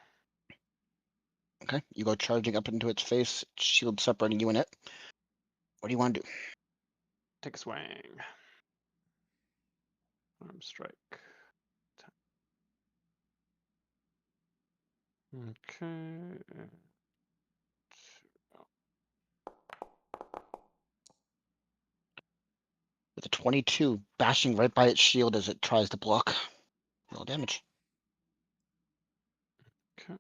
Okay, you go charging up into its face, shield separating you and it. What do you want to do? Take a swing. Arm strike. Okay. With a 22, bashing right by its shield as it tries to block. Roll damage. Okay.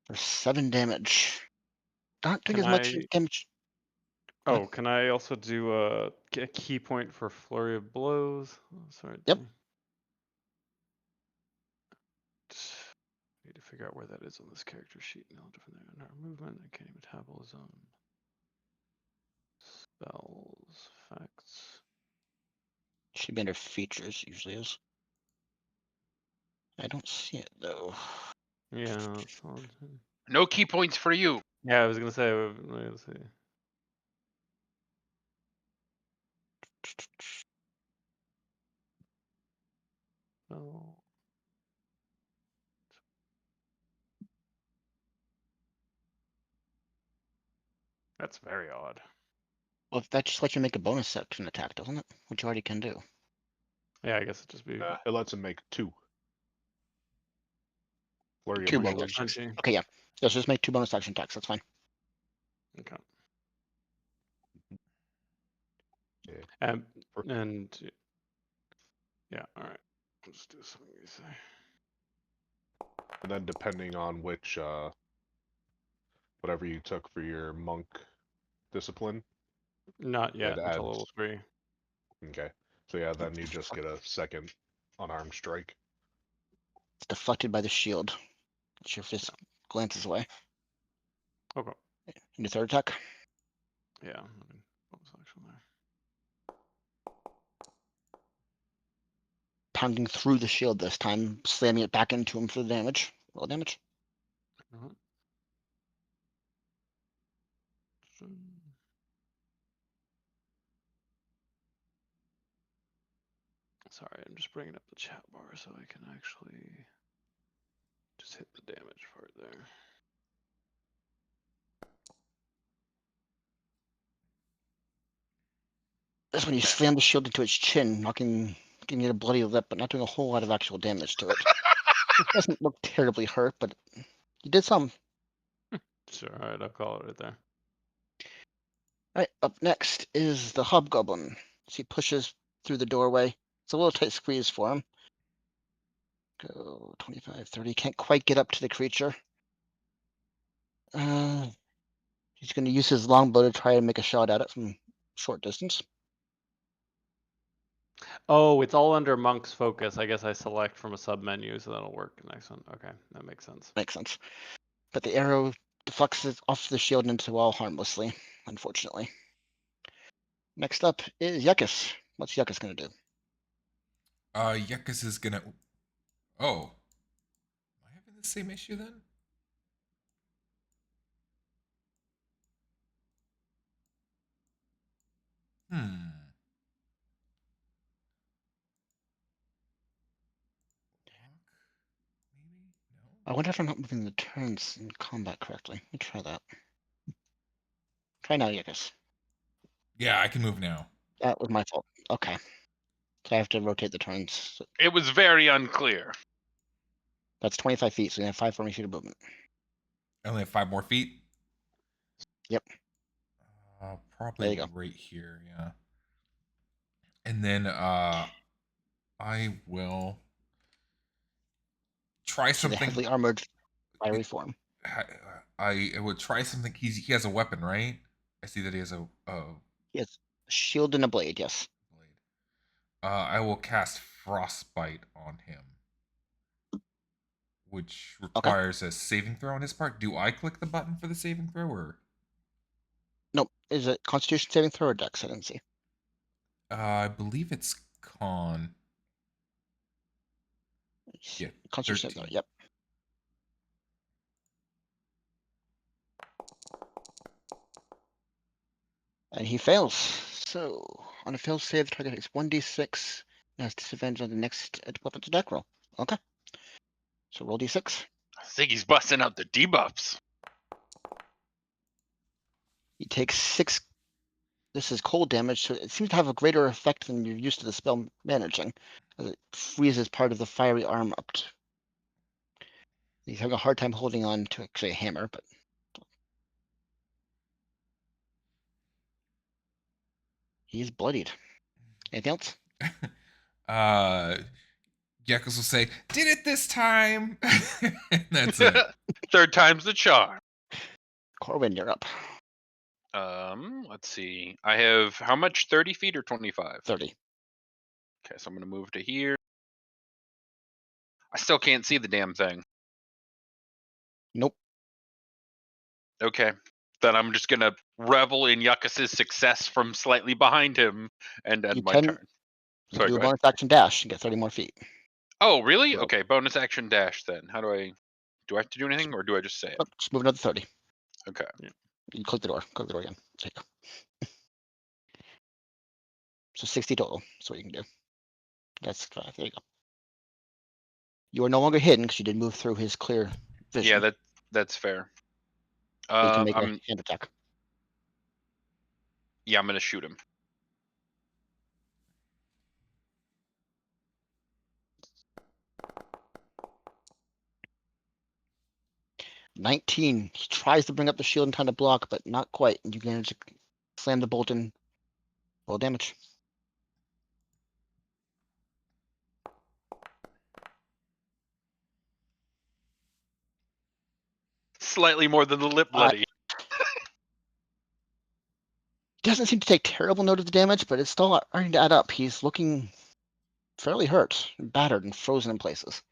For 7 damage. Not doing Can as much I? damage. Go ahead. Oh, can I also do a key point for flurry of blows? Oh, sorry. Yep. Need to figure out where that is on this character sheet. No different than our movement. I can't even metabolism. Spells, effects. Should be under features, usually is. I don't see it though. Yeah, that's on. No key points for you. Yeah, I was gonna say. Let's see. Oh. That's very odd. Well, that just lets you make a bonus section attack, doesn't it? Which you already can do. Yeah, I guess it'd just be It lets him make 2. Flurry of 2 bonus blows. actions. punchy. Okay, yeah. Let's just make 2 bonus action attacks. That's fine. Okay. Yeah. And For- yeah, all right. I'll just do something you say. And then depending on which whatever you took for your monk discipline, Not it yet until adds. level 3. Okay. So yeah, then you just get a second unarmed strike. It's deflected by the shield. As your fist glances away. Okay. And your third attack. Yeah. I mean, bonus action there. pounding through the shield this time, slamming it back into him for the damage. Roll damage. Mhm. Sorry, I'm just bringing up the chat bar so I can actually just hit the damage part there. That's when you slam the shield into its chin, giving it a bloody lip, but not doing a whole lot of actual damage to it. It doesn't look terribly hurt, but you did some. Sure, alright, I'll call it right there. Alright, up next is the Hobgoblin. So he pushes through the doorway. It's a little tight squeeze for him. Go 25, 30. Can't quite get up to the creature. He's going to use his longbow to try and make a shot at it from short distance. Oh, it's all under Monk's focus. I guess I select from a sub menu, so that'll work. Next one. Okay, that makes sense. Makes sense. But the arrow deflects off the shield into the wall harmlessly, unfortunately. Next up is Yuckus. What's Yuckus going to do? Yuckus is gonna. Oh, am I having the same issue then? Hmm. Maybe no. I wonder if I'm not moving the turns in combat correctly. Let me try that. Try now, Yuckus. Yeah, I can move now. That was my fault. Okay. So I have to rotate the turns. So It was very unclear. that's 25 feet, so you have 5 for me feet of movement. I only have 5 more feet. Yep. Probably There you go. right here. Yeah. And then I will try See the something. heavily armored fiery form. I would try something. He has a weapon, right? I see that he has a He has a shield and a blade, yes. blade. I will cast Frostbite on him, which requires a saving throw on his part. Do I click the button for the saving throw, or? Nope. Is it Constitution saving throw or Dex? I didn't see. I believe it's con. Yeah, Constitution saving 13. throw, yep. And he fails. So on a failed save, the target takes 1d6 and has disadvantage on the next weapons attack roll. Okay. So roll d6. I think he's busting out the debuffs. He takes 6. This is cold damage, so it seems to have a greater effect than you're used to the spell managing, as it freezes part of the fiery arm up. He's having a hard time holding on to actually a hammer, but he is bloodied. Anything else? Geckos will say, "Did it this time!" And that's it. Third time's the charm. Corwin, you're up. Let's see. I have how much? 30 feet or 25? 30. Okay, so I'm gonna move to here. I still can't see the damn thing. Nope. Okay. Then I'm just gonna revel in Yuckus's success from slightly behind him and end You my can, turn. you Sorry, can do go a ahead. bonus action dash and get 30 more feet. Oh, really? Roll. Okay, bonus action dash then. How do I have to do anything or do I just say it? Oh, just move another 30. Okay. You click the door. Click the door again. There you go. So 60 total. That's what you can do. That's there you go. You are no longer hidden because you did move through his clear vision. Yeah, that's fair. But you can make a I'm hand attack. gonna shoot him. $19. He tries to bring up the shield and trying to block, but not quite. And you manage to slam the bolt in. Roll damage. Slightly more than the lip bloody. Doesn't seem to take terrible note of the damage, but it's still starting to add up. He's looking fairly hurt, battered, and frozen in places.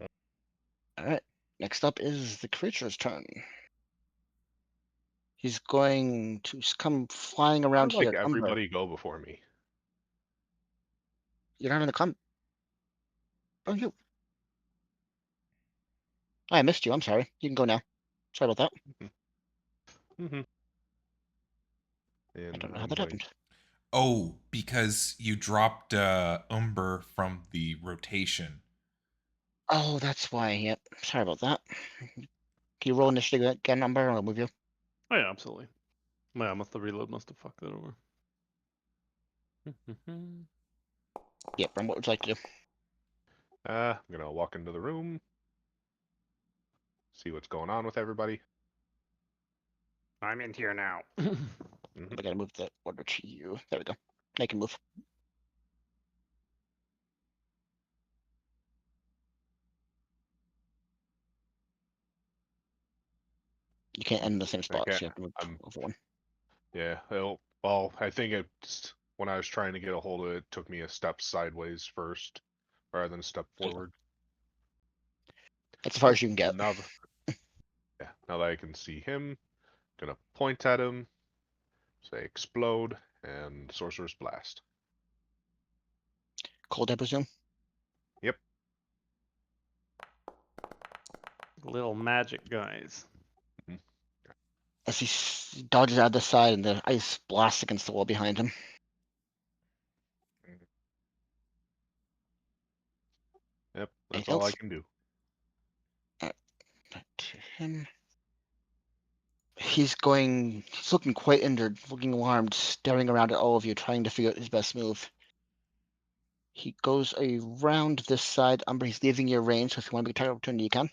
All right. Next up is the creature's turn. He's going to come flying around I'd like here. Umber, everybody go before me. you're not in the combat. Oh, you. I missed you. I'm sorry. You can go now. Sorry about that. Mm-hmm. I And don't know how I'm that going. happened. Oh, because you dropped Umber from the rotation. Oh, that's why. Yep. Sorry about that. Can you roll initiative again, number? I'll move you. Oh yeah, absolutely. Yeah, the reload must have fucked that over. Yep, Bram, what would you like to do? I'm gonna walk into the room, see what's going on with everybody. I'm in here now. Mm-hmm. I gotta move the order to you. There we go. Make a move. You can't end in the same spot, Okay. so you have to move I'm. over one. Yeah. Well, I think it's when I was trying to get a hold of it, it took me a step sideways first, rather than a step There you go. forward. That's as far Yep. as you can get. And now, yeah. Now that I can see him, gonna point at him, say explode, and sorcerer's blast. Cold, I presume. Yep. Little magic guys. As he dodges out the side and the ice blasts against the wall behind him. Yep. That's Anything all I else? can do. Back to him. He's looking quite injured, looking alarmed, staring around at all of you, trying to figure out his best move. He goes around this side. Umber, he's leaving your range, so if you want to make a target opportunity, you can.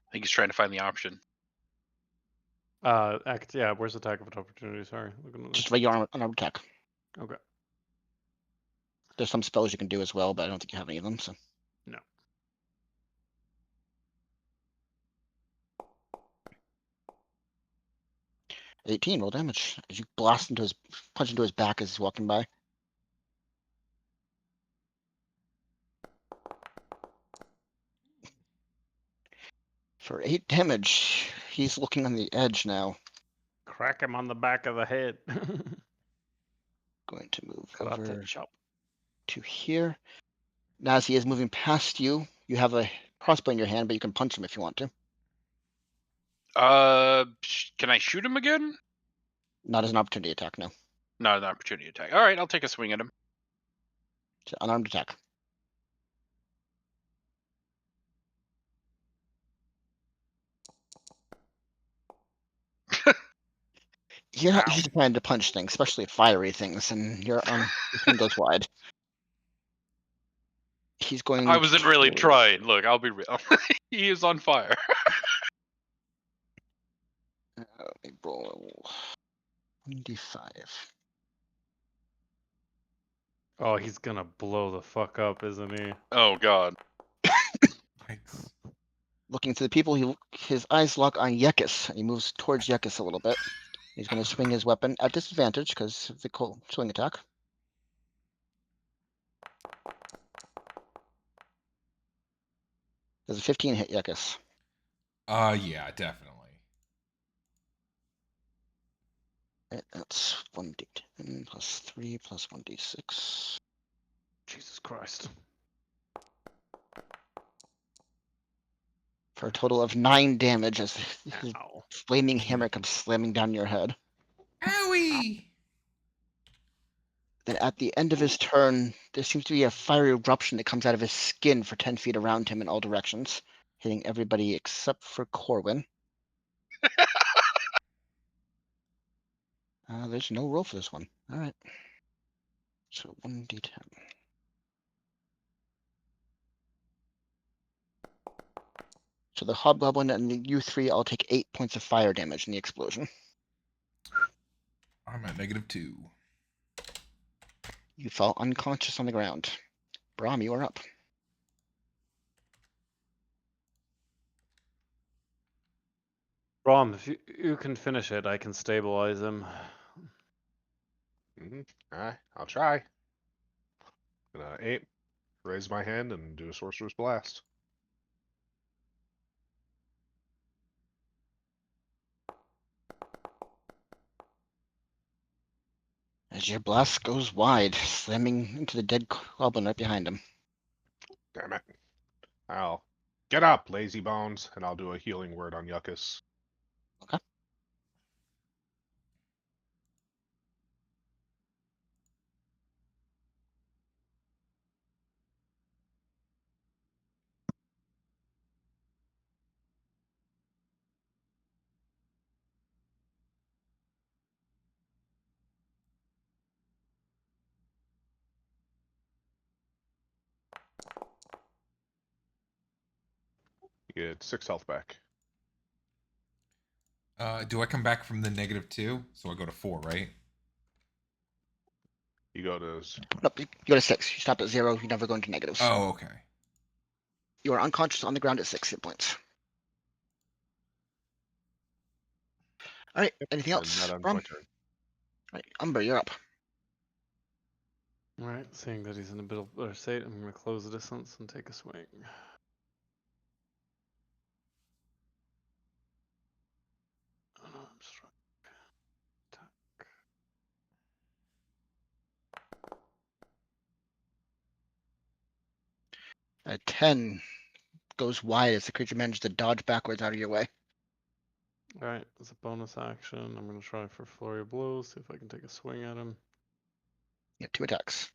I think he's trying to find the option. Yeah, where's attack of opportunity? Sorry. Looking at Just this. regular unarmed attack. Okay. There's some spells you can do as well, but I don't think you have any of them, so. No. $18, roll damage. As you punch into his back as he's walking by. For 8 damage, he's looking on the edge now. Crack him on the back of the head. Going to move Karate over chop. to here. Now, as he is moving past you, you have a crossbow in your hand, but you can punch him if you want to. Can I shoot him again? Not as an opportunity attack, no. Not an opportunity attack. All right, I'll take a swing at him. It's an unarmed attack. You're not Ow. usually trying to punch things, especially fiery things, and this one goes wide. He's going. I wasn't really trying. Look, I'll be real. He is on fire. Let me roll 1d5. Oh, he's gonna blow the fuck up, isn't he? Oh God. Yikes. Looking to the people, his eyes lock on Yekis, and he moves towards Yekis a little bit. He's going to swing his weapon at disadvantage because of the cold swing attack. Does a 15 hit Yekis? Yeah, definitely. That's 1d10 plus 3 plus 1d6. Jesus Christ. For a total of 9 damage as his Ow. flaming hammer comes slamming down your head. Owie! Then at the end of his turn, there seems to be a fiery eruption that comes out of his skin for 10 feet around him in all directions, hitting everybody except for Corwin. There's no roll for this one. All right. So 1d10. So the hobgoblin and you three, I'll take 8 points of fire damage in the explosion. I'm at -2. You fall unconscious on the ground. Brahm, you are up. Rom, if you can finish it, I can stabilize him. Mm-hmm. All right, I'll try. Gonna aim, raise my hand, and do a sorcerer's blast. As your blast goes wide, slamming into the dead goblin right behind him. Damn it. I'll get up, lazy bones, and I'll do a healing word on Yuckus. Okay. You get 6 health back. Do I come back from the -2? So I go to 4, right? You go to Nope, you go to 6. You stop at 0. You never go into negatives. Oh, okay. You are unconscious on the ground at 6 hit points. All right. Anything and else? that ends Brom? my turn. All right, Umber, you're up. All right, seeing that he's in a bit of better state, I'm going to close the distance and take a swing. Unarmed strike. Attack. A 10 goes wide as the creature manages to dodge backwards out of your way. All right, as a bonus action, I'm going to try for flurry of blows, see if I can take a swing at him. You have 2 attacks.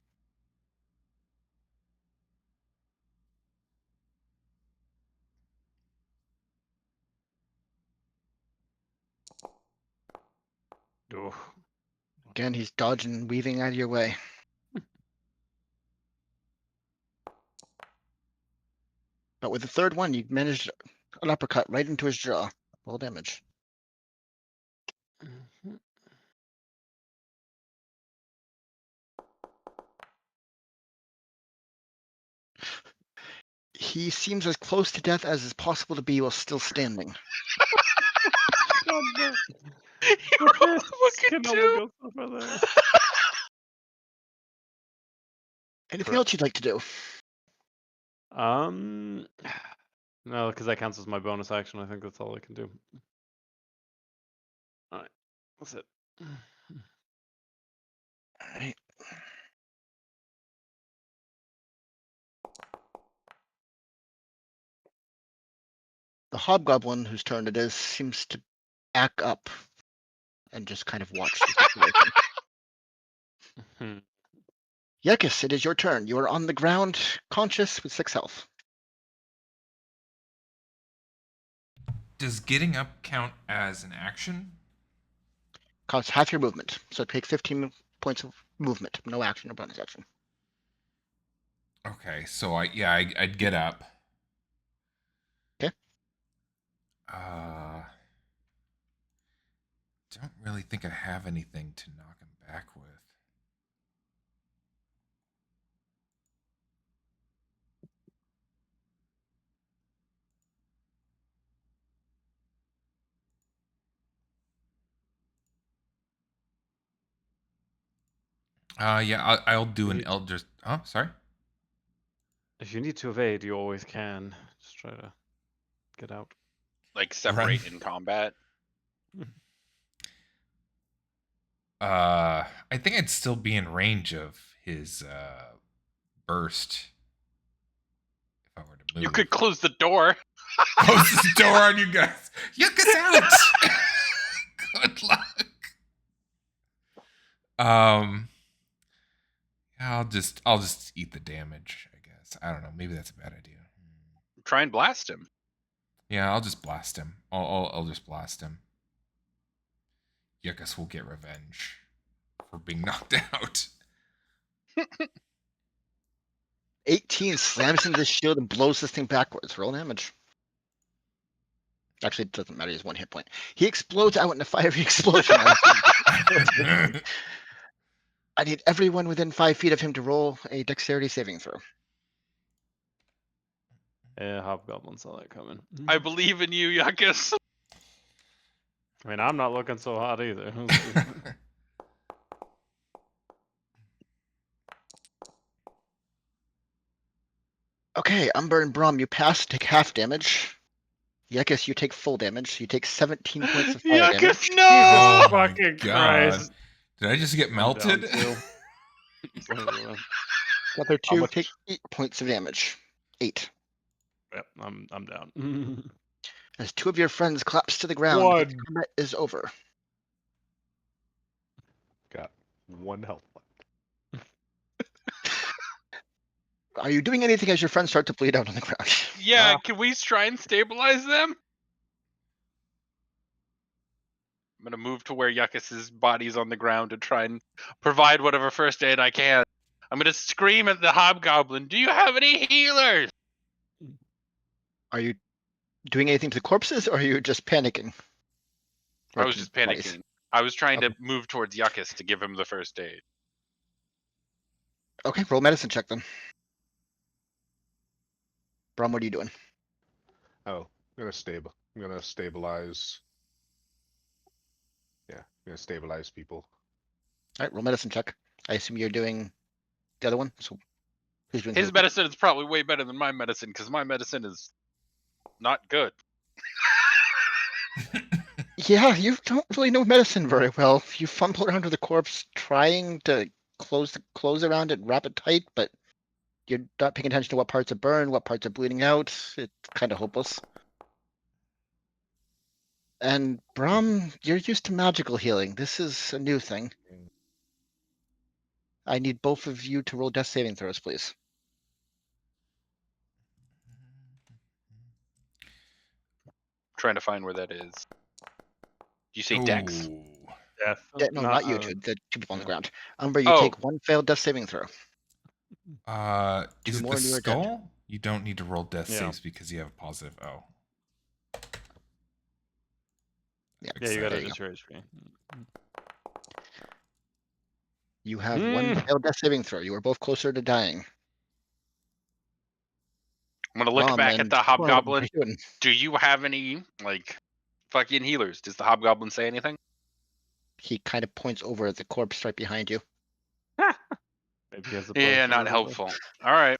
Oh, Again, he's dodging and weaving out of your way. But with the third one, you managed an uppercut right into his jaw. Roll damage. mhm. He seems as close to death as is possible to be while still standing. God, no. You The rolled fists a can fucking only 2. go so far there. Anything else you'd like to do? No, because that counts as my bonus action. I think that's all I can do. All right, that's it. All right. The hobgoblin, whose turn it is, seems to back up and just kind of watch the situation. Hmm. Yekis, it is your turn. You are on the ground, conscious with 6 health. Does getting up count as an action? Costs half your movement, so take 15 points of movement. No action or bonus action. Okay, so I'd get up. Okay. Don't really think I have anything to knock him back with. Yeah, I'll do an elder. Oh, sorry. If you need to evade, you always can. Just try to get out. Like separate in combat. I think I'd still be in range of his burst if I were to move. You could close the door. Close this door on you guys. Yuck us out. Good luck. I'll just eat the damage, I guess. I don't know. Maybe that's a bad idea. Try and blast him. Yeah, I'll just blast him. I'll just blast him. Yuckus will get revenge for being knocked out. 18 slams into the shield and blows this thing backwards. Roll damage. Actually, it doesn't matter. He has 1 hit point. He explodes out in a fiery explosion. I need everyone within 5 feet of him to roll a dexterity saving throw. Yeah, hobgoblin saw that coming. I believe in you, Yuckus. I mean, I'm not looking so hot either. Okay, Umber and Brom, you pass, take half damage. Yekis, you take full damage. So you take 17 points of fire damage. Yuckus, Jesus no! my fucking God. Christ. Did I just get I'm melted? down too. So, The other How two much? take 8 points of damage. 8. yep, I'm down. As 2 of your friends collapse to the ground, the One. combat is over. Got 1 health left. Are you doing anything as your friends start to bleed out on the ground? Yeah, can we try and stabilize them? I'm gonna move to where Yuccas's body's on the ground to try and provide whatever first aid I can. I'm gonna scream at the hobgoblin, "Do you have any healers?" Are you doing anything to the corpses, or are you just panicking? I Or was to just the bodies? panicking. I was trying to Okay. move towards Yuccas to give him the first aid. Okay, roll medicine check then. Brom, what are you doing? Oh, I'm gonna stabilize. Yeah, I'm gonna stabilize people. All right, roll medicine check. I assume you're doing the other one. So who's doing His who? medicine is probably way better than my medicine because my medicine is not good. Yeah, you don't really know medicine very well. You fumble around with the corpse, trying to close the clothes around it, wrap it tight, but you're not paying attention to what parts are burned, what parts are bleeding out. It's kind of hopeless. And Brom, you're used to magical healing. This is a new thing. I need both of you to roll death saving throws, please. Trying to find where that is. You say Dex? Ooh. Death. Yeah, no, not you two. The 2 people on the ground. Umber, you Oh. take 1 failed death saving throw. Is it more the and you are dead. skull? You don't need to roll death Yeah. saves because you have a positive. Oh. Yeah, Yeah, you there got you a go. HP. You have 1 failed death saving throw. You are both closer to dying. I'm gonna look Brom back at and the Corwin, what are hobgoblin. you doing? Do you have any, like, fucking healers? Does the hobgoblin say anything? He kind of points over at the corpse right behind you. Maybe he has a Yeah, potion not or something. helpful. All right.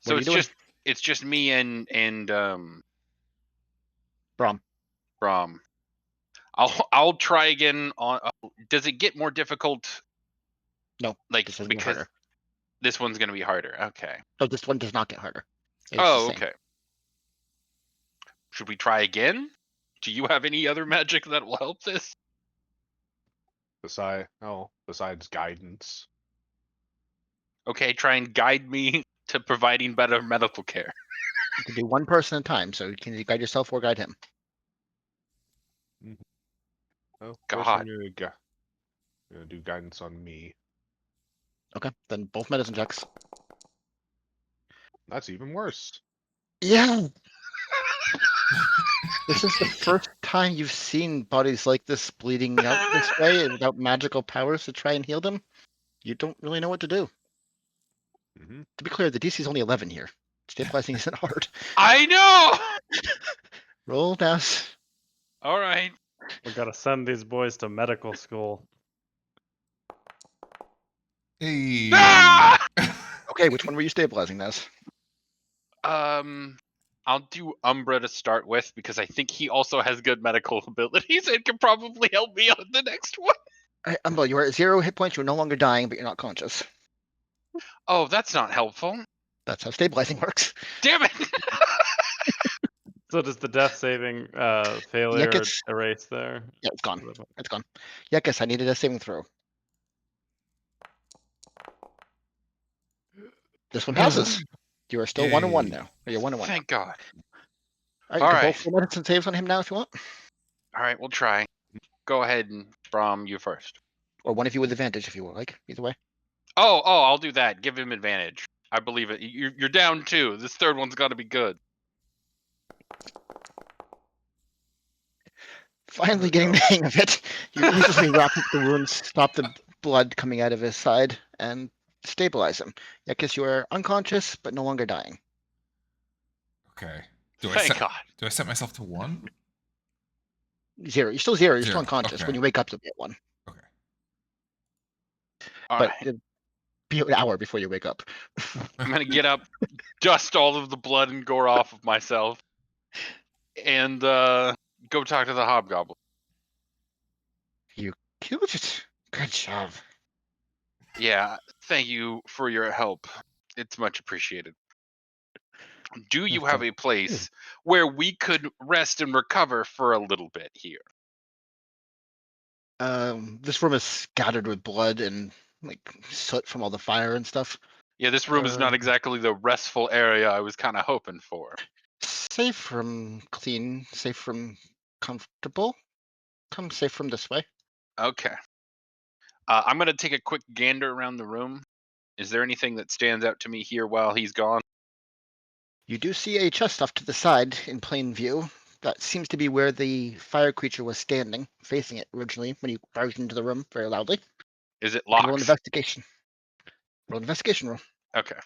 So are you doing? it's just me and Brom. Brom. I'll try again on. Does it get more difficult? No, Like this doesn't get because harder. this one's gonna be harder. Okay. No, this one does not get harder. It's the Oh, same. okay. Should we try again? Do you have any other magic that will help this? Besides guidance. Okay, try and guide me to providing better medical care. You can do 1 person at a time, so you can guide yourself or guide him. Oh, God. first I'm gonna do guidance on me. Okay, then both medicine checks. That's even worse. Yeah. This is the first time you've seen bodies like this bleeding out this way without magical powers to try and heal them. You don't really know what to do. Mm-hmm. To be clear, the DC is only 11 here. Stabilizing isn't hard. I know. Roll death. All right. We gotta send these boys to medical school. Hey. Ah! Okay, which one were you stabilizing, Naz? I'll do Umbra to start with because I think he also has good medical abilities and can probably help me on the next one. Alright, Umbra, you are at 0 hit points. You're no longer dying, but you're not conscious. Oh, that's not helpful. That's how stabilizing works. Damn it. So does the death saving failure Yuccas. erase there? Yeah, it's gone. It's gone. Yuccas, I needed a saving throw. This one passes. You are still 1 and 1 Yay. now. Or you're 1 and 1. Thank God. Alright, you All can right. both roll medicine saves on him now if you want. All right, we'll try. Go ahead and Brom, you first. Or one of you with advantage if you would like. Either way. Oh, I'll do that. Give him advantage. I believe it. You're down 2. This third one's got to be good. Finally getting the hang of it. You easily wrap up the wounds, stop the blood coming out of his side, and stabilize him. Yuccas, you are unconscious, but no longer dying. Okay. Do Thank God. I set myself to 1? 0. You're still 0. You're still 0, unconscious. okay. When you wake up, you'll be at 1. Okay. All But right. it'll be an hour before you wake up. I'm going to get up, dust all of the blood and gore off of myself, and go talk to the hobgoblin. killed it. Good job. Yeah, thank you for your help. It's much appreciated. Do you have a place where we could rest and recover for a little bit here? This room is scattered with blood and like soot from all the fire and stuff. Yeah, this room is not exactly the restful area I was kind of hoping for. Safe from clean, safe from comfortable. Come safe from this way. Okay. I'm going to take a quick gander around the room. Is there anything that stands out to me here while he's gone? You do see a chest off to the side in plain view. That seems to be where the fire creature was standing, facing it originally when you barged into the room very loudly. Is it Roll an locked? investigation. Roll an investigation roll. Okay.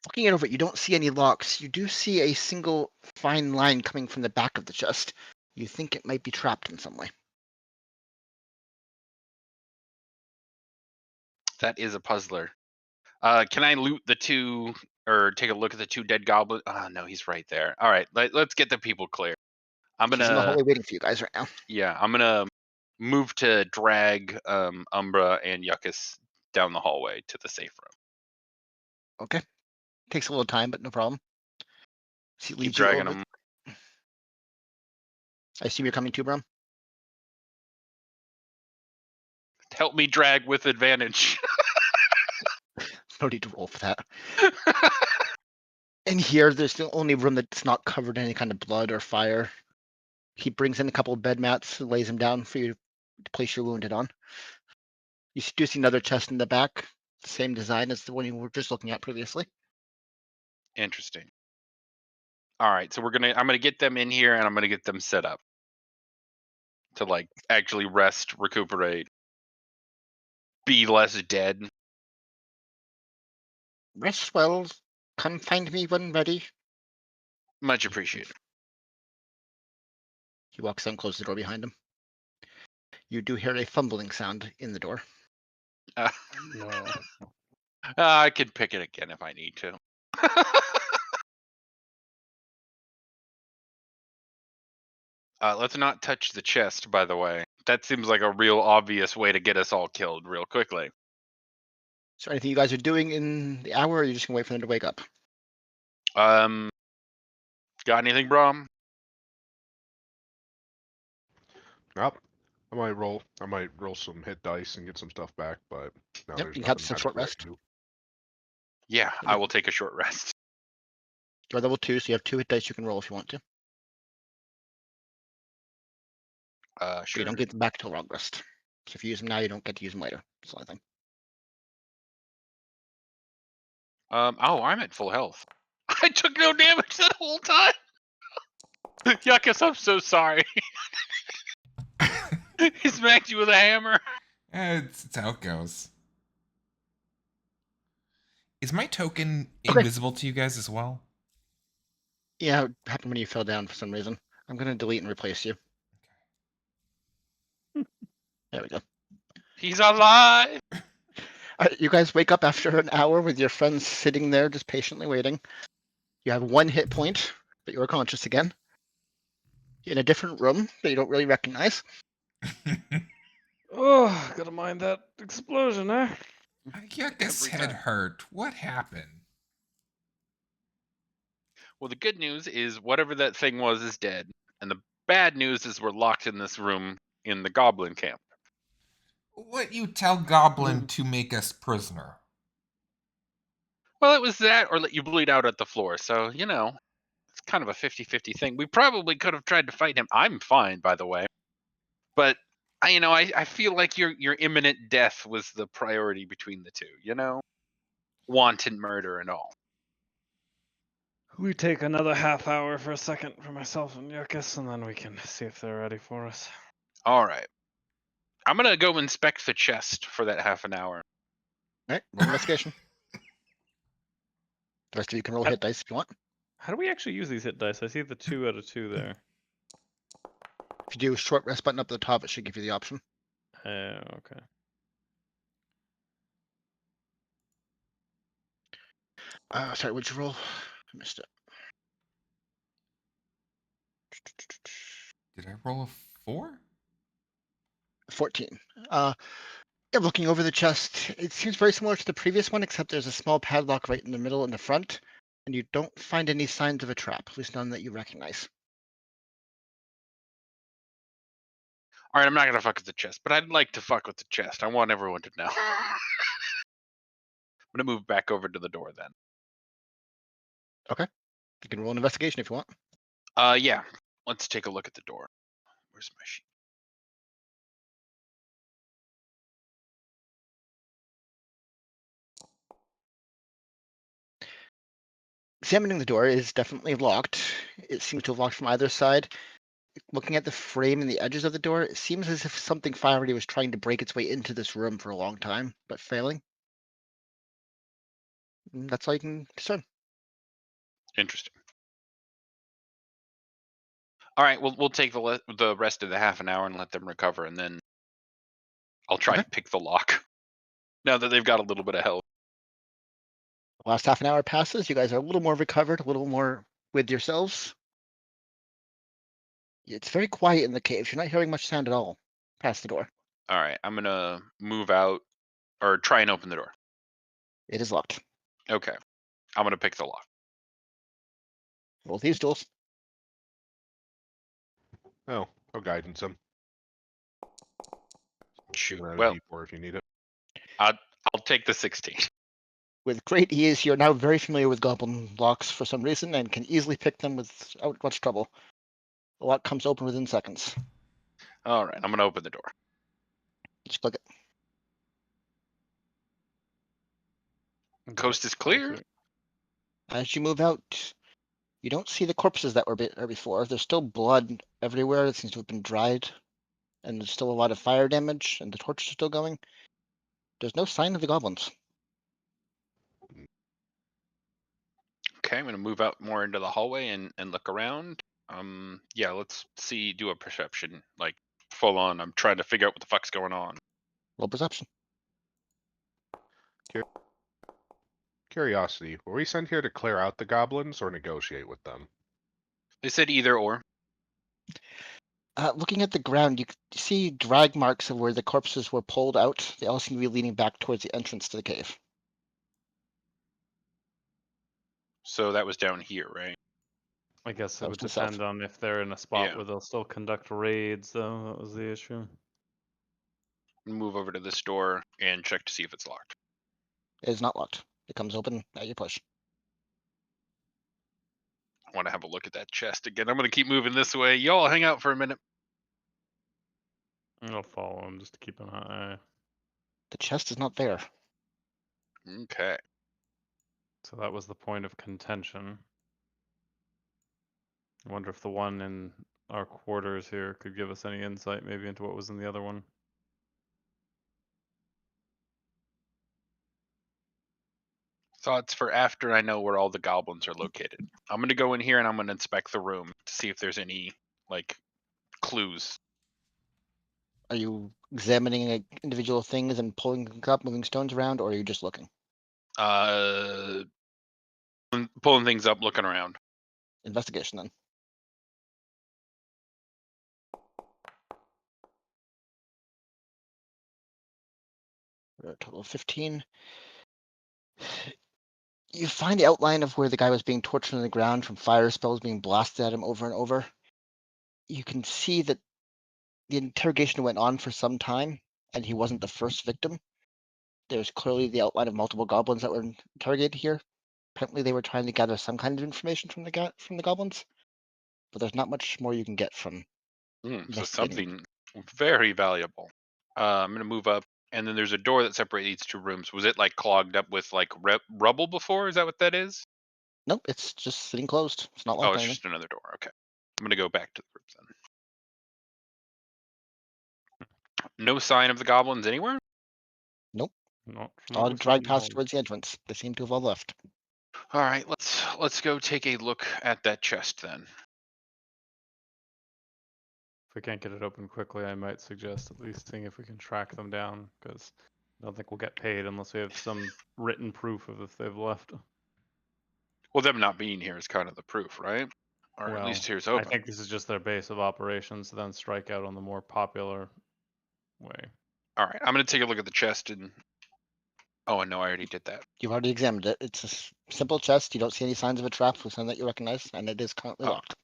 Looking it over, you don't see any locks. You do see a single fine line coming from the back of the chest. You think it might be trapped in some way. That is a puzzler. Can I loot the two, or take a look at the two dead goblins? Oh, no, he's right there. All right, let's get the people clear. I'm He's in the gonna, hallway waiting for you guys right now. yeah, I'm gonna move to drag Umbra and Yuckus down the hallway to the safe room. Okay. Takes a little time, but no problem. He Keep leads you dragging over. them. I assume you're coming too, Brum. Help me drag with advantage. No need to roll for that. In here, there's the only room that's not covered in any kind of blood or fire. He brings in a couple of bed mats and lays them down for you to place your wounded on. You do see another chest in the back, same design as the one you were just looking at previously. Interesting. All right, so I'm gonna get them in here and I'm gonna get them set up to like actually rest, recuperate, be less dead. Rest well. Come find me when ready. Much appreciated. He walks down, closes the door behind him. You do hear a fumbling sound in the door. No. I can pick it again if I need to. Let's not touch the chest, by the way. That seems like a real obvious way to get us all killed real quickly. So anything you guys are doing in the hour, or are you just gonna wait for them to wake up? Got anything, Brom? Nope. I might roll some hit dice and get some stuff back, but no, Yep, there's you can have nothing some short magically I rest. can do. Yeah, I will take a short rest. You're level 2, so you have 2 hit dice you can roll if you want to. But Sure. you don't get them back till long rest. So if you use them now, you don't get to use them later. That's the only thing. Oh, I'm at full health. I took no damage that whole time. Yuckus, I'm so sorry. He smacked you with a hammer. It's how it goes. Is my token Okay. invisible to you guys as well? Yeah, it happened when you fell down for some reason. I'm gonna delete and replace you. There we go. He's alive. You guys wake up after an hour with your friends sitting there just patiently waiting. You have 1 hit point, but you're conscious again. In a different room that you don't really recognize. Oh, gotta mind that explosion, eh? Yuckus Every head time. hurt. What happened? Well, the good news is whatever that thing was is dead, and the bad news is we're locked in this room in the goblin camp. What you tell Goblin to make us prisoner? Well, it was that or let you bleed out at the floor. So, it's kind of a 50-50 thing. We probably could have tried to fight him. I'm fine, by the way. But I feel like your imminent death was the priority between the two, wanton murder and all. We take another half hour for a second for myself and Yuckus, and then we can see if they're ready for us. All right. I'm going to go inspect the chest for that half an hour. Alright, roll investigation. The rest of you can roll hit dice if you want. How do we actually use these hit dice? I see the 2 out of 2 there. If you do a short rest button up at the top, it should give you the option. Okay. Sorry, what'd you roll? I missed it. Did I roll a 4? 14. Yeah, looking over the chest, it seems very similar to the previous one, except there's a small padlock right in the middle in the front, and you don't find any signs of a trap, at least none that you recognize. All right, I'm not gonna fuck with the chest, but I'd like to fuck with the chest. I want everyone to know. I'm gonna move back over to the door then. You can roll an investigation if you want. Yeah. Let's take a look at the door. Where's my sheet? Examining the door is definitely locked. It seems to have locked from either side. Looking at the frame and the edges of the door, it seems as if something fiery was trying to break its way into this room for a long time, but failing. That's all you can discern. Interesting. All right, we'll take the rest of the half an hour and let them recover, and then I'll try Okay. and pick the lock. Now that they've got a little bit of help. The last half an hour passes. You guys are a little more recovered, a little more with yourselves. It's very quiet in the caves. You're not hearing much sound at all past the door. All right, I'm gonna move out or try and open the door. It is locked. Okay, I'm gonna pick the lock. Roll these duels. Oh, I'll guidance him. Shoot. Give it out Well, a D4 if you need it. I'll take the 16. With great ease, you're now very familiar with goblin locks for some reason and can easily pick them without much trouble. The lock comes open within seconds. All right, I'm gonna open the door. Just click it. Coast is clear. As you move out, you don't see the corpses that were there before. There's still blood everywhere. It seems to have been dried, and there's still a lot of fire damage, and the torches are still going. There's no sign of the goblins. Okay, I'm gonna move out more into the hallway and look around. Yeah, let's do a perception, like full on. I'm trying to figure out what the fuck's going on. Roll perception. Curiosity, were we sent here to clear out the goblins or negotiate with them? They said either or. Looking at the ground, you can see drag marks of where the corpses were pulled out. They all seem to be leading back towards the entrance to the cave. So that was down here, right? I guess That it was would to the south. depend on if they're in a spot Yeah. where they'll still conduct raids, though. That was the issue. Move over to this door and check to see if it's locked. It is not locked. It comes open at your push. I want to have a look at that chest again. I'm gonna keep moving this way. Y'all hang out for a minute. I'll follow him just to keep an eye. The chest is not there. Okay. So that was the point of contention. I wonder if the one in our quarters here could give us any insight maybe into what was in the other one. Thoughts for after I know where all the goblins are located. I'm gonna go in here and I'm gonna inspect the room to see if there's any like clues. Are you examining individual things and pulling up, moving stones around, or are you just looking? Pulling things up, looking around. Investigation then. A total of 15. You find the outline of where the guy was being tortured on the ground from fire spells being blasted at him over and over. You can see that the interrogation went on for some time, and he wasn't the first victim. There's clearly the outline of multiple goblins that were interrogated here. Apparently, they were trying to gather some kind of information from the goblins, but there's not much more you can get from So investigating. something very valuable. I'm gonna move up, and then there's a door that separates these two rooms. Was it like clogged up with like rubble before? Is that what that is? Nope, it's just sitting closed. It's not Oh, locked or it's anything. just another door. Okay. I'm gonna go back to the rooms then. No sign of the goblins anywhere? Nope. Not from All what we saw in dragged the past hall. towards the entrance. They seem to have all left. All right, let's go take a look at that chest then. If we can't get it open quickly, I might suggest at least seeing if we can track them down, because I don't think we'll get paid unless we have some written proof of if they've left. Well, them not being here is kind of the proof, right? Or at Well, least here's I open. think this is just their base of operations, then strike out on the more popular way. All right, I'm gonna take a look at the chest and. Oh, and no, I already did that. You've already examined it. It's a simple chest. You don't see any signs of a trap for something that you recognize, and it is currently Oh. locked.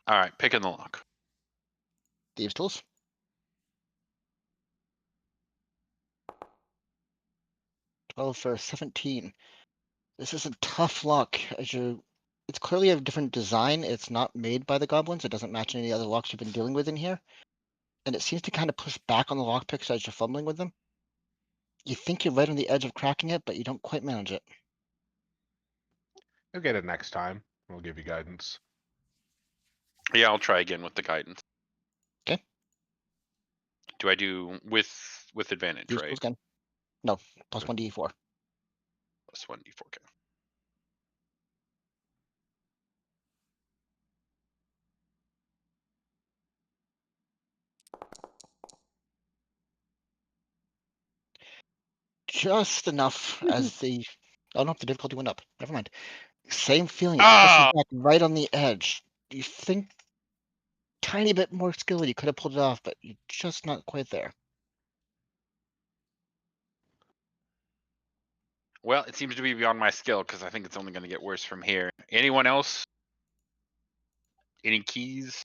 All right, picking the lock. Thieves' tools. 12 for a 17. This is a tough lock. It's clearly a different design. It's not made by the goblins. It doesn't match any other locks you've been dealing with in here. And it seems to kind of push back on the lockpicks as you're fumbling with them. You think you're right on the edge of cracking it, but you don't quite manage it. You'll get it next time. We'll give you guidance. Yeah, I'll try again with the guidance. 'Kay. Do I do with advantage, Thieves' right? tools again. No, plus 1d4. Plus 1d4. Just enough as the. Oh no, the difficulty went up. Never mind. Same feeling. It pushes Ah! back right on the edge. You think tiny bit more skill, you could have pulled it off, but you're just not quite there. Well, it seems to be beyond my skill because I think it's only going to get worse from here. Anyone else? Any keys?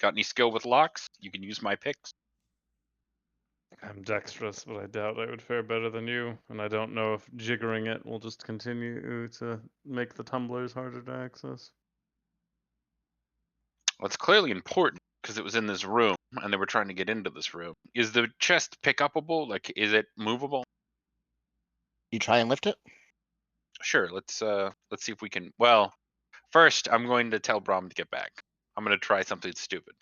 Got any skill with locks? You can use my picks. I'm dexterous, but I doubt I would fare better than you, and I don't know if jiggering it will just continue to make the tumblers harder to access. Well, it's clearly important because it was in this room and they were trying to get into this room. Is the chest pick upable? Like, is it movable? You try and lift it? Sure. Let's see if we can. Well, first I'm going to tell Brom to get back. I'm going to try something stupid.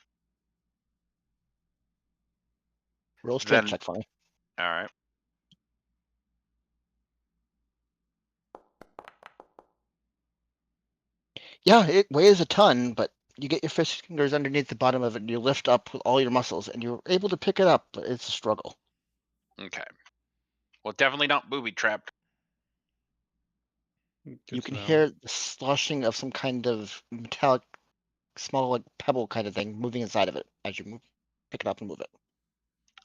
Roll a strength Then, check for me. all right. Yeah, it weighs a ton, but you get your fingers underneath the bottom of it and you lift up with all your muscles and you're able to pick it up, but it's a struggle. Okay. Well, definitely not booby trapped. Good You to can know. hear the sloshing of some kind of metallic, small like pebble kind of thing moving inside of it as you pick it up and move it.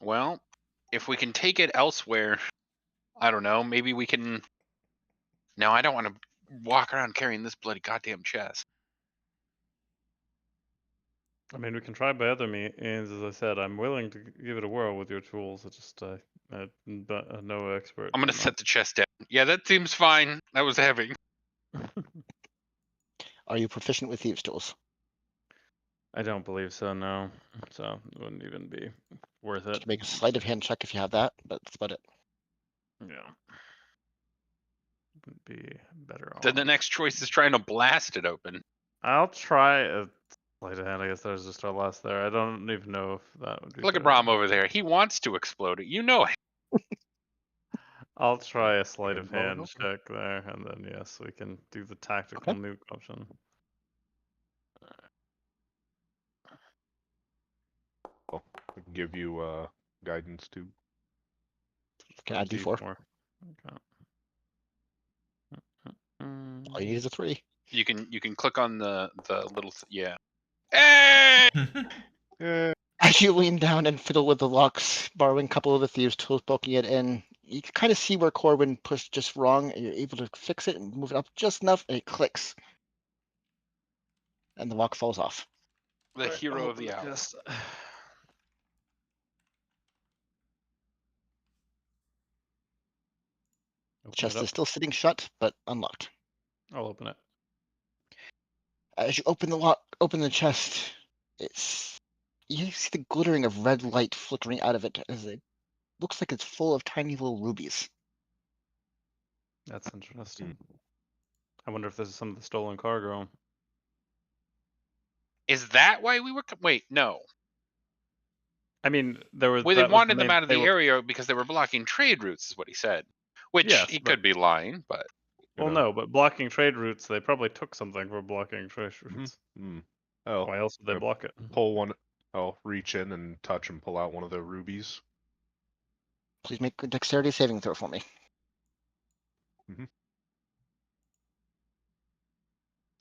Well, if we can take it elsewhere, I don't know. Maybe we can. No, I don't want to walk around carrying this bloody goddamn chest. I mean, we can try by other means. As I said, I'm willing to give it a whirl with your tools. It's just I'm no expert. I'm gonna set the chest down. Yeah, that seems fine. That was heavy. Are you proficient with thieves' tools? I don't believe so. No, so it wouldn't even be worth it. Just make a sleight of hand check if you have that, but that's about it. Yeah, would be better off. Then the next choice is trying to blast it open. I'll try a sleight of hand. I guess that was just our last there. I don't even know if that would be. Look at good. Brom over there. He wants to explode it. You know it. I'll try a sleight can of blow it hand open. check there, and then yes, we can do the tactical nuke option. Well, we can give you guidance too. Can I do 4? Okay. All you need is a 3. You can click on the little yeah. Hey! Yeah. As you lean down and fiddle with the locks, borrowing a couple of the thieves' tools, poking it in, you can kind of see where Corbin pushed just wrong, and you're able to fix it and move it up just enough, and it clicks. And the lock falls off. The hero of the hour. Just... The chest is still sitting shut, but unlocked. I'll open it. As you open the chest, you see the glittering of red light flickering out of it as it looks like it's full of tiny little rubies. That's interesting. I wonder if this is some of the stolen cargo. Is that why we were? Wait, no. I mean, there was. Well, they that was wanted them main- out of they the were- area because they were blocking trade routes, is what he said. Which Yes, he but- could be lying, but Well, know. no, but blocking trade routes, they probably took something for blocking trade routes. Oh, Why else would they yeah. block it? pull one. Oh, reach in and touch and pull out one of the rubies. Please make a dexterity saving throw for me.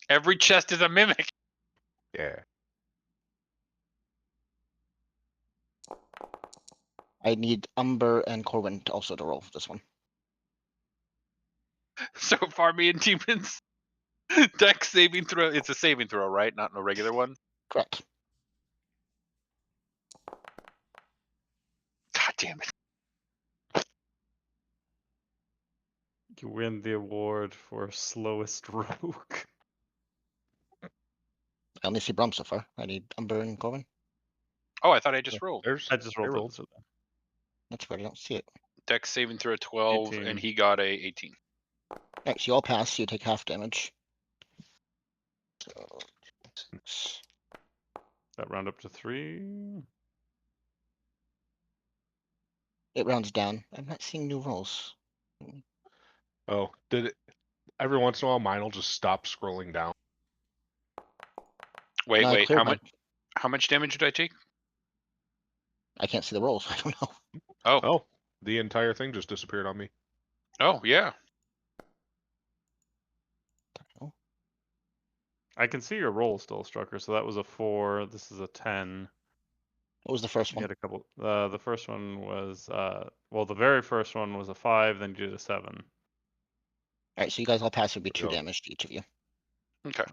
Every chest is a mimic. Yeah. I need Umber and Corwin to also to roll for this one. So far, me and Demons. Dex saving throw. It's a saving throw, right? Not a regular one. Correct. God damn it. You win the award for slowest rogue. I only see Brum so far. I need Umber and Corwin. Oh, I thought I just rolled. There's. I just rolled rolled. it. So That's weird. I don't see it. Dex saving throw 12, 18. and he got a 18. Alright, so you all pass, so you take half damage. So, 6. that round up to 3. It rounds down. I'm not seeing new rolls. Oh, did it? Every once in a while, mine will just stop scrolling down. Wait, No, I wait. cleared How mine. much? How much damage did I take? I can't see the rolls. I don't know. Oh, Oh, the entire thing just disappeared on me. oh yeah. I can see your roll still, Strucker. So that was a 4. This is a 10. What was the first You one? had a couple. The first one was well, the very first one was a 5. Then you did a 7. Alright, so you guys all pass would be 2 Yep. damage to each of you. Okay.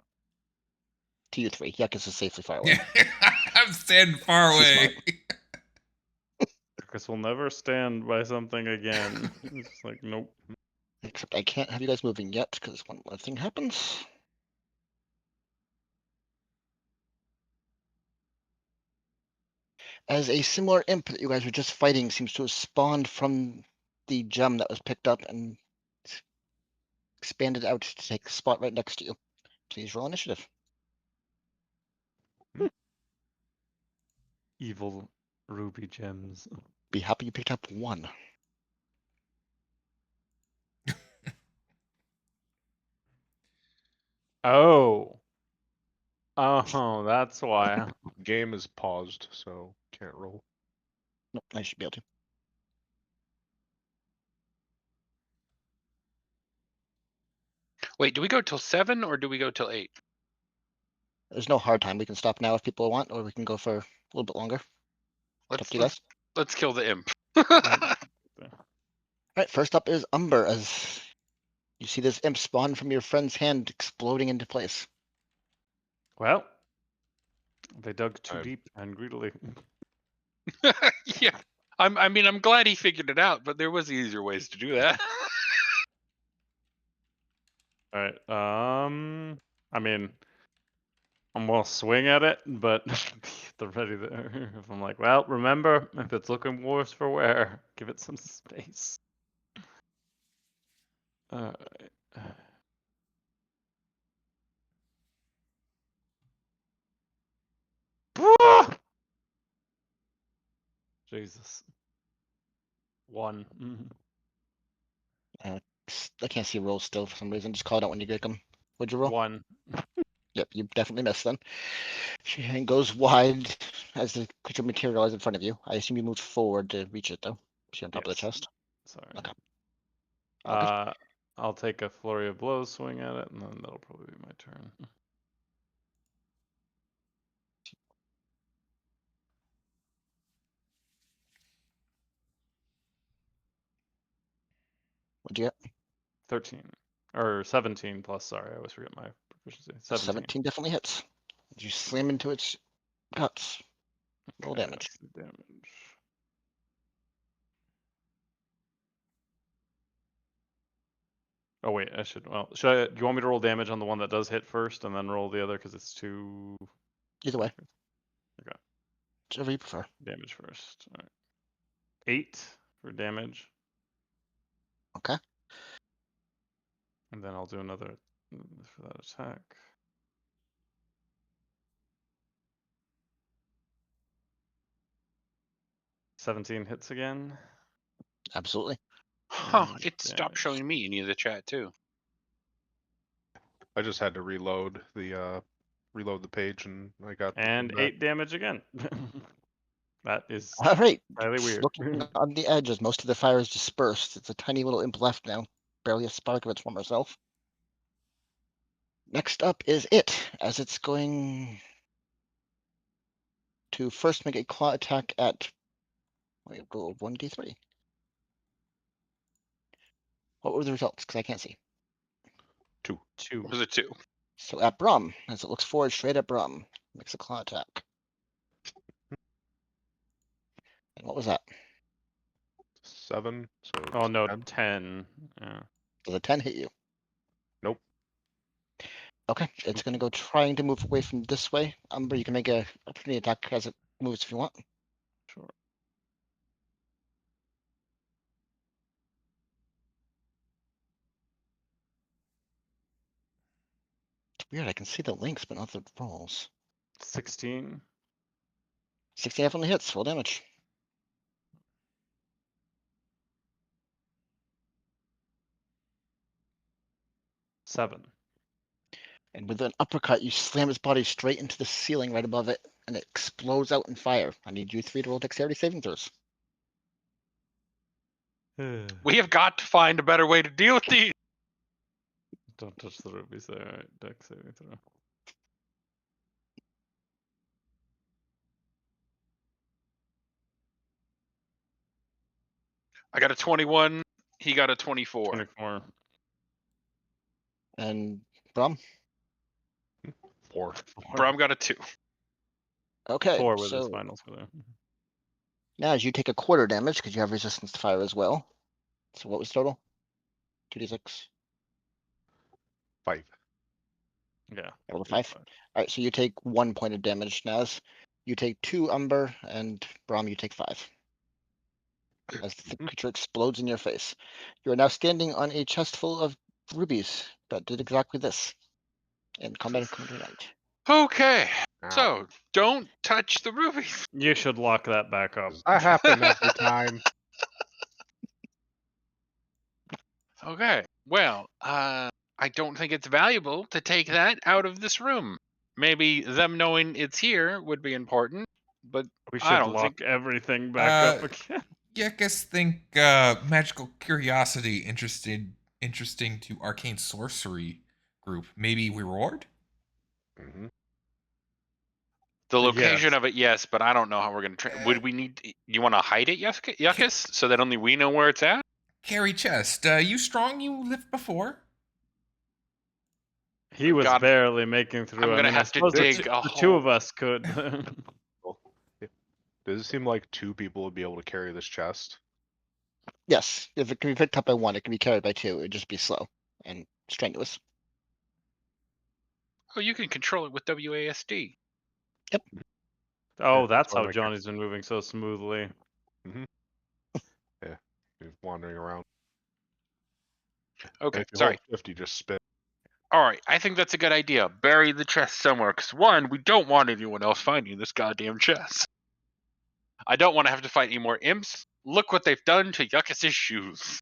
To you 3. Yuckus is safely far away. I'm standing far She's away. Because we'll never stand by something again. It's just like nope. Except I can't have you guys moving yet, because one more thing happens. As a similar imp that you guys were just fighting seems to have spawned from the gem that was picked up and expanded out to take the spot right next to you. Please roll initiative. Evil ruby gems. Be happy you picked up 1. Oh. Oh, that's why. Game is paused, so can't roll. Nope, I should be able to. Wait, do we go till 7 or do we go till 8? There's no hard time. We can stop now if people want, or we can go for a little bit longer. Up Let's to you guys. let's kill the imp. Alright, first up is Umber, as you see this imp spawn from your friend's hand exploding into place. Well, they dug too I'm- deep and greedily. Yeah. I mean, I'm glad he figured it out, but there was easier ways to do that. All right. I mean, I'm gonna swing at it, but the ready there. If I'm like, well, remember, if it's looking worse for wear, give it some space. All right. Jesus. 1. I can't see rolls still for some reason. Just call it out when you get them. What'd you roll? 1. Yep, you definitely missed then. She hand goes wide as the creature materializes in front of you. I assume you moved forward to reach it though. She on top of the Yes. chest. Sorry. Okay. All good. I'll take a flurry of blows, swing at it, and then that'll probably be my turn. What'd you get? 13 or 17 plus. Sorry, I always forget my proficiency. 17. 17 definitely hits. You slam into its guts. Roll Okay, damage. let's do damage. Oh wait, I should. Well, should I? Do you want me to roll damage on the one that does hit first, and then roll the other because it's 2 Either way. Okay. Whichever you prefer. damage first? All right. 8 for damage, Okay. and then I'll do another for that attack. $17 hits again. Absolutely. Huh, And it stopped damage. showing me any of the chat too. I just had to reload the page, and I got. And that. 8 damage again. That is All right. highly It's weird. looking on the edge as most of the fire is dispersed. It's a tiny little imp left now. Barely a spark of its former self. Next up is it, as it's going to first make a claw attack at. Wait, roll 1d3. What were the results? Because I can't see. 2. 2. It was a 2. So at Brum, as it looks forward straight at Brum, makes a claw attack. And what was that? 7. So Oh no, 10. 10. Yeah. Does a 10 hit you? Nope. Okay, it's going to go trying to move away from this way. Umber, you can make a opportunity attack as it moves if you want. Sure. It's weird, I can see the links, but not the rolls. 16. 16 definitely hits, full damage. Seven. And with an uppercut, you slam its body straight into the ceiling right above it, and it explodes out in fire. I need you 3 to roll dexterity saving throws. We have got to find a better way to deal with these. Don't touch the rubies there. Alright, dex saving throw. I got a 21. He got a 24. 24. And Brum? 4. Brum got a 2. Okay, 4 with his so finals for there. now as you take a quarter damage, because you have resistance to fire as well. So what was total? 2d6. 5. Yeah. Roll a do 5. Alright, so you take 1 point of damage, Naz. You take 2, Umber, and Brom, you take 5. As the creature explodes in your face. You are now standing on a chest full of rubies that did exactly this. And combat is coming to an end. Okay. Ow. So, don't touch the rubies. You should lock that back up. Does that happen every time? Okay. Well, I don't think it's valuable to take that out of this room. Maybe them knowing it's here would be important, but We I should don't lock think. everything back up Uh, again. Yeah, I guess think magical curiosity interesting to arcane sorcery group. Maybe reward? Mm-hmm. The location Yes. of it, yes, but I don't know how we're going to. Would we need? You want to hide it, Yuckus, so that only we know where it's at? Carry chest. You strong? You lived before? He was God, barely making through. I'm I gonna mean, I have to suppose dig a the two hole. of us could. Does it seem like 2 people would be able to carry this chest? Yes, if it can be picked up by 1, it can be carried by 2. It would just be slow and strenuous. Oh, you can control it with WASD. Oh, Yeah, that's why how my Johnny's been moving so smoothly. Yeah, he's wandering around. Okay, If you sorry. hold 50, just spin. All right, I think that's a good idea. Bury the chest somewhere, because one, we don't want anyone else finding this goddamn chest. I don't want to have to fight any more imps. Look what they've done to Yuckus's shoes.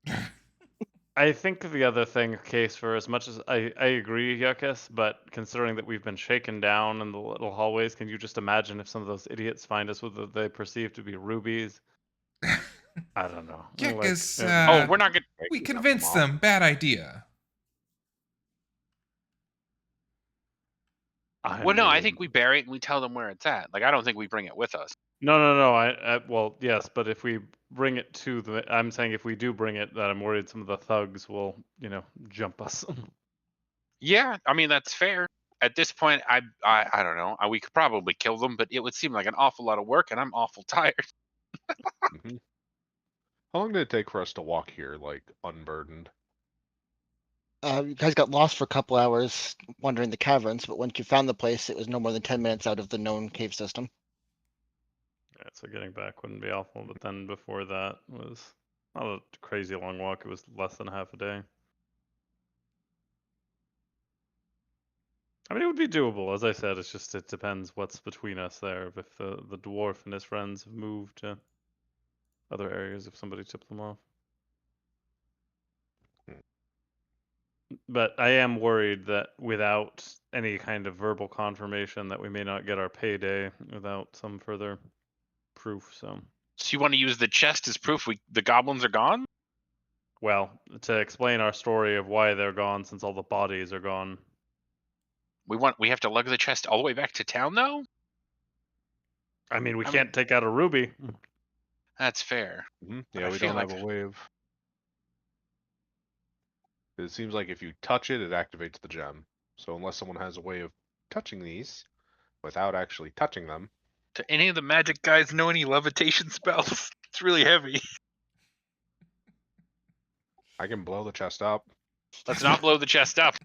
I think the other case for as much as I agree, Yuckus, but considering that we've been shaken down in the little hallways, can you just imagine if some of those idiots find us with what they perceive to be rubies? I don't know. Yeah, Like, because Oh, we're not gonna. we convinced them. Bad idea. Well, no, I mean, think we bury it and we tell them where it's at. Like, I don't think we bring it with us. No. Well, yes, but if we bring it to I'm saying if we do bring it, that I'm worried some of the thugs will, jump us. Yeah, I mean that's fair. At this point, I don't know. We could probably kill them, but it would seem like an awful lot of work, and I'm awful tired. Mm-hmm. How long did it take for us to walk here, like, unburdened? You guys got lost for a couple hours wandering the caverns, but once you found the place, it was no more than 10 minutes out of the known cave system. Yeah, so getting back wouldn't be awful, but then before that was not a crazy long walk. It was less than half a day. I mean, it would be doable. As I said, it depends what's between us there. If the dwarf and his friends have moved to other areas, if somebody tipped them off. But I am worried that without any kind of verbal confirmation that we may not get our payday without some further proof. So, So you want to use the chest as proof the goblins are gone? well, to explain our story of why they're gone since all the bodies are gone. We have to lug the chest all the way back to town, though. I mean, we I mean- can't take out a ruby. That's fair. Yeah, I we feel don't have like- a way of. It seems like if you touch it, it activates the gem. So unless someone has a way of touching these without actually touching them, Do any of the magic guys know any levitation spells? It's really heavy. I can blow the chest up. Let's not blow the chest up.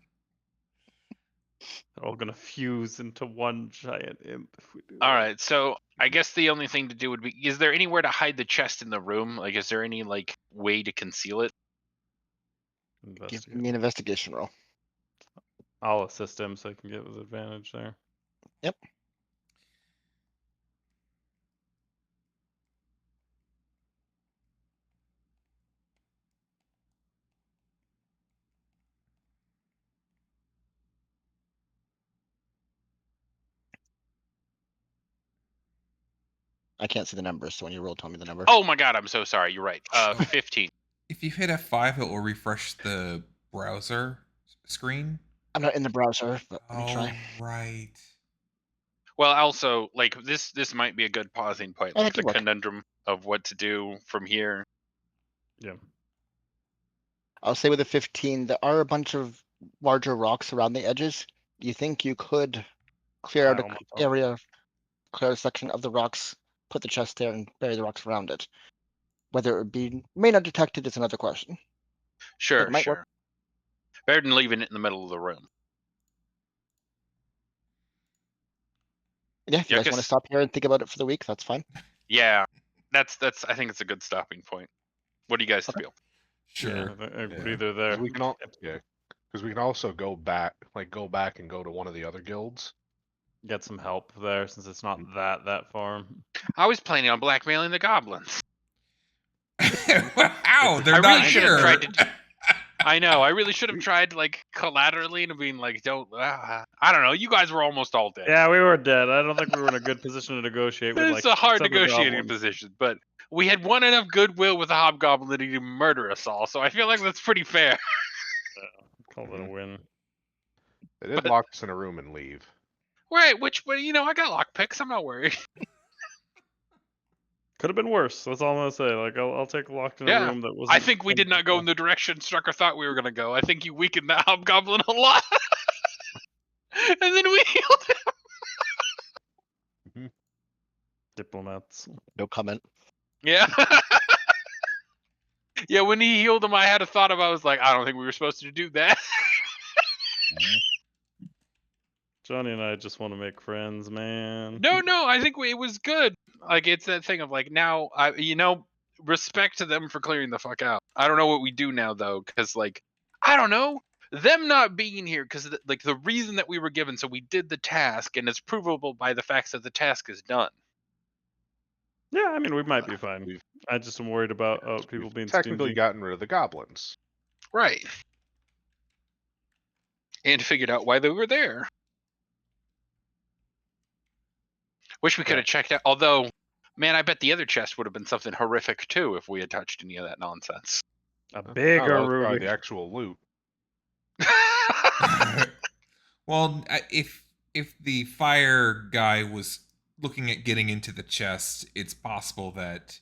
They're all gonna fuse into one giant imp if we do All that. right, so I guess the only thing to do would be: is there anywhere to hide the chest in the room? Like, is there any way to conceal it? Give Investigate. me an investigation roll. I'll assist him so he can get his advantage there. Yep. I can't see the numbers, so when you roll, tell me the number. Oh my god, I'm so sorry. You're right. 15. If you hit F5, it will refresh the browser screen. I'm not in the browser, but let me Oh, try. right. Well, also, this might be a good pausing point, Oh, like that the could work. conundrum of what to do from here. Yeah. I'll say with a 15, there are a bunch of larger rocks around the edges. You think you could clear out Pile an 'em on top. area, clear a section of the rocks, put the chest there, and bury the rocks around it. Whether it would be may not detected is another question. Sure, It might sure. work. Better than leaving it in the middle of the room. Yeah, if you Yeah, I guys want to guess- stop here and think about it for the week, that's fine. Yeah, that's. I think it's a good stopping point. What do you guys Okay. feel? Sure. Yeah, I Yeah. either there. We can all, yeah, because we can also go back and go to one of the other guilds. Get some help there since it's not that far. I was planning on blackmailing the goblins. Ow, they're I not really should here. have tried to. I know. I really should have tried collaterally and being like, don't. I don't know. You guys were almost all dead. Yeah, we were dead. I don't think we were in a good position to negotiate with It's a hard 6 other negotiating goblins. position, but we had won enough goodwill with the hobgoblin that he didn't murder us all. So I feel like that's pretty fair. Call that a win. They did But- lock us in a room and leave. Right? But I got lockpicks. I'm not worried. Could have been worse. That's all I'm gonna say. Like, I'll take locked in a Yeah, room that was. I think we did not go in the direction Strucker thought we were going to go. I think you weakened that hobgoblin a lot. And then we healed him. diplomats. No comment. Yeah. Yeah, when he healed him, I had a thought of, I was like, I don't think we were supposed to do that. Johnny and I just want to make friends, man. No, I think it was good. Like, it's that thing of like, now, respect to them for clearing the fuck out. I don't know what we do now, though, because, I don't know. Them not being here, because, the reason that we were given, so we did the task, and it's provable by the fact that the task is done. Yeah, I mean, we might be fine. We've- I just am worried about people We've being technically stingy. gotten rid of the goblins. Right. And figured out why they were there. Wish we could have checked out. Although, man, I bet the other chest would have been something horrific too if we had touched any of that nonsense. A Oh, bigger that was probably ruby. the actual loot. Well, if the fire guy was looking at getting into the chest, it's possible that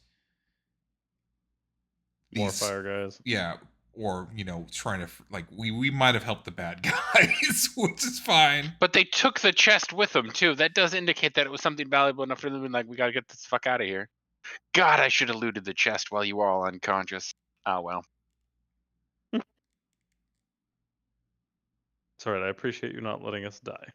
More these- fire guys. Yeah, or trying to we might have helped the bad guys, which is fine. But they took the chest with them too. That does indicate that it was something valuable enough for them to be like, we gotta get this fuck out of here. God, I should have looted the chest while you were all unconscious. Oh well. It's alright, I appreciate you not letting us die.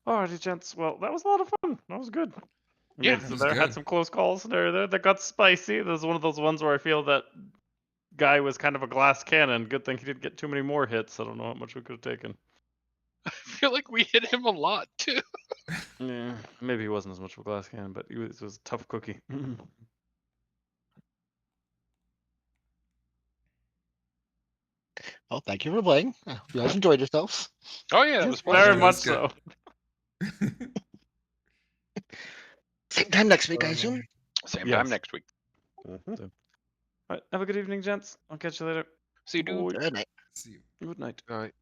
Alrighty, gents. Well, that was a lot of fun. That was good. Yeah, So it was there had good. some close calls there that got spicy. This is one of those ones where I feel that guy was kind of a glass cannon. Good thing he didn't get too many more hits. I don't know how much we could have taken. I feel like we hit him a lot too. Yeah, maybe he wasn't as much of a glass cannon, but he was a tough cookie. Well, thank you for playing. I hope you guys enjoyed yourselves. Oh yeah, that was fun. Very that much was good. so. Same time next week, I assume. Same Yes. time next week. Alright, have a good evening, gents. I'll catch you later. See you, dude. Boy. Good night. See you. Good night. All right.